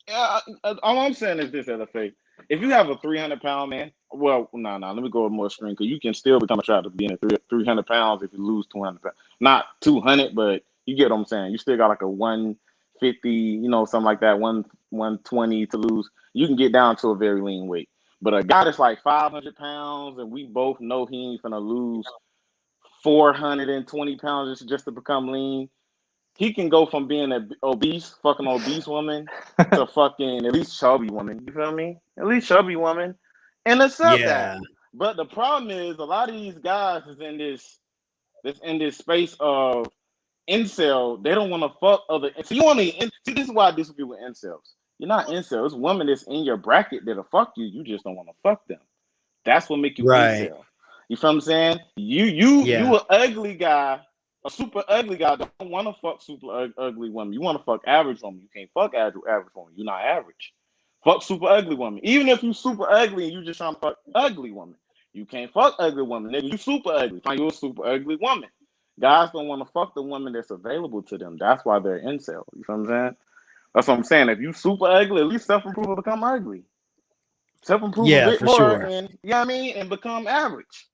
Yeah, all I'm saying is this, LFA. If you have a 300-pound man, well, no, let me go more extreme, because you can still become attracted to being at 300 pounds if you lose 200 pounds. Not 200, but you get what I'm saying. You still got like a 150, something like that, 120 to lose. You can get down to a very lean weight. But a guy that's like 500 pounds, and we both know he ain't gonna lose 420 pounds just to become lean. He can go from being an fucking obese woman to fucking at least chubby woman. You feel me? At least chubby woman. And accept that. But the problem is a lot of these guys is in this space of incel. They don't want to fuck other. So you want to see, this is why I disagree with incels. You're not incel. It's women that's in your bracket that'll fuck you. You just don't want to fuck them. That's what make you incel. You feel what I'm saying? You an ugly guy. A super ugly guy don't want to fuck super ugly women. You want to fuck average women. You can't fuck average women. You're not average. Fuck super ugly women. Even if you super ugly and you just trying to fuck ugly women, you can't fuck ugly women. Nigga, you super ugly. Find you a super ugly woman. Guys don't want to fuck the woman that's available to them. That's why they're incel. You feel what I'm saying? That's what I'm saying. If you super ugly, at least self-improve will become ugly. Self-improve a bit more, and you know what I mean, and become average.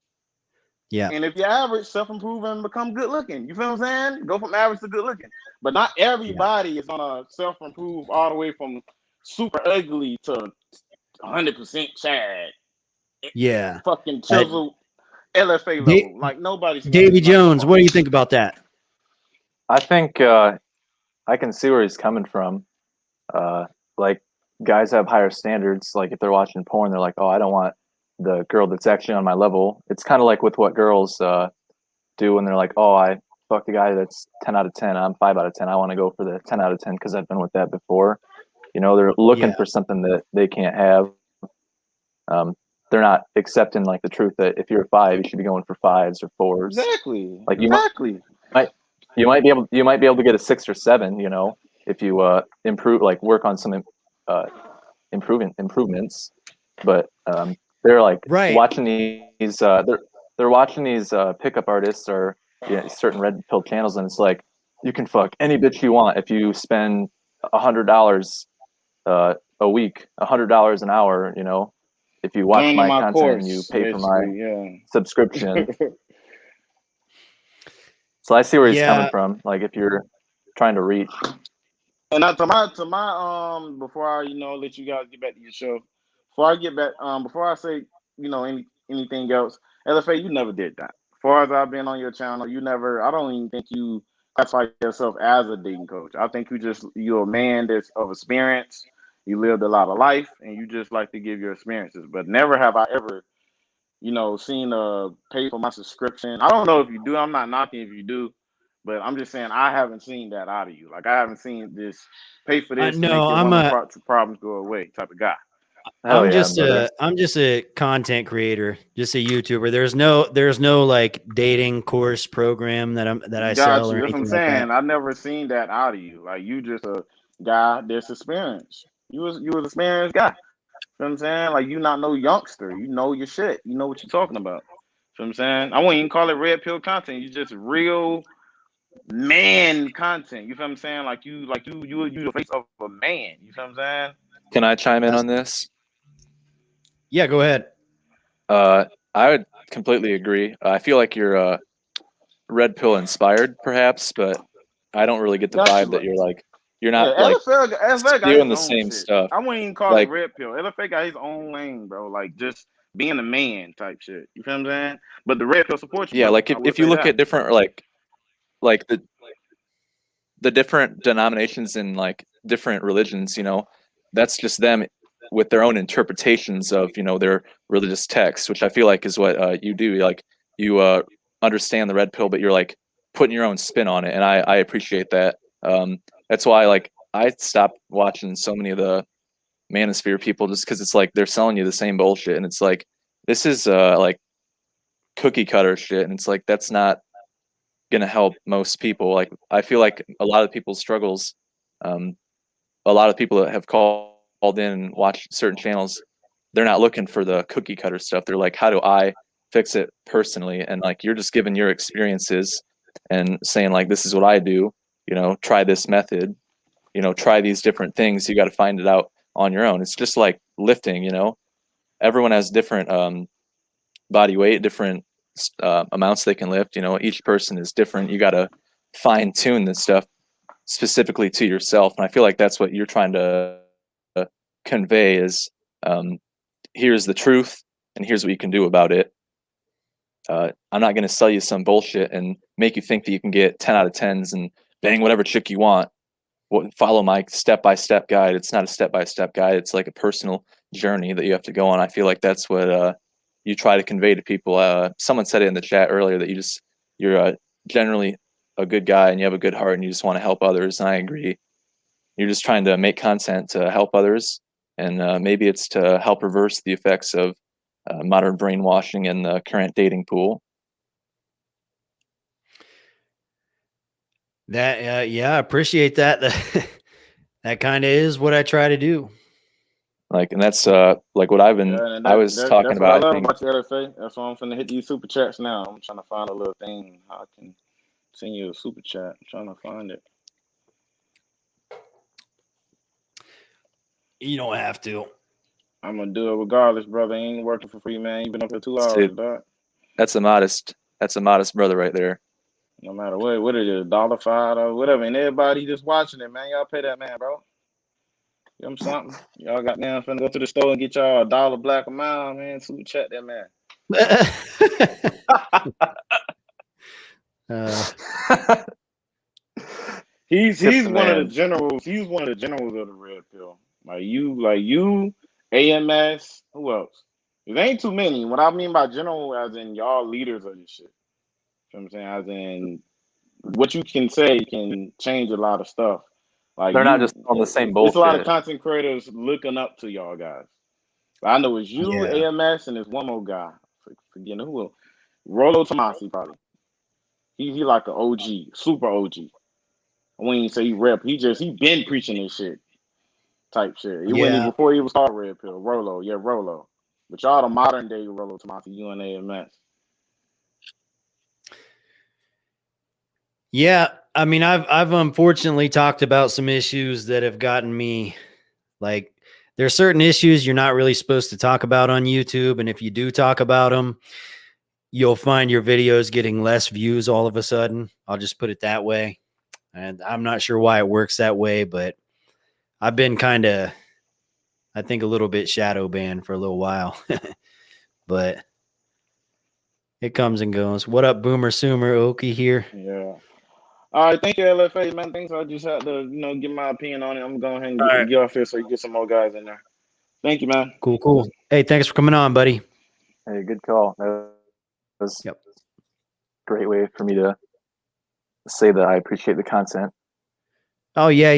Yeah. And if you're average, self-improve and become good looking. You feel what I'm saying? Go from average to good looking. But not everybody is gonna self-improve all the way from super ugly to 100% Chad. Yeah. Fucking chisel LFA level. Like nobody's Davy Jones, what do you think about that? I think I can see where he's coming from. Like guys have higher standards. Like if they're watching porn, they're like, oh, I don't want the girl that's actually on my level. It's kind of like with what girls do when they're like, oh, I fucked a guy that's 10 out of 10. I'm 5 out of 10. I want to go for the 10 out of 10 because I've been with that before. They're looking for something that they can't have. They're not accepting like the truth that if you're a 5, you should be going for 5s or 4s. Exactly. Like you might be able to get a 6 or 7. If you improve, like work on some improvements. But they're like watching these. They're watching these pickup artists or certain red pill channels, and it's like you can fuck any bitch you want if you spend $100 a week, $100 an hour. If you watch my content course, and you pay for my subscription. So I see where he's coming from. Like if you're trying to reach. And to my before I let you guys get back to your show. Before I get back, before I say anything else, LFA, you never did that. As far as I've been on your channel, you never. I don't even think you classify yourself as a dating coach. I think you're a man that's of experience. You lived a lot of life, and you just like to give your experiences. But never have I ever, seen pay for my subscription. I don't know if you do. I'm not knocking if you do. But I'm just saying I haven't seen that out of you. Like I haven't seen this pay for this to make your women problems go away type of guy. I'm just a content creator, just a YouTuber. There's no like dating course program that I sell or That's what I'm anything saying. like that. I've never seen that out of you. Like you just a guy that's experienced. You was an experienced guy. You know what I'm saying? Like you not no youngster. You know your shit. You know what you're talking about. You know what I'm saying? I wouldn't even call it red pill content. You just real man content. You feel what I'm saying? Like you the face of a man. You feel what I'm saying? Can I chime in on this? Yeah, go ahead. I would completely agree. I feel like you're red pill inspired, perhaps, but I don't really get the vibe that you're not like LFA doing the same stuff. I wouldn't even call it red pill. LFA got his own lane, bro. Like just being a man type shit. You feel what I'm saying? But the red pill supports you. Yeah, Brother. like I will if you say look that. at different like the different denominations in like different religions, you know, that's just them with their own interpretations of, you know, their religious texts, which I feel like is what you do. Like you understand the red pill, but you're like putting your own spin on it, and I appreciate that. That's why like I stopped watching so many of the manosphere people, just because it's like they're selling you the same bullshit, and it's like this is like cookie cutter shit, and it's like that's not gonna help most people. Like I feel like a lot of people's struggles, um, a lot of people that have called in and watched certain channels, they're not looking for the cookie cutter stuff. They're like, how do I fix it personally? And like you're just giving your experiences and saying like, this is what I do. You know, try this method. You know, try these different things. You got to find it out on your own. It's just like lifting. You know, everyone has different body weight, different amounts they can lift. You know, each person is different. You got to fine tune this stuff specifically to yourself, and I feel like that's what you're trying to convey is here's the truth and here's what you can do about it. I'm not going to sell you some bullshit and make you think that you can get 10 out of 10s and bang whatever chick you want. Follow my step-by-step guide. It's not a step-by-step guide. It's like a personal journey that you have to go on. I feel like that's what you try to convey to people. Someone said it in the chat earlier that you're generally a good guy and you have a good heart and you just want to help others. And I agree. You're just trying to make content to help others, and maybe it's to help reverse the effects of modern brainwashing in the current dating pool. That yeah, I appreciate that. That kind of is what I try to do. Like, and that's like what I've been. Yeah, and I was talking that's what I about. love I think about you, LFA. That's why I'm finna hit these super chats now. I'm trying to find a little thing how I can send you a super chat. I'm trying to find it. You don't have to. I'm gonna do it regardless, brother. You ain't working for free, man. You been up here 2 hours, dude, dog. that's a modest brother right there. No matter what it is, $1, $5, or whatever. And everybody just watching it, man. Y'all pay that man, bro. Give him something. Y'all got down finna go to the store and get y'all $1 black a mile, man. Super chat that man. He's one of the generals. He's one of the generals of the red pill. Like you, AMS. Who else? There ain't too many. What I mean by general, as in y'all leaders of this shit. You know what I'm saying? As in what you can say can change a lot of stuff. Like they're not just on the same bullshit. It's a lot of content creators looking up to y'all guys. I know it's you, AMS, and there's one more guy. Forgetting who. Rolo Tomasi probably. He like an OG, super OG. I wouldn't even say he rep. He been preaching this shit, type shit. It wasn't even before he was called Red Pill. Rolo, yeah, Rolo. But y'all the modern day Rolo Tomasi, you and AMS. Yeah, I mean, I've unfortunately talked about some issues that have gotten me, like, there are certain issues you're not really supposed to talk about on YouTube, and if you do talk about them, you'll find your videos getting less views all of a sudden. I'll just put it that way. And I'm not sure why it works that way, but I've been kind of, I think, a little bit shadow banned for a little while. But it comes and goes. What up, Boomer Sumer? Okie here. Yeah. All right, thank you, LFA, man. Thanks. I just had to, give my opinion on it. I'm going ahead and get off here so you get some more guys in there. Thank you, man. Cool. Hey, thanks for coming on, buddy. Hey, good call. That was a great way for me to say that I appreciate the content. Oh, yeah.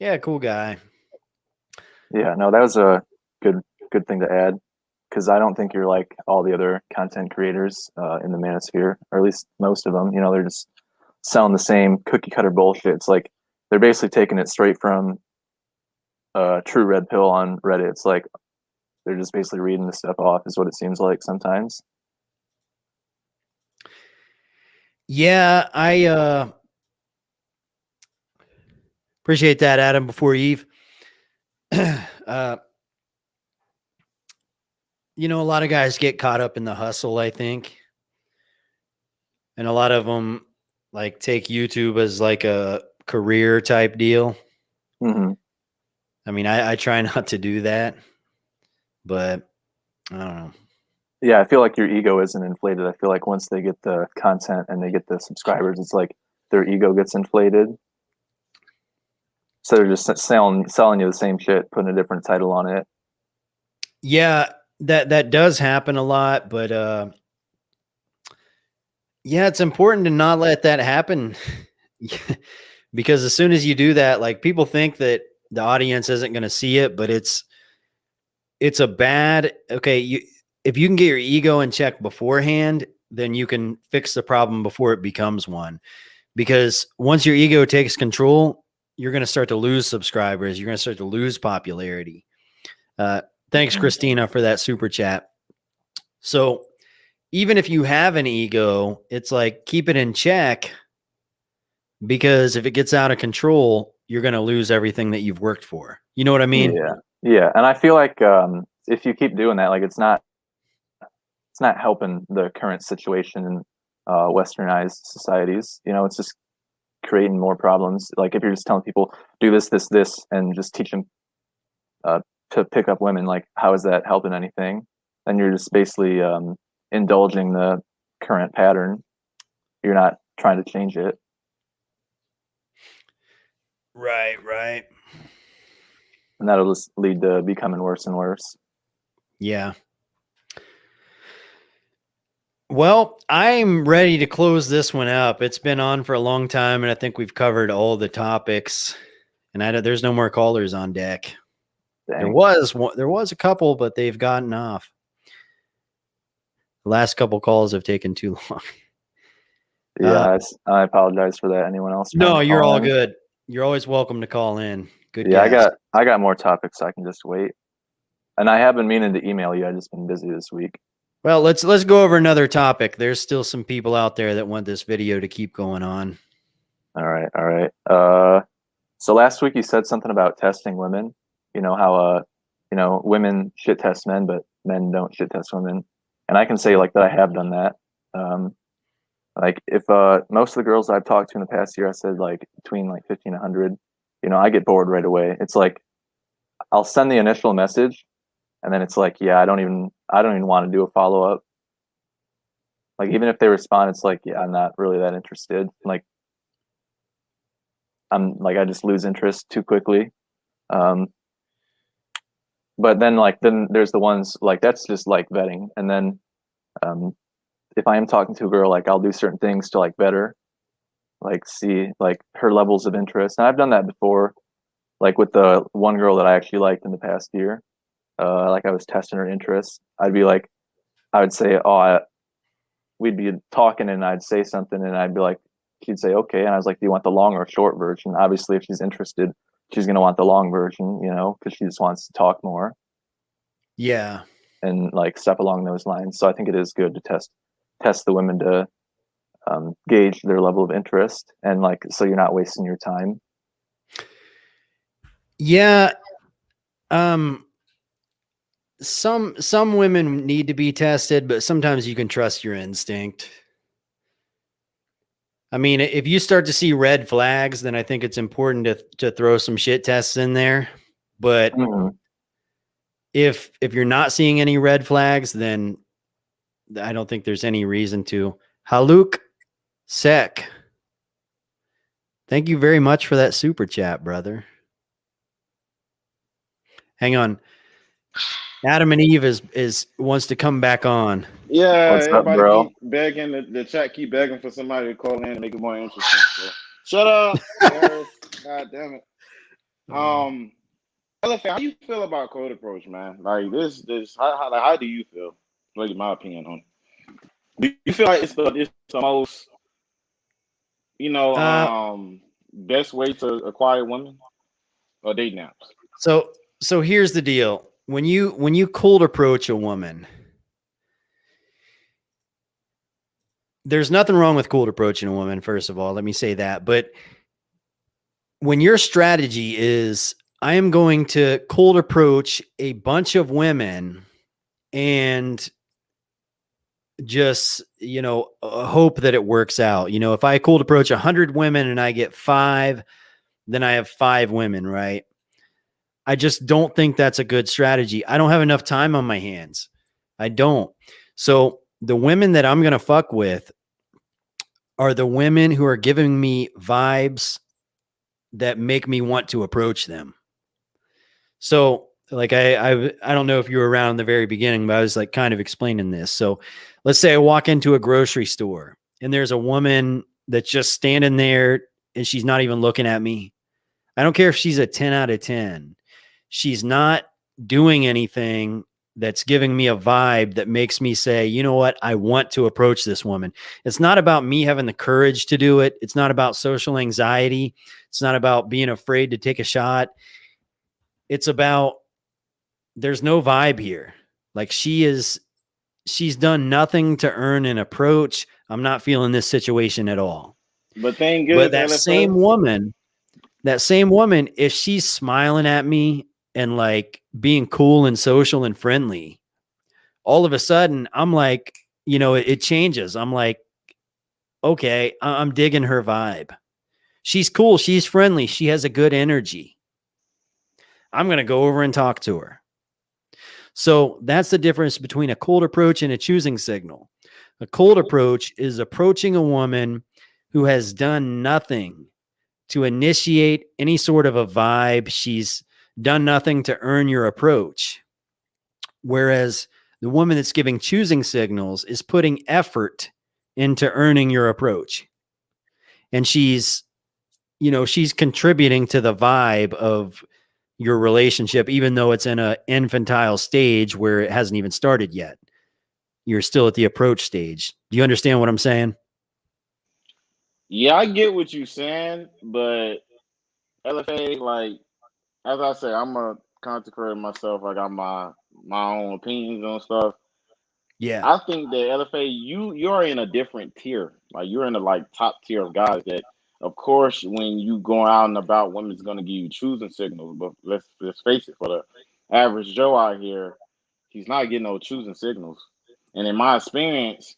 Yeah, cool guy. Yeah, no, that was a good thing to add, because I don't think you're like all the other content creators in the manosphere, or at least most of them. You know, they're just selling the same cookie cutter bullshit. It's like they're basically taking it straight from True Red Pill on Reddit. It's like they're just basically reading the stuff off, is what it seems like sometimes. Yeah, I appreciate that, Adam. Before Eve, a lot of guys get caught up in the hustle, I think, and a lot of them like take YouTube as like a career type deal. Mm-hmm. I mean, I try not to do that, but I don't know. Yeah, I feel like your ego isn't inflated. I feel like once they get the content and they get the subscribers, it's like their ego gets inflated. So they're just selling you the same shit, putting a different title on it. Yeah, that does happen a lot, but yeah, it's important to not let that happen. Because as soon as you do that, like, people think that the audience isn't going to see it, but it's a bad, okay, if you can get your ego in check beforehand, then you can fix the problem before it becomes one. Because once your ego takes control, you're going to start to lose subscribers. You're going to start to lose popularity. Thanks, Christina, for that super chat. So even if you have an ego, it's like, keep it in check, because if it gets out of control, you're going to lose everything that you've worked for. You know what I mean? Yeah. Yeah. And I feel like if you keep doing that, like it's not helping the current situation in westernized societies. You know, it's just creating more problems. Like if you're just telling people do this, this, this, and just teach them to pick up women, like how is that helping anything? Then you're just basically indulging the current pattern. You're not trying to change it. Right. And that'll just lead to becoming worse and worse. Yeah. Well, I'm ready to close this one up. It's been on for a long time, and I think we've covered all the topics. And there's no more callers on deck. Dang. There was a couple, but they've gotten off. The last couple calls have taken too long. Yeah, I apologize for that. Anyone else? No, you're all in? good. You're always welcome to call in. Good. Yeah, guest. I got more topics. So I can just wait. And I have been meaning to email you. I've just been busy this week. Well, let's go over another topic. There's still some people out there that want this video to keep going on. All right. So last week you said something about testing women. You know how women shit test men, but men don't shit test women. And I can say like that I have done that. Like if most of the girls I've talked to in the past year, I said like between like 50 and 100, I get bored right away. It's like I'll send the initial message, and then it's like, yeah, I don't even want to do a follow up. Like even if they respond, it's like, yeah, I'm not really that interested. Like I just lose interest too quickly. But then there's the ones like that's just like vetting, and then if I am talking to a girl, like I'll do certain things to like better, like see like her levels of interest. And I've done that before, like with the one girl that I actually liked in the past year. Like I was testing her interest. I would say, we'd be talking and I'd say something and I'd be like, she'd say, okay. And I was like, do you want the long or short version? Obviously, if she's interested, she's going to want the long version, because she just wants to talk more. Yeah. And like stuff along those lines. So I think it is good to test the women to gauge their level of interest, and like so you're not wasting your time. Yeah. Some women need to be tested, but sometimes you can trust your instinct. I mean, if you start to see red flags, then I think it's important to throw some shit tests in there. But if you're not seeing any red flags, then I don't think there's any reason to. Haluk Sek, thank you very much for that super chat, brother. Hang on. Adam and Eve is wants to come back on. Yeah, what's up, everybody bro? keep begging the chat, keep begging for somebody to call in and make it more interesting. So shut up, Harris. God damn it. Elephant, how you feel about code approach, man? Like this, how do you feel? Like my opinion on it. Do you feel like it's the most, best way to acquire women or dating apps? So here's the deal. When you cold approach a woman, there's nothing wrong with cold approaching a woman, first of all. Let me say that. But when your strategy is, I am going to cold approach a bunch of women and just, hope that it works out. If I cold approach 100 women and I get 5, then I have 5 women, right? I just don't think that's a good strategy. I don't have enough time on my hands. I don't. So the women that I'm going to fuck with are the women who are giving me vibes that make me want to approach them. So like I don't know if you were around in the very beginning, but I was like kind of explaining this. So let's say I walk into a grocery store and there's a woman that's just standing there and she's not even looking at me. I don't care if she's a 10 out of 10. She's not doing anything that's giving me a vibe that makes me say, you know what? I want to approach this woman. It's not about me having the courage to do it. It's not about social anxiety. It's not about being afraid to take a shot. It's about there's no vibe here. Like she's done nothing to earn an approach. I'm not feeling this situation at all. But thing But is, that LFA, same woman, if she's smiling at me and like being cool and social and friendly, all of a sudden I'm like, you know, it changes. I'm like, okay, I'm digging her vibe. She's cool. She's friendly. She has a good energy. I'm going to go over and talk to her. So that's the difference between a cold approach and a choosing signal. A cold approach is approaching a woman who has done nothing to initiate any sort of a vibe. She's done nothing to earn your approach. Whereas the woman that's giving choosing signals is putting effort into earning your approach. And she's contributing to the vibe of your relationship, even though it's in an infantile stage where it hasn't even started yet. You're still at the approach stage. Do you understand what I'm saying? yeah, I get what you're saying, but LFA, like as I said, I'm a consecrate myself. I got my own opinions on stuff. Yeah. I think that LFA, you're in a different tier. Like you're in the like top tier of guys that, of course, when you go out and about, women's gonna give you choosing signals. But let's face it, for the average Joe out here, he's not getting no choosing signals. And in my experience,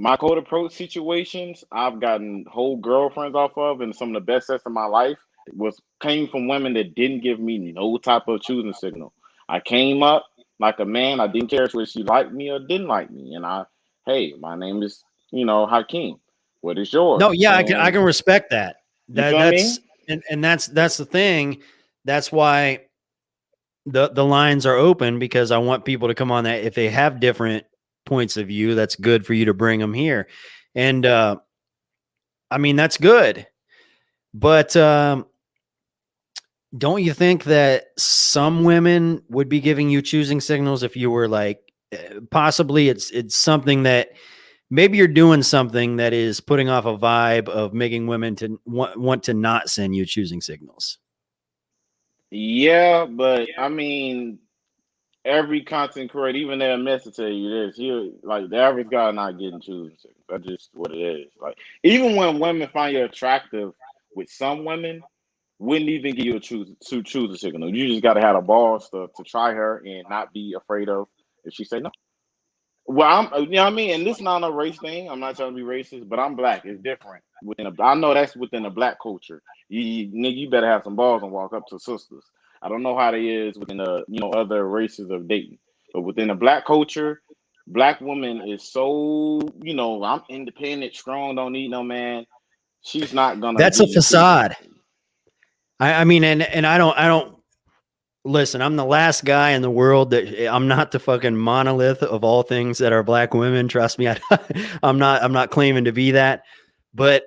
my code approach situations, I've gotten whole girlfriends off of, and some of the best sets of my life came from women that didn't give me no type of choosing signal. I came up like a man. I didn't care whether she liked me or didn't like me, and hey, my name is Hakeem. What is yours? No, yeah, I And can respect that. you feel me? That's the thing. That's why the lines are open, because I want people to come on that if they have different points of view. That's good for you to bring them here, and I mean that's good. But don't you think that some women would be giving you choosing signals if you were like, possibly it's something that maybe you're doing something that is putting off a vibe of making women to want to not send you choosing signals? Yeah, but I mean, every content creator, even their message tell you this. You like the average guy not getting choosing signals. That's just what it is. Like even when women find you attractive, with some women wouldn't even give you a choose a signal. You just got to have the balls to try her and not be afraid of if she say no. Well, you know what I mean, and this is not a race thing. I'm not trying to be racist, but I'm black. It's different I know that's within the black culture. Nigga, you better have some balls and walk up to sisters. I don't know how they is within the other races of dating, but within the black culture, black woman is so I'm independent, strong, don't need no man. She's not gonna. That's a give you facade. I mean, and I don't listen. I'm the last guy in the world that I'm not the fucking monolith of all things that are black women. Trust me, I'm not claiming to be that, but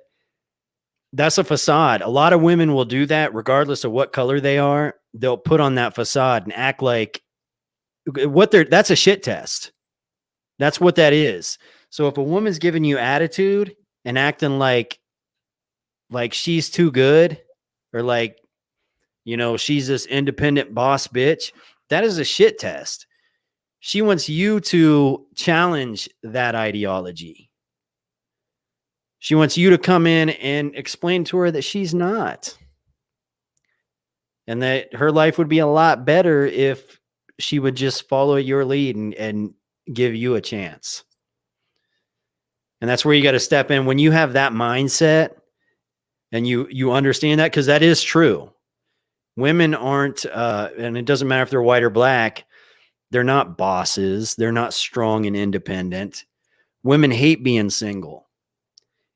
that's a facade. A lot of women will do that regardless of what color they are. They'll put on that facade and act like that's a shit test. That's what that is. So if a woman's giving you attitude and acting like she's too good, or like, she's this independent boss bitch, that is a shit test. She wants you to challenge that ideology. She wants you to come in and explain to her that she's not. And that her life would be a lot better if she would just follow your lead and give you a chance. And that's where you got to step in. When you have that mindset and you understand that, because that is true. Women aren't, and it doesn't matter if they're white or black, They're not bosses. They're not strong and independent. Women hate being single.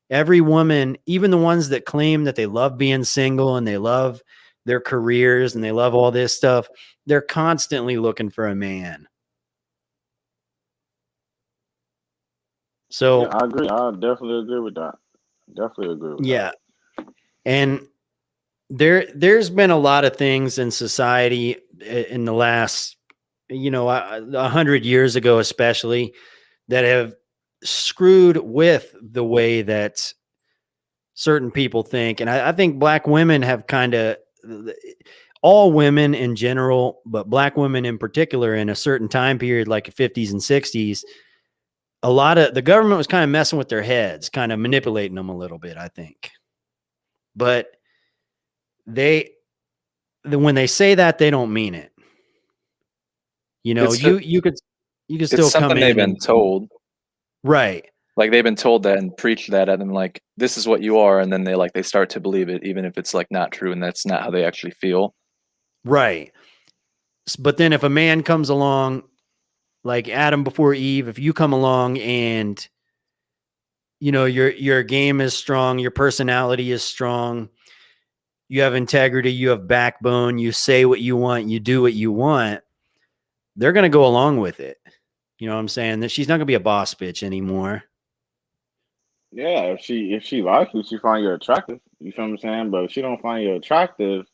Every woman, even the ones that claim that they love being single and they love their careers and they love all this stuff, they're constantly looking for a man. So yeah, I agree. I definitely agree with that. Definitely agree with yeah. And there's been a lot of things in society in the last, 100 years ago, especially, that have screwed with the way that certain people think. And I think black women have kind of, all women in general, but black women in particular, in a certain time period, like the 50s and 60s, a lot of the government was kind of messing with their heads, kind of manipulating them a little bit, I think. But when they say that, they don't mean it. You could still come something in. They've been told. Right. Like they've been told that and preached that at them, like, this is what you are. And then they start to believe it, even if it's like not true. And that's not how they actually feel. Right. But then if a man comes along, like Adam before Eve, if you come along and, your game is strong, your personality is strong, you have integrity, you have backbone, you say what you want, you do what you want, they're going to go along with it. You know what I'm saying? That she's not going to be a boss bitch anymore. Yeah, if she likes you, she find you attractive. You feel what I'm saying? But if she don't find you attractive,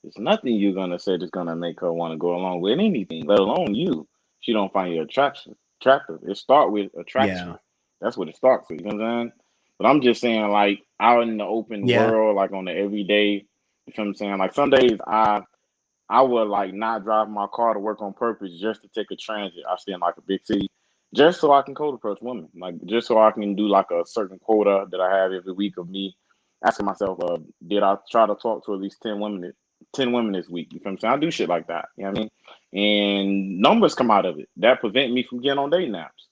there's nothing you're gonna say that's gonna make her want to go along with anything, let alone you. She don't find you attractive. It start with attraction. Yeah. That's what it starts with. You know what I'm saying? But I'm just saying, like, out in the open Yeah. world, like on the everyday, you feel what I'm saying? Like some days I would like not drive my car to work on purpose just to take a transit. I stay in like a big city, just so I can cold approach women, like just so I can do like a certain quota that I have every week of me asking myself, did I try to talk to at least 10 women this week? You feel what I'm saying? I do shit like that. You know what I mean? And numbers come out of it that prevent me from getting on dating apps.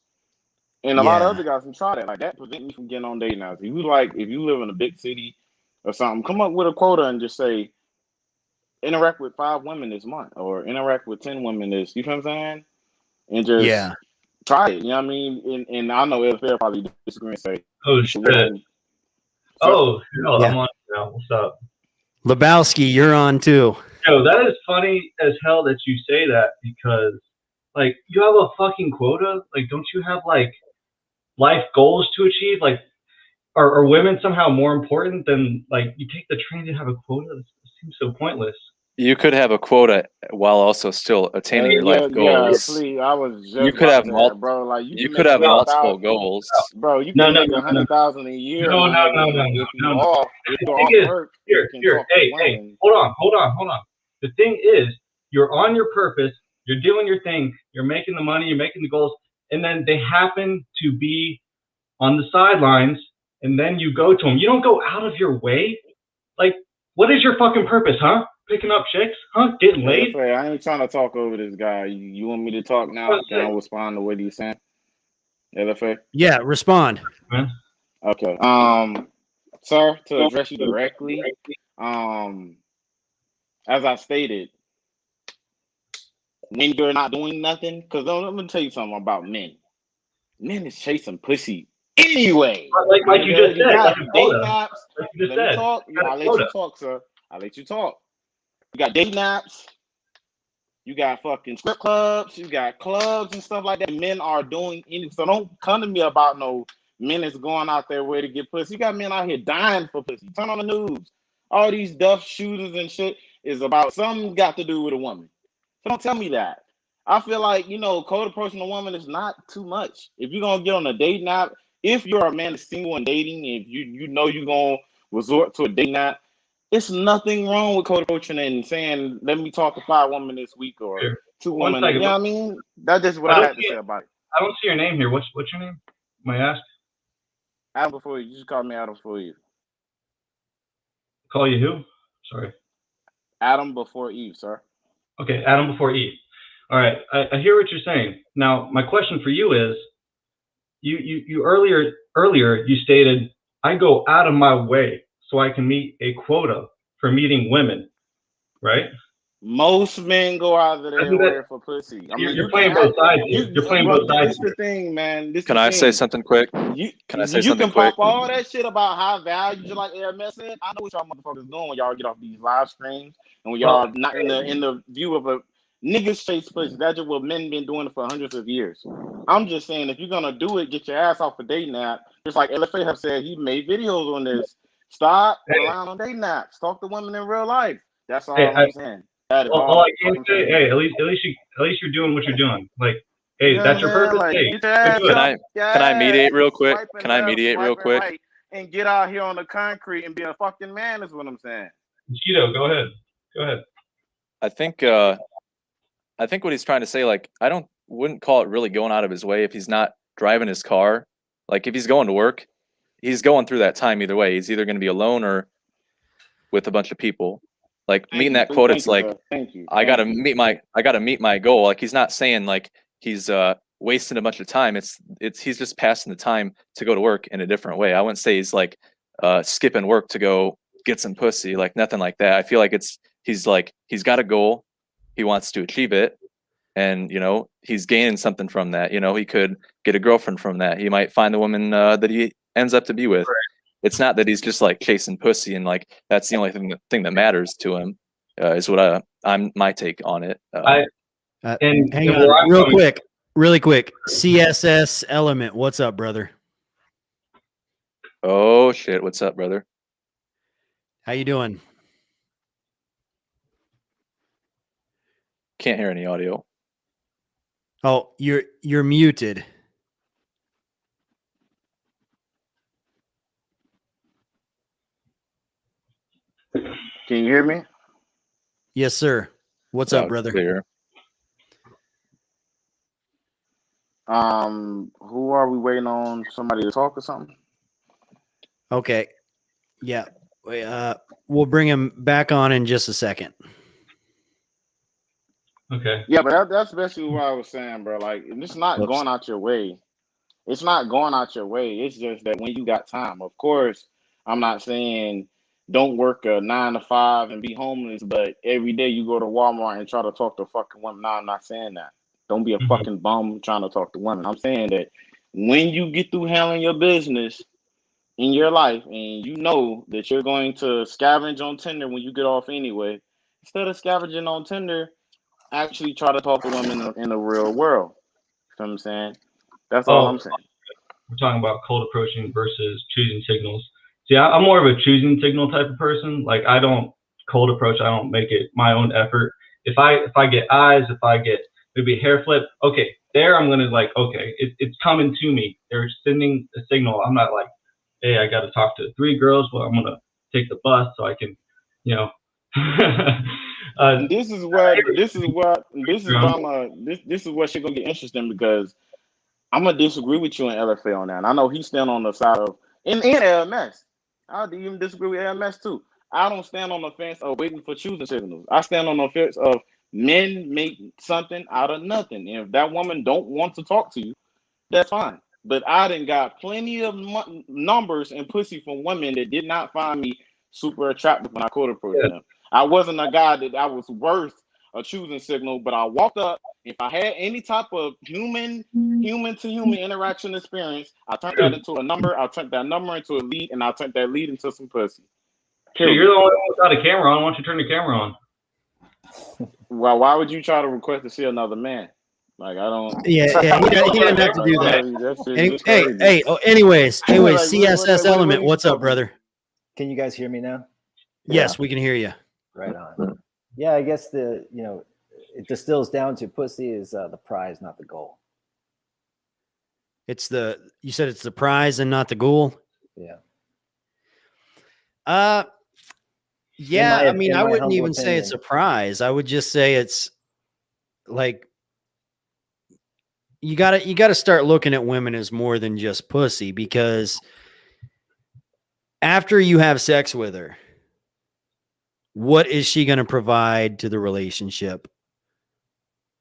And a lot of other guys can try that. Like that prevent me from getting on dating apps. If you live in a big city or something, come up with a quota and just say, interact with 5 women this month or interact with 10 women this, you feel what I'm saying? And just try it, you know what I mean? And I know LFL probably disagree and say, oh shit. Oh, hell, I'm on now. What's up? Lebowski, you're on too. Yo, that is funny as hell that you say that because, like, you have a fucking quota. Like, don't you have like life goals to achieve? Like, are women somehow more important than like you take the train to have a quota? It seems so pointless. You could have a quota while also still attaining your life goals. Yeah, please. I was just you could have bro. Like you could have multiple goals. Bro, you can make 100,000 a year. No. If you're off work, here. Hey, hold on. The thing is, you're on your purpose. You're doing your thing. You're making the money. You're making the goals, and then they happen to be on the sidelines, and then you go to them. You don't go out of your way. Like, what is your fucking purpose, huh? Picking up chicks, huh? Getting laid? I ain't trying to talk over this guy. You want me to talk now? Can I respond to what he's saying? LFA? Yeah, respond. Okay. Sir, to address you directly, as I stated, when you're not doing nothing, because let me tell you something about men. Men is chasing pussy anyway. Like you just said, got like dating apps. Let me talk. I'll let you talk, sir. I'll let you talk. You got dating apps. You got fucking strip clubs. You got clubs and stuff like that. Men are doing anything. So don't come to me about no men that's going out there way to get pussy. You got men out here dying for pussy. Turn on the news. All these death shooters and shit is about something got to do with a woman. So don't tell me that. I feel like, cold approaching a woman is not too much. If you're gonna get on a dating app, if you're a man that's single and dating, if you know you're gonna resort to a dating app, it's nothing wrong with cold approaching and saying, let me talk to 5 women this week or 2 women. You know what I mean? That's just what I had to say about it. I don't see your name here. What's your name? May I ask? Adam before you. You just call me Adam before you. Call you who? Sorry. Adam before Eve, sir. Okay, Adam before Eve. All right, I hear what you're saying. Now, my question for you is, you earlier you stated, I go out of my way so I can meet a quota for meeting women, right? Most men go out of their Isn't that- way for pussy. I You're, mean, you're you playing can both sides here. You're playing both sides This the here. thing, man. This Can the I say thing. something quick? You Can I say you something can quick? pop all that shit about high value, just like Air Messi. I know what y'all motherfuckers doing when y'all get off these live streams and when y'all not in the view of a niggas chase pussy. That's just what men been doing for hundreds of years. I'm just saying, if you're gonna do it, get your ass off a dating app. Just like LFA have said, he made videos on this. Stop relying on dating apps. Talk to women in real life. That's all I'm saying. That is All I can say, hey, at least you're doing what you're doing. Like, hey, You know that's what your I'm saying? purpose. Like, Hey, get your ass do it. up, Can I mediate real quick? swiping Can I left, mediate real swiping quick? right, and get out here on the concrete and be a fucking man is what I'm saying. Cheeto, go ahead. Go ahead. I think what he's trying to say, like, wouldn't call it really going out of his way if he's not driving his car. Like, if he's going to work, he's going through that time either way. He's either going to be alone or with a bunch of people. Like, meeting that quota, it's like, I gotta meet my goal. Like, he's not saying like he's wasting a bunch of time. He's just passing the time to go to work in a different way. I wouldn't say he's like skipping work to go get some pussy, like nothing like that. I feel like he's got a goal, he wants to achieve it, and he's gaining something from that. He could get a girlfriend from that. He might find the woman that he ends up to be with. It's not that he's just like chasing pussy and like that's the only thing that matters to him. Is what I'm my take on it. Hang on, really quick. CSS Element, what's up, brother? Oh shit, what's up, brother? How you doing? Can't hear any audio. Oh, you're muted. Can you hear me? Yes, sir. What's up, brother? Clear. Who are we waiting on? Somebody to talk or something? Okay. Yeah. We'll bring him back on in just a second. Okay. Yeah, but that's basically what I was saying, bro. Like, it's not going out your way. It's not going out your way. It's just that when you got time, of course, I'm not saying don't work a 9 to 5 and be homeless, but every day you go to Walmart and try to talk to fucking women. No, I'm not saying that. Don't be a fucking bum trying to talk to women. I'm saying that when you get through handling your business in your life and you know that you're going to scavenge on Tinder when you get off anyway, instead of scavenging on Tinder, actually try to talk to women in the real world. You know what I'm saying? That's all I'm saying. We're talking about cold approaching versus choosing signals. See, I'm more of a choosing signal type of person. Like, I don't cold approach. I don't make it my own effort. If I get eyes, if I get maybe a hair flip, okay, there I'm gonna like, okay, it's coming to me. They're sending a signal. I'm not like, hey, I got to talk to 3 girls. Well, I'm gonna take the bus so I can, This is where shit gonna get interesting, because I'm gonna disagree with you and LFA on that. And I know he's standing on the side of and LMS. I'll even disagree with LMS too. I don't stand on the fence of waiting for choosing signals. I stand on the fence of men make something out of nothing. And if that woman don't want to talk to you, that's fine. But I done got plenty of numbers and pussy from women that did not find me super attractive when I could approach them. I wasn't a guy that I was worth a choosing signal, but I walked up. If I had any type of human to human interaction experience, I turned that into a number. I turned that number into a lead, and I turned that lead into some pussy. So you're the only one without a camera on. Why don't you turn the camera on? Well, why would you try to request to see another man? Like, I don't. Yeah, he didn't have to do that. Anyways, CSS Element, what's up, brother? Can you guys hear me now? Yes, we can hear you. Right on. Yeah, I guess it distills down to pussy is the prize, not the goal. You said it's the prize and not the goal? Yeah. Yeah, I mean, I wouldn't even say it's a prize. I would just say it's like you gotta start looking at women as more than just pussy, because after you have sex with her, what is she going to provide to the relationship?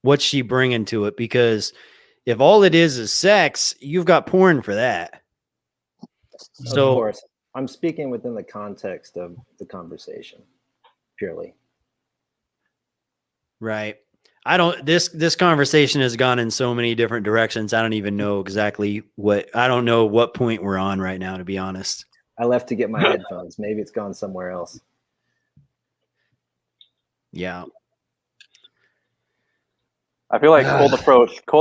What's she bringing to it? Because if all it is sex, you've got porn for that. So, of course, I'm speaking within the context of the conversation, purely. Right. I don't, this conversation has gone in so many different directions. I don't even know exactly I don't know what point we're on right now, to be honest. I left to get my headphones. Maybe it's gone somewhere else. Yeah. I feel like cold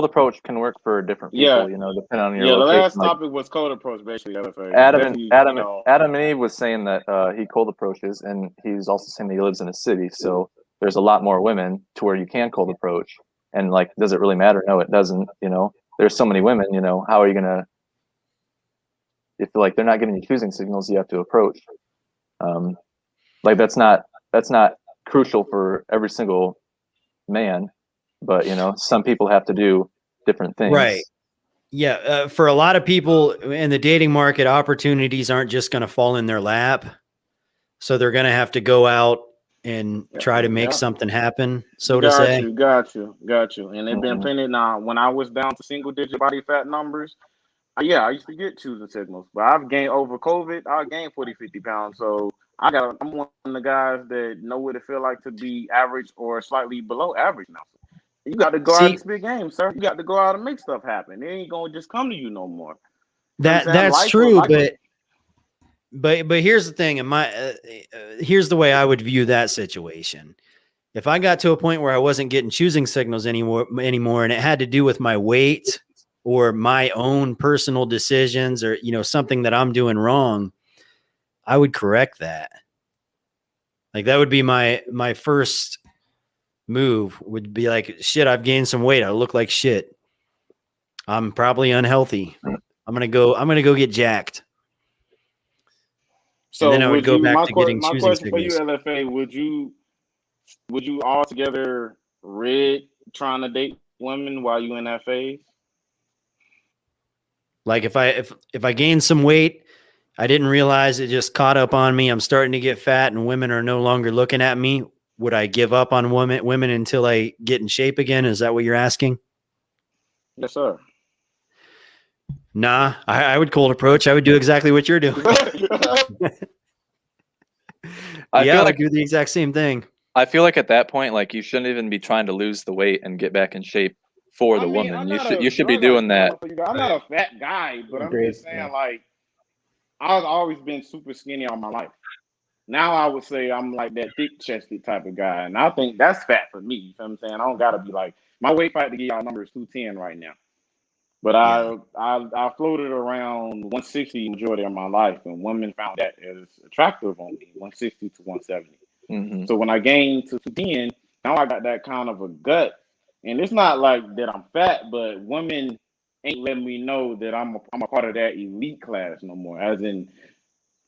approach can work for different people, you know, depending on your the location. last topic was cold approach, basically. Adam and Eve was saying that he cold approaches, and he's also saying that he lives in a city, so there's a lot more women to where you can cold approach. And like, does it really matter? No, it doesn't. You know, there's so many women. You know, how are you gonna? If like they're not giving you choosing signals, you have to approach. Like that's not crucial for every single man, but you know, some people have to do different things. Right. Yeah. For a lot of people in the dating market, opportunities aren't just going to fall in their lap. So they're going to have to go out and try to make something happen, so to say. Got you. And there've been plenty. Now, when I was down to single digit body fat numbers, I used to get choosing signals, but I've gained over COVID. I gained 40, 50 pounds. So I'm one of the guys that know what it feel like to be average or slightly below average now. You got to go out and spit game, sir. You got to go out and make stuff happen. It ain't gonna just come to you no more. That's true, but here's the thing. Here's the way I would view that situation. If I got to a point where I wasn't getting choosing signals anymore, and it had to do with my weight or my own personal decisions, or something that I'm doing wrong, I would correct that. Like that would be my first move. Would be like, shit, I've gained some weight. I look like shit. I'm probably unhealthy. I'm gonna go get jacked. So and then I would go back to getting my choosing question signals. for you, LFA, would you altogether red trying to date women while you in that phase? Like if I gained some weight, I didn't realize it just caught up on me. I'm starting to get fat and women are no longer looking at me. Would I give up on women until I get in shape again? Is that what you're asking? Yes, sir. Nah, I would cold approach. I would do exactly what you're doing. I would do the exact same thing. I feel like at that point, like you shouldn't even be trying to lose the weight and get back in shape for the woman. You should be doing that. I'm not a fat guy, but I'm just saying, like, I've always been super skinny all my life. Now I would say I'm like that thick chested type of guy, and I think that's fat for me. You know what I'm saying? I don't gotta be like, my weight, fight to get y'all number is 210 right now. But I floated around 160 majority of my life, and women found that as attractive on me, 160 to 170. So when I gained to 210, now I got that kind of a gut. And it's not like that I'm fat, but women ain't letting me know that I'm a part of that elite class no more. As in,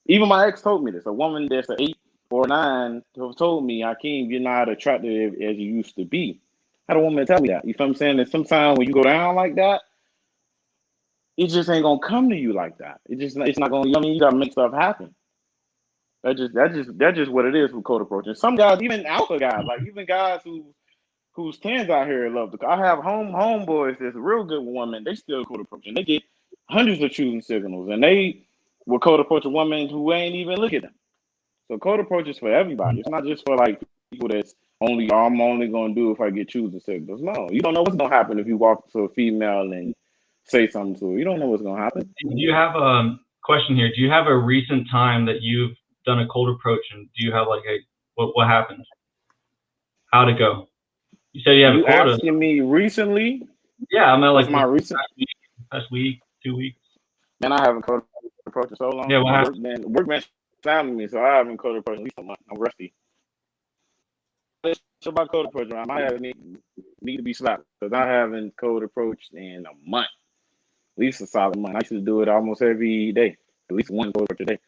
even my ex told me this. A woman that's an 8 or 9 told me, Akeem, you're not attractive as you used to be. I had a woman tell me that. You feel what I'm saying? And sometimes when you go down like that, it just ain't gonna come to you like that. It's not gonna. You gotta make stuff happen. That's just what it is with code approaching. Some guys, even alpha guys, like even guys whose tens out here love I have homeboys that's real good with women. They still code approaching. They get hundreds of choosing signals, and they will code approach a woman who ain't even look at them. So code approach is for everybody. It's not just for like people that's I'm only gonna do if I get choosing signals. No, you don't know what's gonna happen if you walk to a female and say something to her. You don't know what's gonna happen. Do you have a question here? Do you have a recent time that you've done a cold approach, and do you have like what happened? How'd it go? You said you have a quota. Asking me recently? Yeah, I mean like my recent past week, 2 weeks. Man, I haven't code approached in so long. Yeah, what happened? Workman family me, so I haven't code approached at least a month. I'm rusty. It's about code approach. I might have need to be slapped because I haven't code approached in a month. At least a solid month. I used to do it almost every day. At least one code approach a day.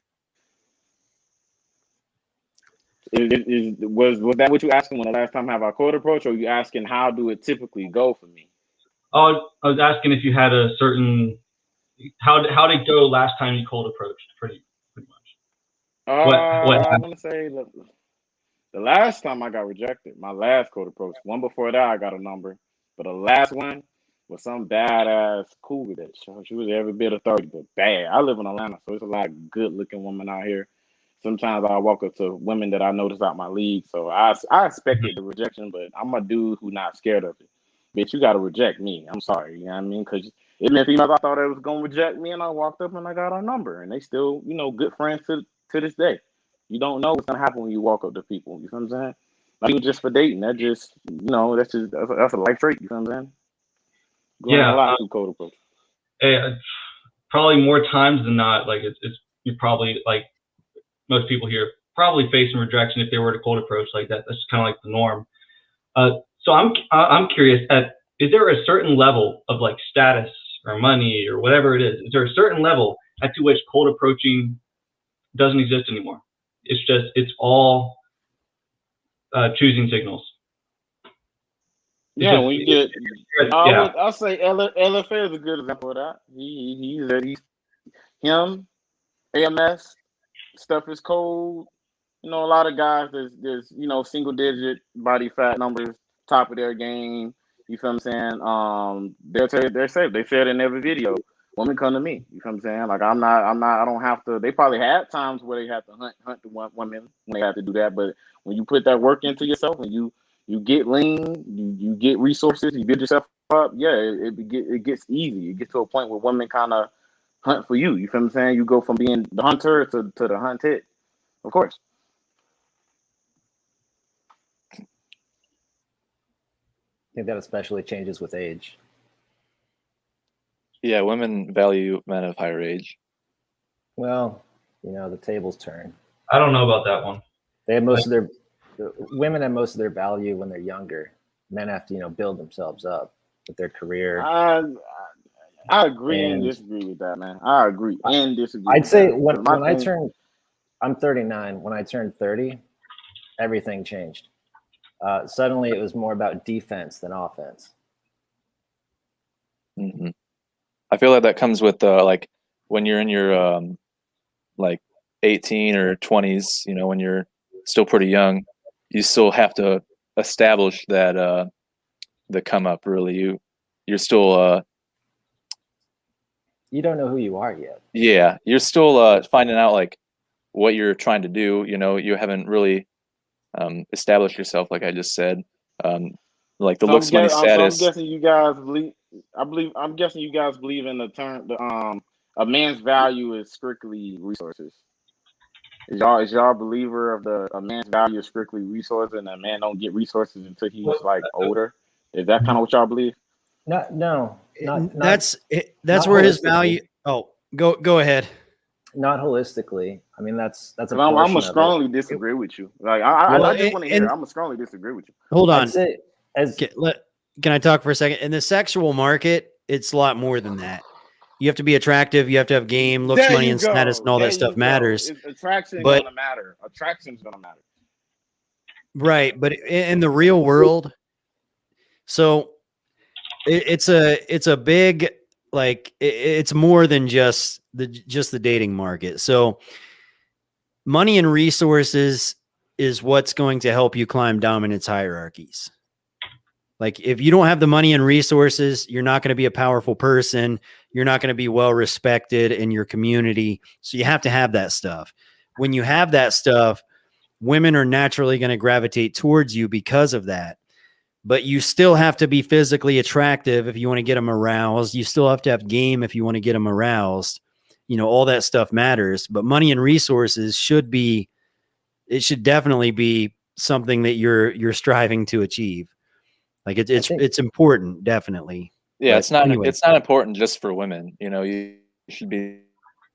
Was that what you asking when the last time have I code approach, or you asking how do it typically go for me? Oh, I was asking if you had a certain how did it go last time you cold approached? Pretty much. What I want to say the last time I got rejected, my last code approach. One before that I got a number, but the last one was some badass cougar that she was every bit of 30, but bad. I live in Atlanta, so there's a lot of good looking women out here. sometimes I walk up to women that I notice out my league. So I expected the rejection, but I'm a dude who not scared of it. Bitch, you gotta reject me. I'm sorry, you know what I mean? Because even if females I thought they was gonna reject me, and I walked up and I got her number, and they still, good friends to this day. You don't know what's gonna happen when you walk up to people. You know what I'm saying? Not even just for dating. That's just, that's a life trait. You know what I'm saying? Going Yeah, a lot through code approach. probably more times than not, like it's you're probably like most people here probably facing rejection if they were to cold approach like that. That's kind of like the norm. So I'm curious, is there a certain level of like status or money or whatever it is? Is there a certain level at to which cold approaching doesn't exist anymore? It's all choosing signals. Yeah, when you get, I'll say LFA is a good example of that. He's him, AMS, stuff is cold. A lot of guys there's single digit body fat numbers, top of their game. You feel what I'm saying? They'll tell you they're safe. They said in every video, women come to me. You feel what I'm saying? Like I don't have to. They probably had times where they have to hunt the women when they have to do that. But when you put that work into yourself and you get lean, you get resources, you build yourself up. Yeah, it gets easy. It gets to a point where women kind of hunt for you. You feel what I'm saying? You go from being the hunter to the hunted. Of course. I think that especially changes with age. Yeah, women value men of higher age. Well, the tables turn. I don't know about that one. They have women have most of their value when they're younger. Men have to, build themselves up with their career. I agree and disagree with that, man. I agree and disagree. I'd say I'm 39. When I turned 30, everything changed. Suddenly it was more about defense than offense. Mm-hmm. I feel like that comes with like when you're in your like 18 or 20s, when you're still pretty young, you still have to establish that the come up. Really, you're still you don't know who you are yet. Yeah, you're still finding out like what you're trying to do. You haven't really established yourself, like I just said. Like the looks, money, status. I'm guessing you guys believe. I'm guessing you guys believe in the term. A man's value is strictly resources. Is y'all a believer of a man's value is strictly resources, and a man don't get resources until he's like older? Is that kind of what y'all believe? No. That's not where his value. Oh, go ahead. Not holistically. I mean, that's a. I'm gonna strongly disagree with you. Like I just want to hear. I'm gonna strongly disagree with you. Hold on. Can I talk for a second? In the sexual market, it's a lot more than that. You have to be attractive. You have to have game, looks, money, and status, and all that stuff matters. Attraction's gonna matter. Attraction's gonna matter. Right, but in the real world, so it's a big it's more than just the dating market. So money and resources is what's going to help you climb dominance hierarchies. Like if you don't have the money and resources, you're not going to be a powerful person. You're not going to be well respected in your community. So you have to have that stuff. When you have that stuff, women are naturally going to gravitate towards you because of that. But you still have to be physically attractive if you want to get them aroused. You still have to have game if you want to get them aroused. All that stuff matters. But money and resources should definitely be something that you're striving to achieve. Like it's important, definitely. Yeah, but it's not important just for women. You should be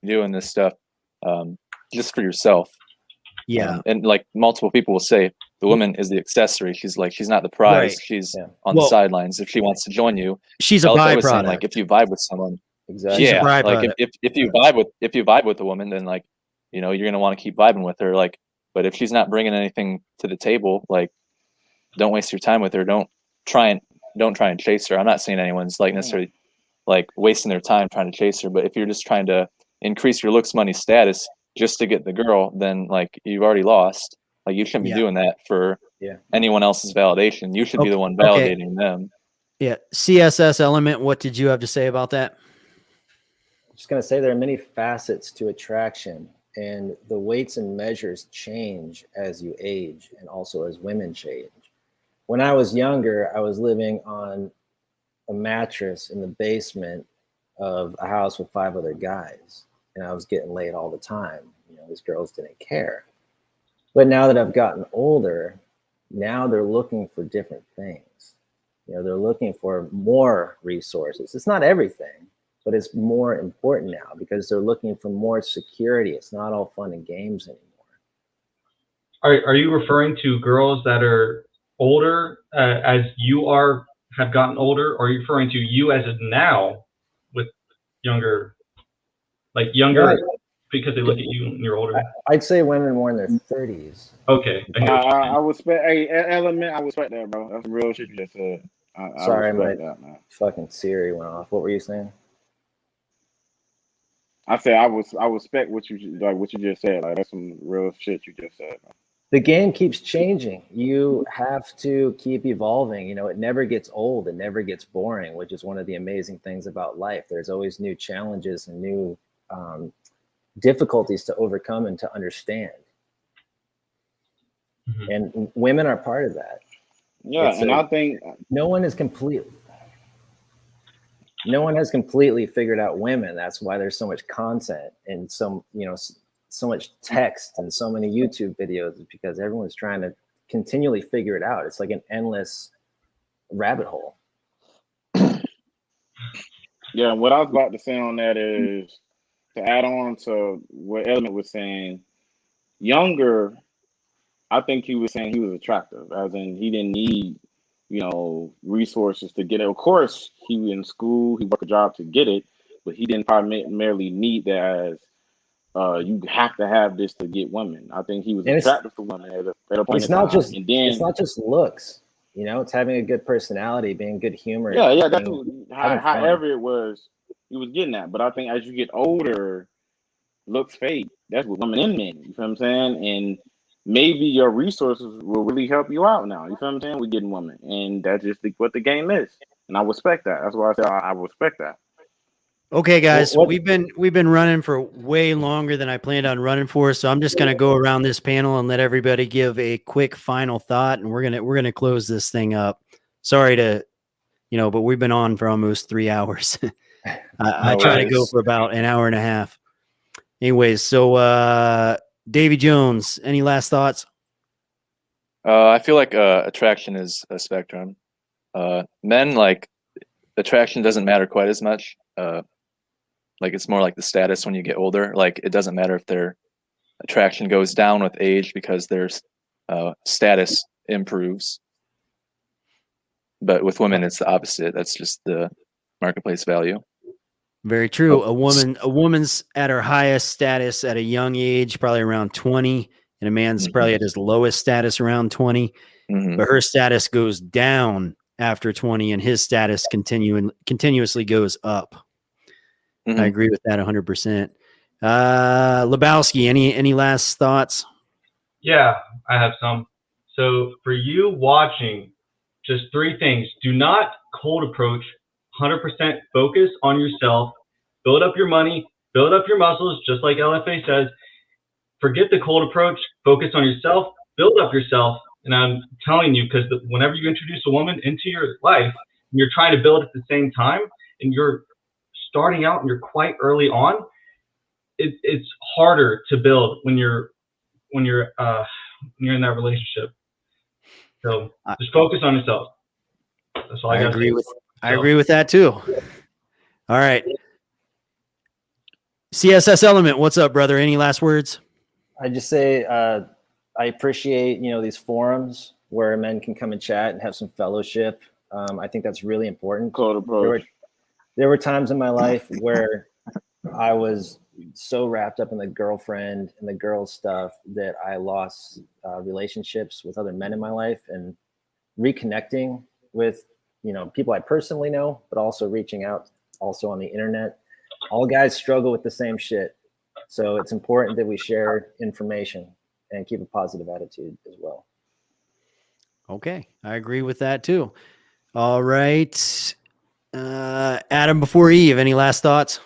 doing this stuff just for yourself. Yeah. And like multiple people will say, the woman is the accessory. She's not the prize. Right. She's on the sidelines. If she wants to join you, she's a byproduct. Saying, like if you vibe with someone, exactly. Yeah, like if you vibe with a woman, then like you're gonna want to keep vibing with her. Like, but if she's not bringing anything to the table, like don't waste your time with her. Don't try and chase her. I'm not saying anyone's like necessarily like wasting their time trying to chase her, but if you're just trying to increase your looks, money, status just to get the girl, then like you've already lost. Like you shouldn't be doing that for anyone else's validation. You should be the one validating them. Yeah. CSS element. What did you have to say about that? I'm just going to say there are many facets to attraction. and the weights and measures change as you age and also as women change. When I was younger, I was living on a mattress in the basement of a house with 5 other guys, and I was getting laid all the time. You know, these girls didn't care. But now that I've gotten older, now they're looking for different things. You know, they're looking for more resources. It's not everything, but it's more important now because they're looking for more security. It's not all fun and games anymore. Are you referring to girls that are older as you have gotten older, or are you referring to you as of now with younger, Yeah, because they look at you and you're older? I'd say women more in their 30s. Okay. I respect. Hey, Element, I respect that, bro. That's some real shit you just said. I Sorry, my respect that, man. fucking Siri went off. What were you saying? I said I respect what you just said. Like that's some real shit you just said, man. The game keeps changing. You have to keep evolving. You know, it never gets old. It never gets boring, which is one of the amazing things about life. There's always new challenges and new difficulties to overcome and to understand. Mm-hmm. And women are part of that. Yeah, I think no one has completely figured out women. That's why there's so much content and so much text and so many YouTube videos, because everyone's trying to continually figure it out. It's like an endless rabbit hole. Yeah, what I was about to say on that is to add on to what Element was saying. Younger, I think he was saying he was attractive, as in he didn't need, resources to get it. Of course, he was in school, he worked a job to get it, but he didn't primarily need that as you have to have this to get women. I think he was attractive to women at a point in time. It's not just looks, it's having a good personality, being good humor. Yeah, that's however it was he was getting at. But I think as you get older, looks fade. That's what women and men. You feel what I'm saying? And maybe your resources will really help you out now. You feel what I'm saying? We're getting women, and that's just what the game is. And I respect that. That's why I said I respect that. Okay, guys, we've been running for way longer than I planned on running for, so I'm just going to go around this panel and let everybody give a quick final thought, and we're gonna close this thing up. Sorry to, but we've been on for almost 3 hours. I try to go for about an hour and a half. Anyways, so Davy Jones, any last thoughts? I feel like attraction is a spectrum. Men, attraction doesn't matter quite as much. It's more like the status when you get older. It doesn't matter if their attraction goes down with age because their status improves. But with women, it's the opposite. That's just the marketplace value. Very true. A woman's at her highest status at a young age, probably around 20, and a man's probably at his lowest status around 20. Mm-hmm. But her status goes down after 20, and his status continuously goes up. I agree with that 100%. Lebowski, any last thoughts? Yeah, I have some. So for you watching, just 3 things. Do not cold approach. 100% focus on yourself. Build up your money. Build up your muscles, just like LFA says. Forget the cold approach. Focus on yourself. Build up yourself. And I'm telling you, because whenever you introduce a woman into your life, and you're trying to build at the same time, and you're starting out and you're quite early on, it's harder to build when you're in that relationship. So just focus on yourself. That's all I got to say. I agree with that too. All right. CSS Element, what's up, brother? Any last words? I just say I appreciate these forums where men can come and chat and have some fellowship. I think that's really important. There were times in my life where I was so wrapped up in the girlfriend and the girl stuff that I lost relationships with other men in my life, and reconnecting with people I personally know, but also reaching out also on the internet. All guys struggle with the same shit. So it's important that we share information and keep a positive attitude as well. Okay. I agree with that too. All right. Adam before Eve, any last thoughts?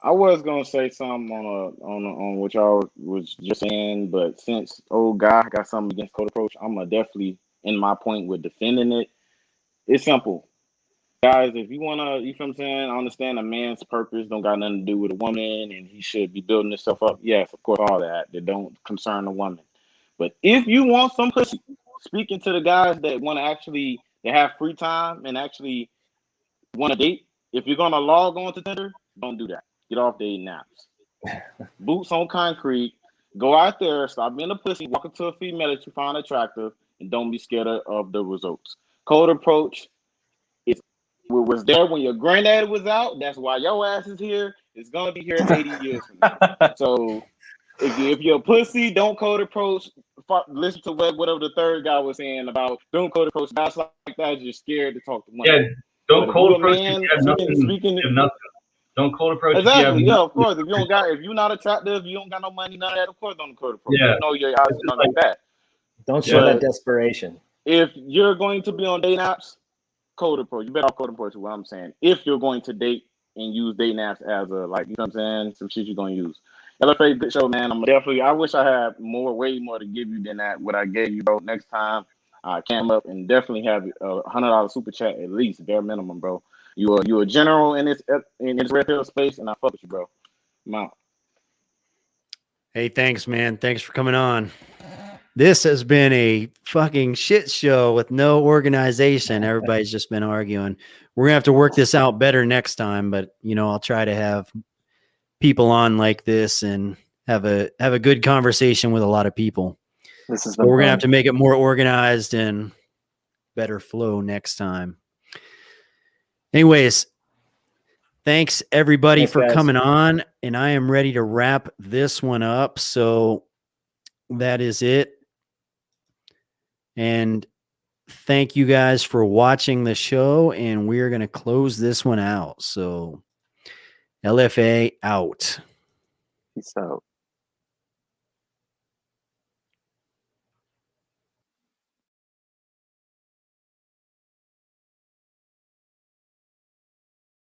I was gonna say something on what y'all was just saying, but since old guy got something against code approach, I'm gonna definitely in my point with defending it. It's simple, guys. If you wanna, you feel what I'm saying? I understand a man's purpose don't got nothing to do with a woman, and he should be building himself up. Yes, of course, all that don't concern the woman. But if you want some pussy, speaking to the guys that want to actually they have free time and actually want to date, if you're gonna log on to Tinder, don't do that. Get off dating apps. Boots on concrete. Go out there, stop being a pussy, walk up to a female that you find attractive, and don't be scared of the results. Cold approach was there when your granddad was out. That's why your ass is here. It's gonna be here 80 years from now. So if you're a pussy, don't cold approach. Listen to whatever the third guy was saying about don't cold approach guys like that. You're scared to talk to women. Yeah, don't cold approach if Man, you have nothing. speaking, You have nothing. Don't cold approach exactly. if you Yeah, have of course. If you're not attractive, you don't got no money, none of that. Of course, don't cold approach. Yeah. You know your eyes and nothing like that. Don't show that desperation. If you're going to be on dating apps, cold approach. You better off cold approach is what I'm saying. If you're going to date and use dating apps as a, like, you know what I'm saying, some shit you're gonna use. LFA, good show, man. I wish I had way more to give you than that what I gave you, bro. Next time I came up and definitely have a $100 super chat at least, bare minimum, bro. You a general in this red pill space, and I fuck with you, bro. I'm out. Hey, thanks, man. Thanks for coming on. This has been a fucking shit show with no organization. Everybody's just been arguing. We're gonna have to work this out better next time, but I'll try to have people on like this and have a good conversation with a lot of people. This is. But we're gonna have to make it more organized and better flow next time. Anyways, thanks everybody for coming on, and I am ready to wrap this one up. So that is it. And thank you guys for watching the show, and we're going to close this one out. So LFA out. Peace out.